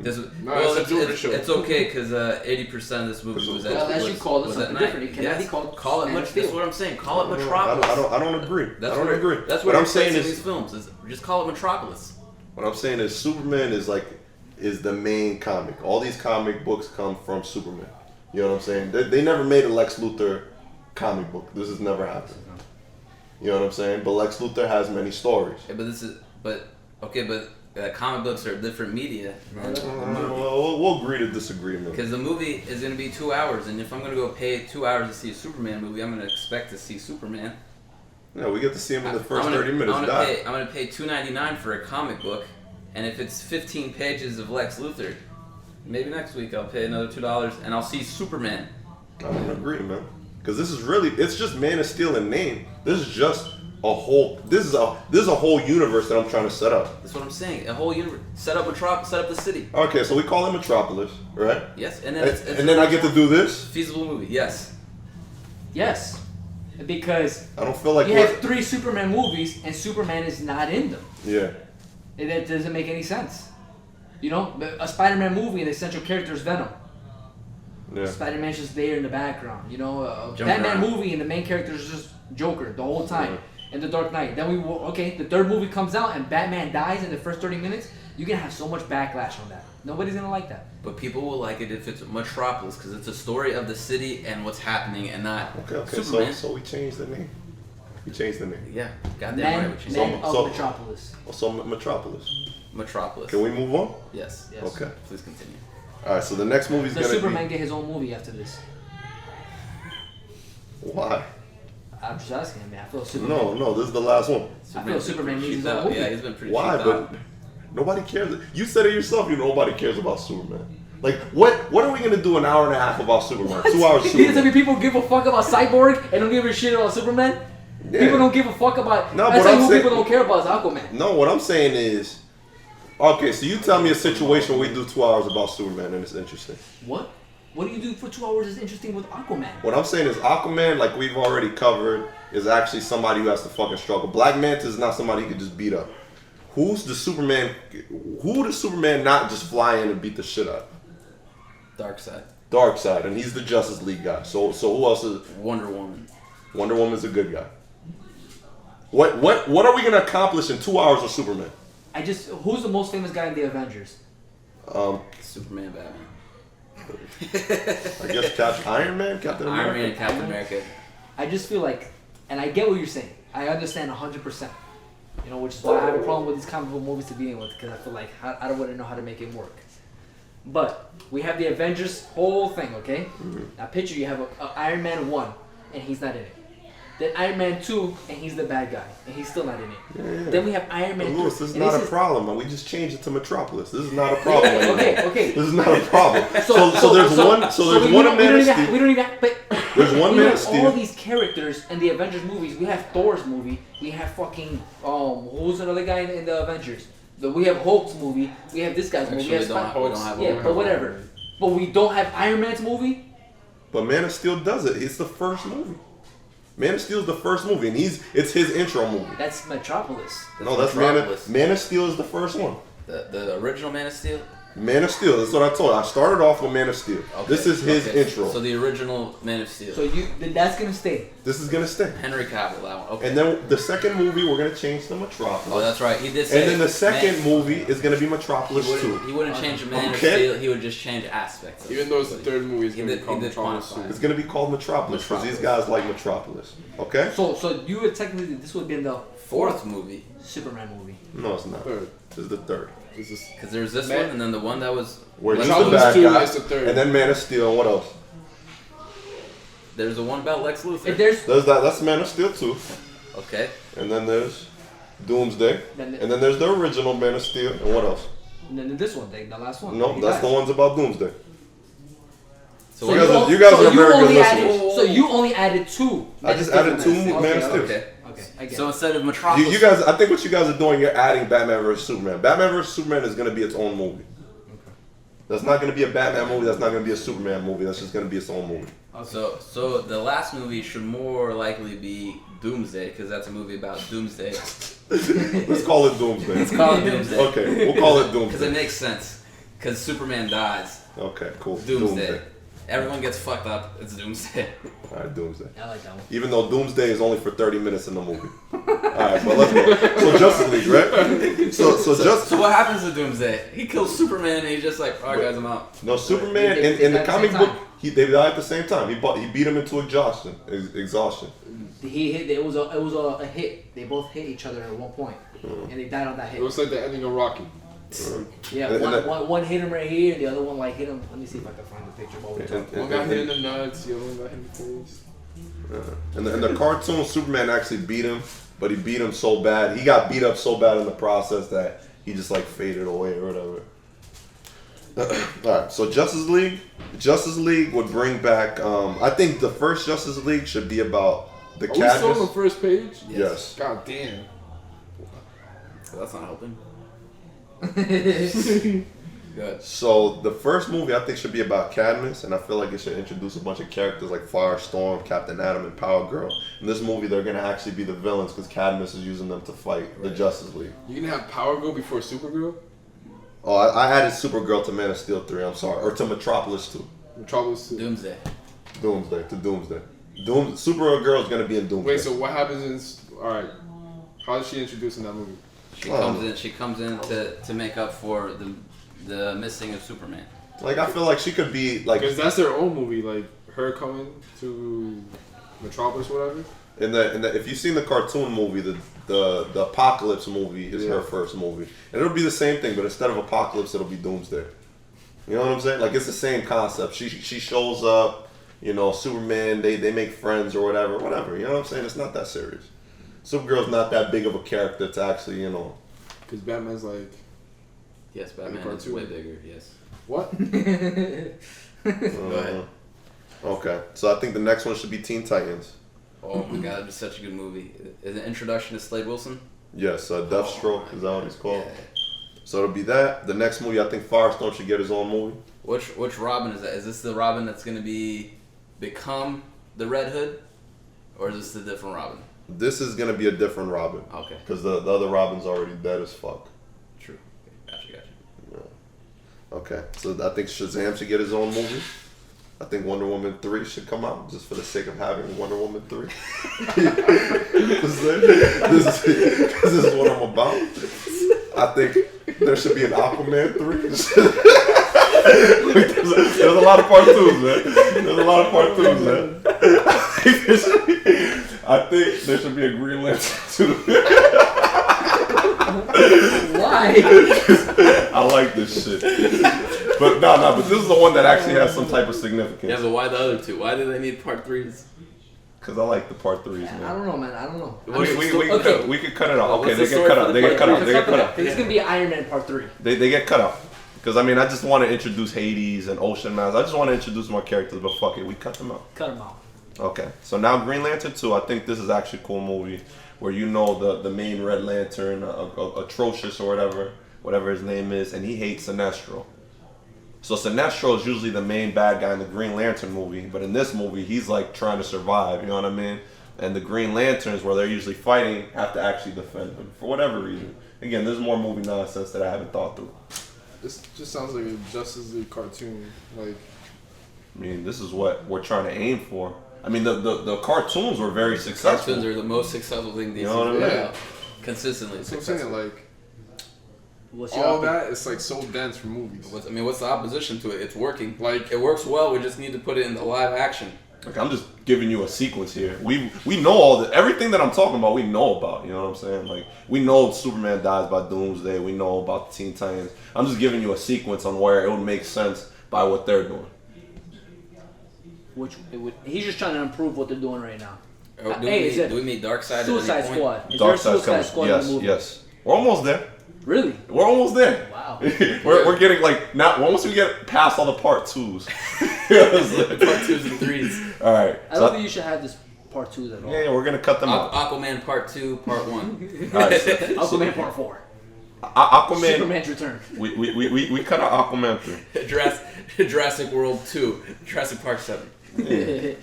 C: It's a Joker show.
B: It's okay because 80% of this movie was at.
D: Well, as you call it something different. It cannot be called.
B: It much. That's what I'm saying. Call it Metropolis.
A: I don't agree. I don't agree.
B: That's what I'm saying. These films is just call it Metropolis.
A: What I'm saying is Superman is the main comic. All these comic books come from Superman. You know what I'm saying? They never made a Lex Luthor comic book. This has never happened. You know what I'm saying? But Lex Luthor has many stories.
B: Yeah, but comic books are different media.
A: We'll agree to disagree, man.
B: Because the movie is going to be 2 hours, and if I'm going to go pay 2 hours to see a Superman movie, I'm going to expect to see Superman.
A: Yeah, we get to see him in the first 30 minutes.
B: I'm going to pay $2.99 for a comic book, and if it's 15 pages of Lex Luthor, maybe next week I'll pay another $2 and I'll see Superman.
A: I don't agree, man. Because it's just Man of Steel in name. This is just a whole. This is a whole universe that I'm trying to set up.
B: That's what I'm saying. A whole universe. Set up the city.
A: Okay, so we call it Metropolis, right?
B: Yes, and then
A: and then I get to do this.
B: Feasible movie. Yes.
D: Yes, because
A: I don't feel like
D: you have 3 Superman movies and Superman is not in them.
A: Yeah.
D: That doesn't make any sense. You know, a Spider-Man movie and the central character is Venom.
A: Yeah.
D: Spider-Man's just there in the background. You know, a Batman movie and the main character is just Joker the whole time. Yeah. In The Dark Knight. Then the 3rd movie comes out and Batman dies in the first 30 minutes. You're going to have so much backlash on that. Nobody's going to like that.
B: But people will like it if it's Metropolis because it's a story of the city and what's happening and not Superman.
A: So we changed the name.
D: Yeah.
B: Goddamn right we changed it.
D: Metropolis.
A: So Metropolis.
B: Metropolis.
A: Can we move on?
B: Yes.
A: Okay.
B: Please continue.
A: Alright, so the next movie's going to be...
D: Superman get his own movie after this?
A: Why?
D: I'm just asking, man. I feel Superman...
A: No, this is the last one.
D: I feel Superman needs his own movie.
B: Yeah, he's been pretty
A: Why? Nobody cares. You said it yourself. Nobody cares about Superman. Like, what are we gonna do an hour and a half about Superman? 2 hours.
D: You
A: Superman.
D: tell me people give a fuck about Cyborg and don't give a shit about Superman?
A: Yeah.
D: People don't give a fuck about.
A: No,
D: that's
A: but
D: like
A: I'm
D: who
A: saying,
D: people don't care about is Aquaman.
A: No, what I'm saying is, okay, so you tell me a situation where we do 2 hours about Superman and it's interesting.
D: What? What do you do for 2 hours is interesting with Aquaman?
A: What I'm saying is Aquaman, like we've already covered, is actually somebody who has to fucking struggle. Black Manta is not somebody you could just beat up. Who does Superman not just fly in and beat the shit out? Darkseid, and he's the Justice League guy. So who else is
B: Wonder Woman?
A: Wonder Woman's a good guy. What are we gonna accomplish in 2 hours of Superman?
D: Who's the most famous guy in the Avengers?
B: Superman, Batman.
A: I guess Iron Man, Captain America.
B: Iron Man and Captain America.
D: I just feel like, and I get what you're saying. I understand 100%. You know, which is why I have a problem with these comic book movies to begin with, because I feel like I don't really know how to make it work. But we have the Avengers whole thing, okay? Mm-hmm. Now picture you have a Iron Man 1, and he's not in it. Then Iron Man 2, and he's the bad guy, and he's still not in it.
A: Yeah.
D: Then we have Iron Man 3.
A: Lewis, this is not a problem, man. We just changed it to Metropolis. This is not a problem anymore.
D: Okay.
A: This is not a problem. So there's one Man of Steel.
D: We don't even but
A: there's one Man of Steel.
D: All these characters in the Avengers movies. We have Thor's movie. We have fucking who's another guy in the Avengers? We have Hulk's movie. We have this guy's movie.
B: We don't have
D: but whatever. But we don't have Iron Man's movie.
A: But Man of Steel does it. It's the first movie. Man of Steel is the first movie, and it's his intro movie.
D: That's Metropolis.
A: That's
B: Metropolis.
A: Man of Steel is the first one.
B: The original Man of Steel?
A: Man of Steel. That's what I told you. I started off with Man of Steel.
B: Okay.
A: This is his intro.
B: So the original Man of Steel.
D: So that's gonna stay.
A: This is gonna stay.
B: Henry Cavill, that one. Okay.
A: And then the second movie, we're gonna change to Metropolis.
B: Oh, that's right. He did say.
A: And then the second movie is gonna be Metropolis 2.
B: He wouldn't change the Man of Steel. He would just change aspects.
C: Even though it's the third movie, it's gonna be called Metropolis.
A: It's gonna be called Metropolis because these guys like Metropolis. Okay.
D: So you would technically this would have been the
B: fourth movie.
D: Superman movie.
A: No, it's not.
C: Third.
A: This is the third.
B: Because there's this one, and then the one that was.
A: Where he's the bad guy,
C: is the third.
A: and then Man of Steel, and what else?
B: There's the one about Lex Luthor.
A: That's Man of Steel 2.
B: Okay.
A: And then there's Doomsday. And then there's the original Man of Steel, and what else?
D: And then this one, the last one.
A: No, that's the ones about Doomsday.
B: So
A: you guys are very good listeners.
D: So you only added 2.
A: I just added 2 Man of Steel.
B: Okay.
D: I get
B: so instead of Metropolis,
A: you guys, I think what you guys are doing, you're adding Batman vs Superman. Batman vs Superman is going to be its own movie. Okay. That's not going to be a Batman movie. That's not going to be a Superman movie. That's just going to be its own movie.
B: Okay. So the last movie should more likely be Doomsday because that's a movie about Doomsday.
A: Let's call it Doomsday.
B: Let's call it Doomsday.
A: Okay, we'll call it Doomsday.
B: Because it makes sense. Because Superman dies.
A: Okay, cool.
B: Doomsday. Everyone gets fucked up. It's Doomsday.
A: Alright, Doomsday.
D: I like that one.
A: Even though Doomsday is only for 30 minutes in the movie. Alright, but let's go. So Justice League, right? So
B: what happens to Doomsday? He kills Superman and he's just like, alright guys, I'm out.
A: No, Superman in the comic book, they died at the same time. He beat him into exhaustion.
D: It was a hit. They both hit each other at one point, and they died on that hit.
C: It was like the ending of Rocky.
D: Yeah, one hit him right here, and the other one hit him. Let me see if I can find the picture.
C: One got hit in the nuts, the other one got hit in the face.
A: And the cartoon, Superman actually beat him, but he beat him so bad. He got beat up so bad in the process that he just faded away or whatever. Alright, so Justice League would bring back. I think the first Justice League should be about the Cadmus.
C: Are we still on the first page?
A: Yes.
C: God damn.
B: So that's not helping.
A: Good. So the first movie I think should be about Cadmus, and I feel like it should introduce a bunch of characters like Firestorm, Captain Atom, and Power Girl. In this movie, they're gonna actually be the villains because Cadmus is using them to fight the Justice League.
C: You gonna have Power Girl before Supergirl?
A: Oh, I added Supergirl to Man of Steel 3. I'm sorry, or to Metropolis 2.
C: Metropolis 2.
B: Doomsday.
A: Supergirl is gonna be in Doomsday.
C: Wait, so what happens in? All right, how is she introduced in that movie?
B: She comes in to make up for the missing of Superman.
A: I feel like she could be
C: because that's their own movie, her coming to Metropolis, whatever.
A: And if you've seen the cartoon movie, the Apocalypse movie is her first movie, and it'll be the same thing, but instead of Apocalypse, it'll be Doomsday. You know what I'm saying? It's the same concept. She shows up, Superman. They make friends or whatever. You know what I'm saying? It's not that serious. Supergirl's not that big of a character to actually,
C: Because Batman's
B: Yes, Batman is way bigger. Yes.
C: What?
B: Go ahead.
A: Okay, so I think the next one should be Teen Titans.
B: Oh my god, it's such a good movie. Is it Introduction to Slade Wilson?
A: Yes, Deathstroke is that what he's called?
B: Yeah.
A: So it'll be that. The next movie, I think Firestone should get his own movie.
B: Which Robin is that? Is this the Robin that's gonna become the Red Hood, or is this the different Robin?
A: This is gonna be a different Robin.
B: Okay.
A: Because the other Robin's already dead as fuck.
B: True. Okay. Gotcha.
A: Yeah. Okay, so I think Shazam should get his own movie. I think Wonder Woman 3 should come out just for the sake of having Wonder Woman 3. This is what I'm about. I think there should be an Aquaman 3. There's a lot of part 2s, man. There's a lot of part 2s, man. I think there should be a Green Lantern 2.
D: Why?
A: I like this shit. But but this is the one that actually has some type of significance.
B: Yeah, but why the other two? Why do they need part 3s?
A: Because I like the part 3s, man.
D: I don't know, man. I don't know.
A: We could cut it out. Okay,
B: What's
A: they
B: the
A: get
B: story
A: cut
B: for
A: out.
B: the
A: They get
B: part
A: cut out.
B: three?
A: They get cut out.
D: This is gonna be Iron Man Part 3.
A: They get cut out. Because I mean, I just want to introduce Hades and Ocean Mask. I just want to introduce more characters, but fuck it, we cut them out.
D: Cut him out.
A: Okay, so now Green Lantern 2. I think this is actually a cool movie where you know the main Red Lantern, Atrocious or whatever his name is, and he hates Sinestro. So Sinestro is usually the main bad guy in the Green Lantern movie, but in this movie, he's like trying to survive, you know what I mean? And the Green Lanterns, where they're usually fighting, have to actually defend him for whatever reason. Again, there's more movie nonsense that I haven't thought through.
C: This just sounds like a Justice League cartoon. Like,
A: I mean, this is what we're trying to aim for. I mean, the cartoons were very successful.
B: Cartoons are the most successful thing these
A: You know what I mean?
C: yeah.
B: Consistently
C: that's what I'm
B: successful.
C: saying. Like,
D: What's your
C: all that is like so dense for movies.
B: What's the opposition to it? It's working.
C: Like,
B: It works well. We just need to put it into live action.
A: Like, I'm just giving you a sequence here. We know everything that I'm talking about. We know about. You know what I'm saying? Like, we know Superman dies by Doomsday. We know about the Teen Titans. I'm just giving you a sequence on where it would make sense by what they're doing.
D: He's just trying to improve what they're doing right now.
B: Do we meet Darkseid?
D: Suicide Squad. Is there a
A: Dark
D: Suicide
A: Side's
D: Squad
A: coming.
D: in the movie?
A: Yes. We're almost there.
D: Really?
A: We're almost there.
D: Wow.
A: we're getting like now. Once we get past all the part 2s.
B: Part 2s and 3s.
A: All right.
D: I don't think you should have this Part 2 at all.
A: Yeah, we're gonna cut them out.
B: Aquaman Part 2, Part 1.
A: All right,
D: Aquaman Part 4.
A: Aquaman.
D: Superman's Return.
A: We cut out Aquaman 3.
B: Jurassic World 2, Jurassic Park 7.
A: Yeah.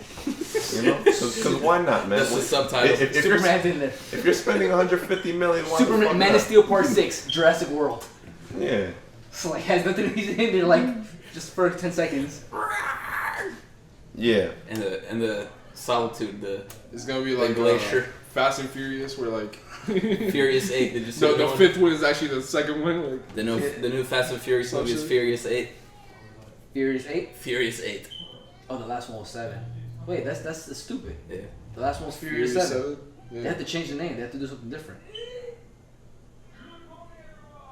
A: You know, because why not, man?
B: That's the subtitle.
A: If
D: Superman's in there.
A: If you're spending 150 million, why the
D: Superman,
A: fuck
D: Man
A: not?
D: of Steel Part 6, Jurassic World.
A: Yeah.
D: So like has nothing. He's in there like just for 10 seconds.
A: Yeah.
B: And the Solitude,
C: it's gonna be like
B: Glacier.
C: Fast and Furious, where like
B: Furious 8. Did you see
C: no,
B: the
C: the fifth one is actually the second one. Like,
B: The new Fast and Furious movie is Furious 8.
D: Furious 8?
B: Furious 8.
D: Oh, the last one was 7. Wait, that's stupid.
B: Yeah.
D: The last one was Furious 7.
C: Yeah.
D: They have to change the name. They have to do something different.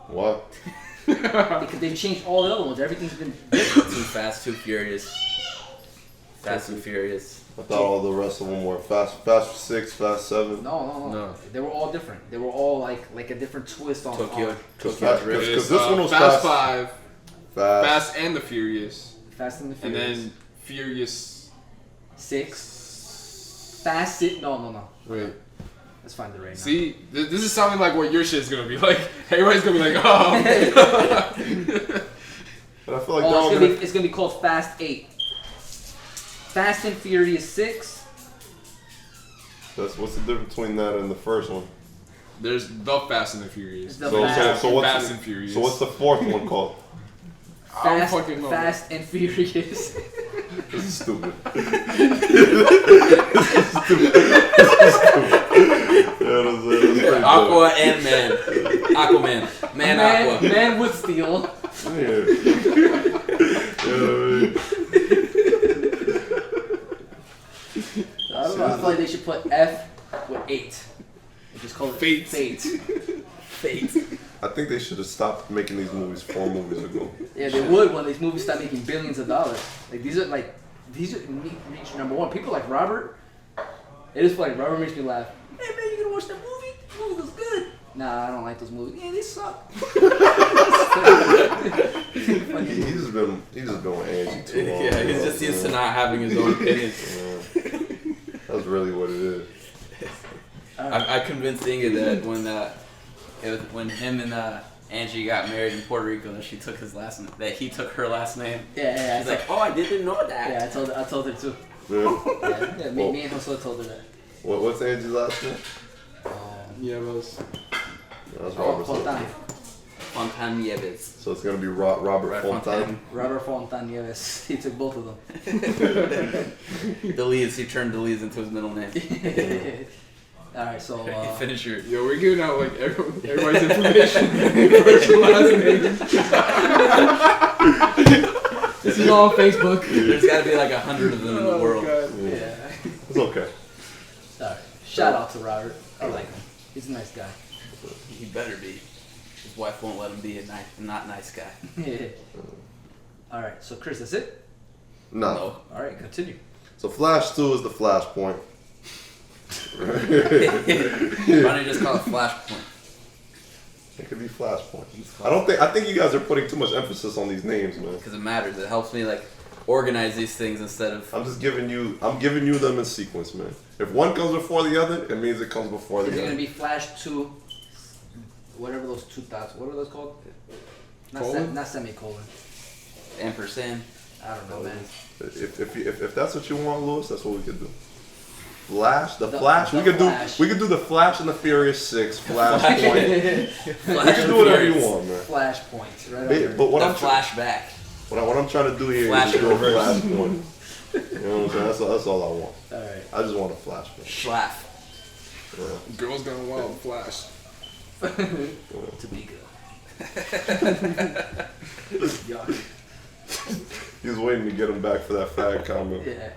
A: What?
D: Because they've changed all the other ones. Everything's been
B: Too Fast, Too Furious. Fast and Furious.
A: I thought all the rest of them were Fast 6, Fast 7.
D: No. They were all different. They were all like a different twist on
B: Tokyo Drift.
A: Because this one was
C: Fast
A: Fast
C: 5, Fast and the Furious,
D: Fast and the
C: and
D: Furious.
C: then Furious
D: 6. Fast 6. No.
C: Wait.
D: Let's find it right now.
C: See, this is sounding like what your shit's gonna be like. Everybody's gonna be like, oh.
A: But I feel like
D: it's gonna be called Fast 8. Fast and Furious 6.
A: What's the difference between that and the first one?
C: There's the Fast and the Furious.
D: The
A: So what's
C: Fast and Furious.
A: So what's the fourth one called?
C: I don't fucking know.
D: Fast and Furious.
A: This is stupid.
B: Aqua and Man. Aquaman. Man Aqua.
D: Man with steel. I don't know. I feel like they should put F with 8. And just call it
C: Fate.
B: Fate.
A: I think they should have stopped making these movies 4 movies ago.
D: Yeah, they would when these movies start making billions of dollars. Like these are reach number 1. People like Robert. It is funny. Robert makes me laugh. Hey man, you gonna watch that movie? The movie was good. Nah, I don't like those movies. Yeah, they suck.
A: He's just been with Angie too long.
B: Yeah, he's just used to not having his own opinions.
A: That's really what it is.
B: I convinced Inga that when him and Angie got married in Puerto Rico, that she took his last name, that he took her last name.
D: Yeah.
B: She's like, oh, I didn't know that.
D: Yeah, I told her too.
A: Yeah.
D: Me and Josue told her that.
A: What's Angie's last name?
C: Nieves.
A: That's Robert.
B: Fontan Nieves.
A: So it's gonna be Robert Fontaine.
D: Robert Fontaine Nieves. He took both of them.
B: Deliz, he turned Deliz into his middle name.
D: Alright, so
B: Finish your.
C: Yo, we're giving out like everybody's information. First and last name.
D: this is all on Facebook.
B: There's gotta be like 100 of them in the world.
C: God.
D: Yeah.
A: It's okay.
D: Alright. Shout out to Robert. I like him. He's a nice guy.
B: He better be. His wife won't let him be a not nice guy.
D: Alright, so Chris, that's it?
A: No.
D: Alright, continue.
A: So Flash 2 is the Flashpoint.
B: Why don't you just call it Flashpoint?
A: It could be Flashpoint. I think you guys are putting too much emphasis on these names, man.
B: Because it matters. It helps me like organize these things instead of.
A: I'm giving you them in sequence, man. If one comes before the other, it means it comes before the
D: Is it
A: other.
D: gonna be Flash 2, whatever those two dots, what are those called? Not semicolon.
B: Ampersand.
D: I don't know, man.
A: If that's what you want, Lewis, that's what we could do. Flash, the Flash.
D: the
A: We could
D: Flash.
A: do the Flash and the Furious 6 Flashpoint. You
B: Flash
A: can do whatever you want, man.
D: Flash points, right?
A: But what
B: The
A: I'm
B: flashback.
A: what I'm trying to do here
B: Flash
A: is do a
B: reverse.
A: Flashpoint. You know what I'm saying? That's all I want.
D: Alright.
A: I just want a Flashpoint.
B: Schlaf.
A: Yeah.
C: Girls Gone Wild, Flash.
D: To be good. Yuck.
A: He was waiting to get him back for that fag comment.
D: Yeah.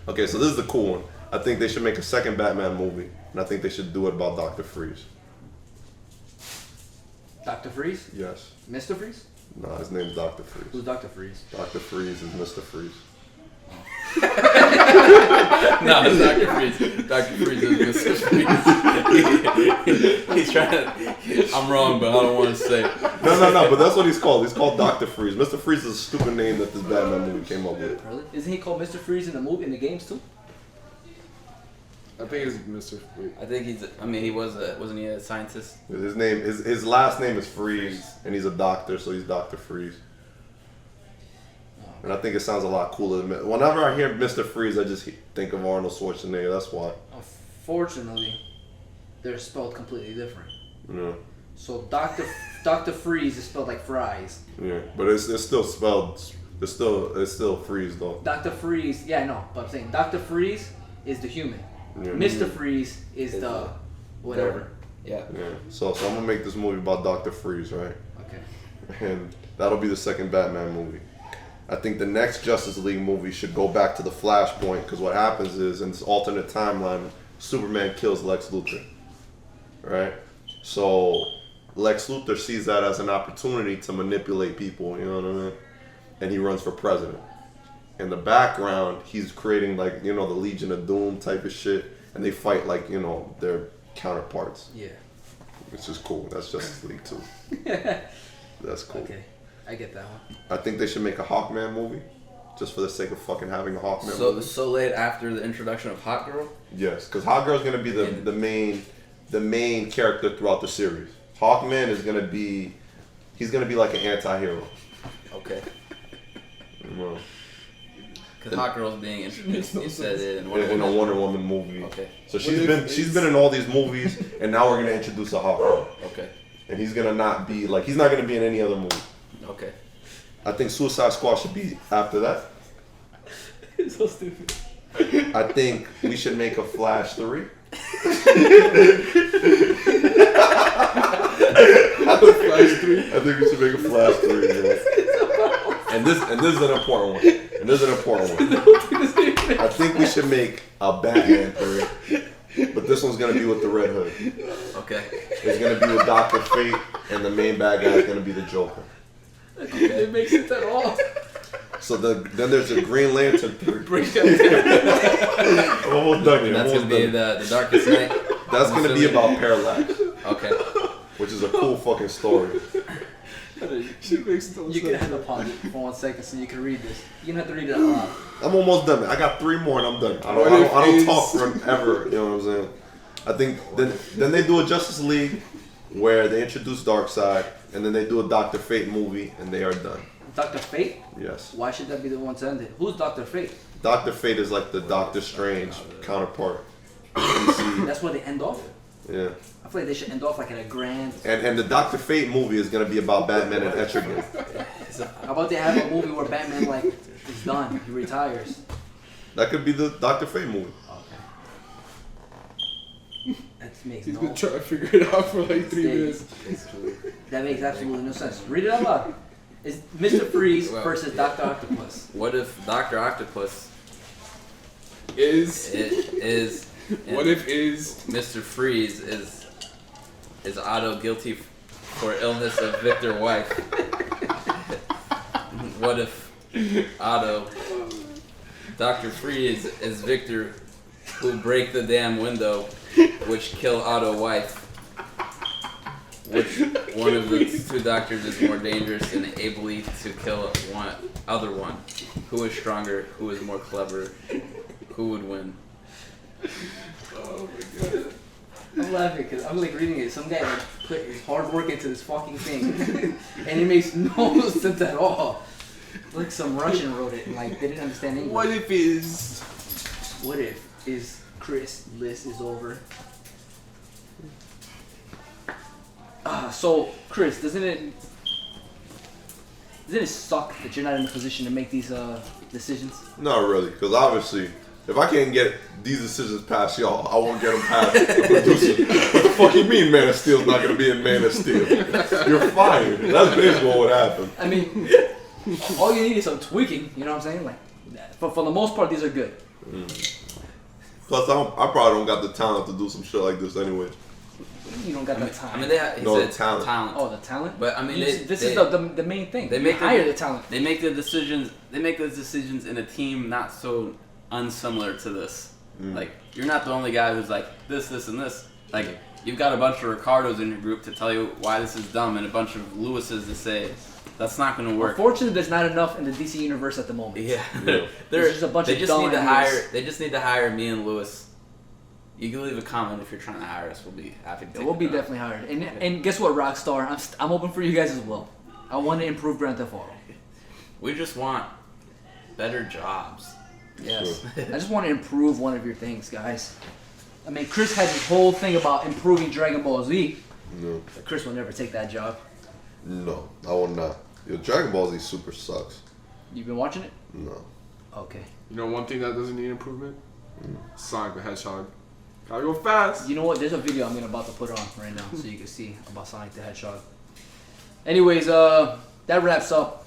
A: Okay, so this is the cool one. I think they should make a second Batman movie, and I think they should do it about Dr. Freeze.
D: Dr. Freeze?
A: Yes.
D: Mr. Freeze?
A: No, his name's Dr. Freeze.
D: Who's Dr. Freeze?
A: Dr. Freeze is Mr. Freeze.
B: No, it's Dr. Freeze. Dr. Freeze is Mr. Freeze. He's trying to. I'm wrong, but I don't want to say it.
A: No, but that's what he's called. He's called Dr. Freeze. Mr. Freeze is a stupid name that this Batman movie came up with.
D: Really? Isn't he called Mr. Freeze in the movie, in the games too?
C: I think it's Mr. Wait.
B: I think he wasn't he a scientist?
A: His last name is Freeze, and he's a doctor, so he's Dr. Freeze. And I think it sounds a lot cooler. Whenever I hear Mr. Freeze, I just think of Arnold Schwarzenegger. That's why.
D: Unfortunately, they're spelled completely different.
A: Yeah.
D: So Dr. Freeze is spelled like fries.
A: Yeah, but it's still spelled. It's still Freeze though.
D: Dr. Freeze, yeah, I know, but I'm saying Dr. Freeze is the human.
A: Yeah.
D: Mr. Freeze is the whatever.
B: Yeah.
A: Yeah. So I'm gonna make this movie about Dr. Freeze, right?
D: Okay.
A: And that'll be the second Batman movie. I think the next Justice League movie should go back to the Flashpoint, because what happens is in this alternate timeline, Superman kills Lex Luthor, right? So Lex Luthor sees that as an opportunity to manipulate people, you know what I mean? And he runs for president. In the background, he's creating the Legion of Doom type of shit, and they fight their counterparts.
D: Yeah.
A: Which is cool. That's Justice League too. That's cool.
D: Okay. I get that one.
A: I think they should make a Hawkman movie, just for the sake of fucking having a Hawkman movie.
B: So late after the introduction of Hot Girl?
A: Yes, because Hawkgirl's gonna be the main character throughout the series. Hawkman is gonna be like an anti-hero.
B: Okay.
A: Well,
B: Because Hot Girl's being introduced. You said it in
A: in a Wonder Woman movie.
B: Okay.
A: So she's been in all these movies, and now we're gonna introduce a Hawkgirl.
B: Okay.
A: And he's not gonna be in any other movie.
B: Okay.
A: I think Suicide Squad should be after that.
D: It's so stupid.
A: I think we should make a Flash 3.
C: Flash 3.
A: I think we should make a Flash 3, man. And this is an important one. I think we should make a Batman 3. But this one's gonna be with the Red Hood.
B: Okay.
A: It's gonna be with Dr. Fate, and the main bad guy is gonna be the Joker.
D: It makes sense at all.
A: So then there's a Green Lantern 3.
B: Break that down.
A: I'm almost done here.
B: That's going to be the Darkest Night.
A: That's gonna be about Parallax.
B: Okay.
A: which is a cool fucking story.
C: She makes no
D: You can have to pause it for 1 second so you can read this. You don't have to read it out loud.
A: I'm almost done. I got 3 more and I'm done. I
C: What
A: don't
C: if
A: talk forever. You know what I'm saying? I think then they do a Justice League where they introduce Darkseid, and then they do a Dr. Fate movie, and they are done.
D: Dr. Fate?
A: Yes.
D: Why should that be the one to end it? Who's Dr. Fate?
A: Dr. Fate is like the Doctor Strange counterpart.
D: That's where they end off?
A: Yeah.
D: I feel like they should end off like in a grand.
A: And the Dr. Fate movie is gonna be about Batman and Etrigan.
D: How about they have a movie where Batman like is done, he retires?
A: That could be the Dr. Fate movie.
D: Okay. That makes
C: He's
D: no.
C: been trying to figure it out for like 3 minutes.
D: That makes absolutely no sense. Read it out loud. It's Mr. Freeze versus Dr. Octopus.
B: What if Dr. Octopus
C: Is
B: what
C: if is
B: Mr. Freeze is Otto guilty for illness of Victor wife? What if Dr. Freeze is Victor who break the damn window which kill Otto wife? Which one of the 2 doctors is more dangerous and able to kill other one? Who is stronger? Who is more clever? Who would win?
C: oh my god.
D: I'm laughing because I'm like reading it. Some guy like put his hard work into this fucking thing, and it makes no sense at all. Like some Russian wrote it and like they didn't understand English.
C: What if is
D: What if is Chris list is over? So Chris, doesn't it suck that you're not in a position to make these decisions?
A: Not really, because obviously, if I can't get these decisions past y'all, I won't get them past the producer. What the fuck you mean Man of Steel's not gonna be in Man of Steel? You're fired. That's basically what happened.
D: I mean, all you need is some tweaking. You know what I'm saying? Like, for the most part, these are good.
A: Plus, I probably don't got the talent to do some shit like this anyway.
D: You don't got the time.
B: I mean, he said talent.
D: Oh, the talent.
B: But I mean,
D: this is the main thing.
B: They make
D: hire the talent.
B: They make the decisions. They make those decisions in a team not so unsimilar to this. Like you're not the only guy who's like this, and this. Like you've got a bunch of Ricardos in your group to tell you why this is dumb, and a bunch of Lewises to say that's not going to work.
D: Unfortunately, there's not enough in the DC universe at the moment.
B: Yeah,
D: there's just a bunch of dumb ideas.
B: They just need to hire me and Lewis. You can leave a comment if you're trying to hire us. We'll be happy to take
D: We'll be
B: it on.
D: definitely hired. And guess what, Rockstar? I'm open for you guys as well. I want to improve Grand Theft Auto.
B: We just want better jobs.
D: Yes. I just want to improve one of your things, guys. I mean, Chris had this whole thing about improving Dragon Ball Z.
A: No.
D: But Chris will never take that job.
A: No, I will not. Yo, Dragon Ball Z super sucks.
D: You've been watching it?
A: No.
D: Okay.
C: You know one thing that doesn't need improvement? Sonic the Hedgehog. Gotta go fast.
D: You know what? There's a video I'm about to put on right now so you can see about Sonic the Hedgehog. Anyways, that wraps up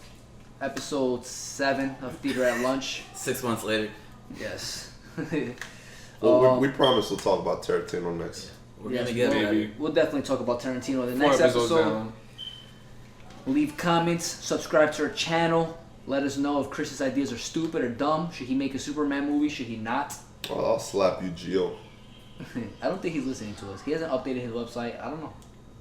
D: episode 7 of Theater at Lunch.
B: 6 months later.
D: Yes.
A: Well, we promise to talk about Tarantino next.
B: We're gonna get
C: maybe.
D: We'll definitely talk about Tarantino. The
C: 4
D: next
C: episodes
D: episode.
C: down.
D: Leave comments, subscribe to our channel. Let us know if Chris's ideas are stupid or dumb. Should he make a Superman movie? Should he not?
A: Oh, I'll slap you, Gio.
D: I don't think he's listening to us. He hasn't updated his website. I don't know.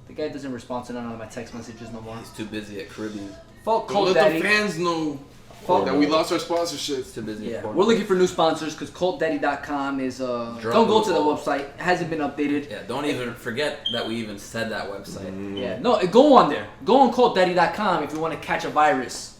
D: The guy doesn't respond to none of my text messages no more.
B: He's too busy at Caribbean.
D: Fuck
C: Don't
D: Cold
C: let
D: Daddy.
C: the fans know
D: Fuck
C: that we lost our sponsorship.
B: He's too busy
D: Yeah,
B: at
D: we're looking for new sponsors because CultDaddy.com is don't go to the website. It hasn't been updated.
B: Yeah, don't even forget that we even said that website.
D: Yeah, no, go on there. Go on CultDaddy.com if you want to catch a virus.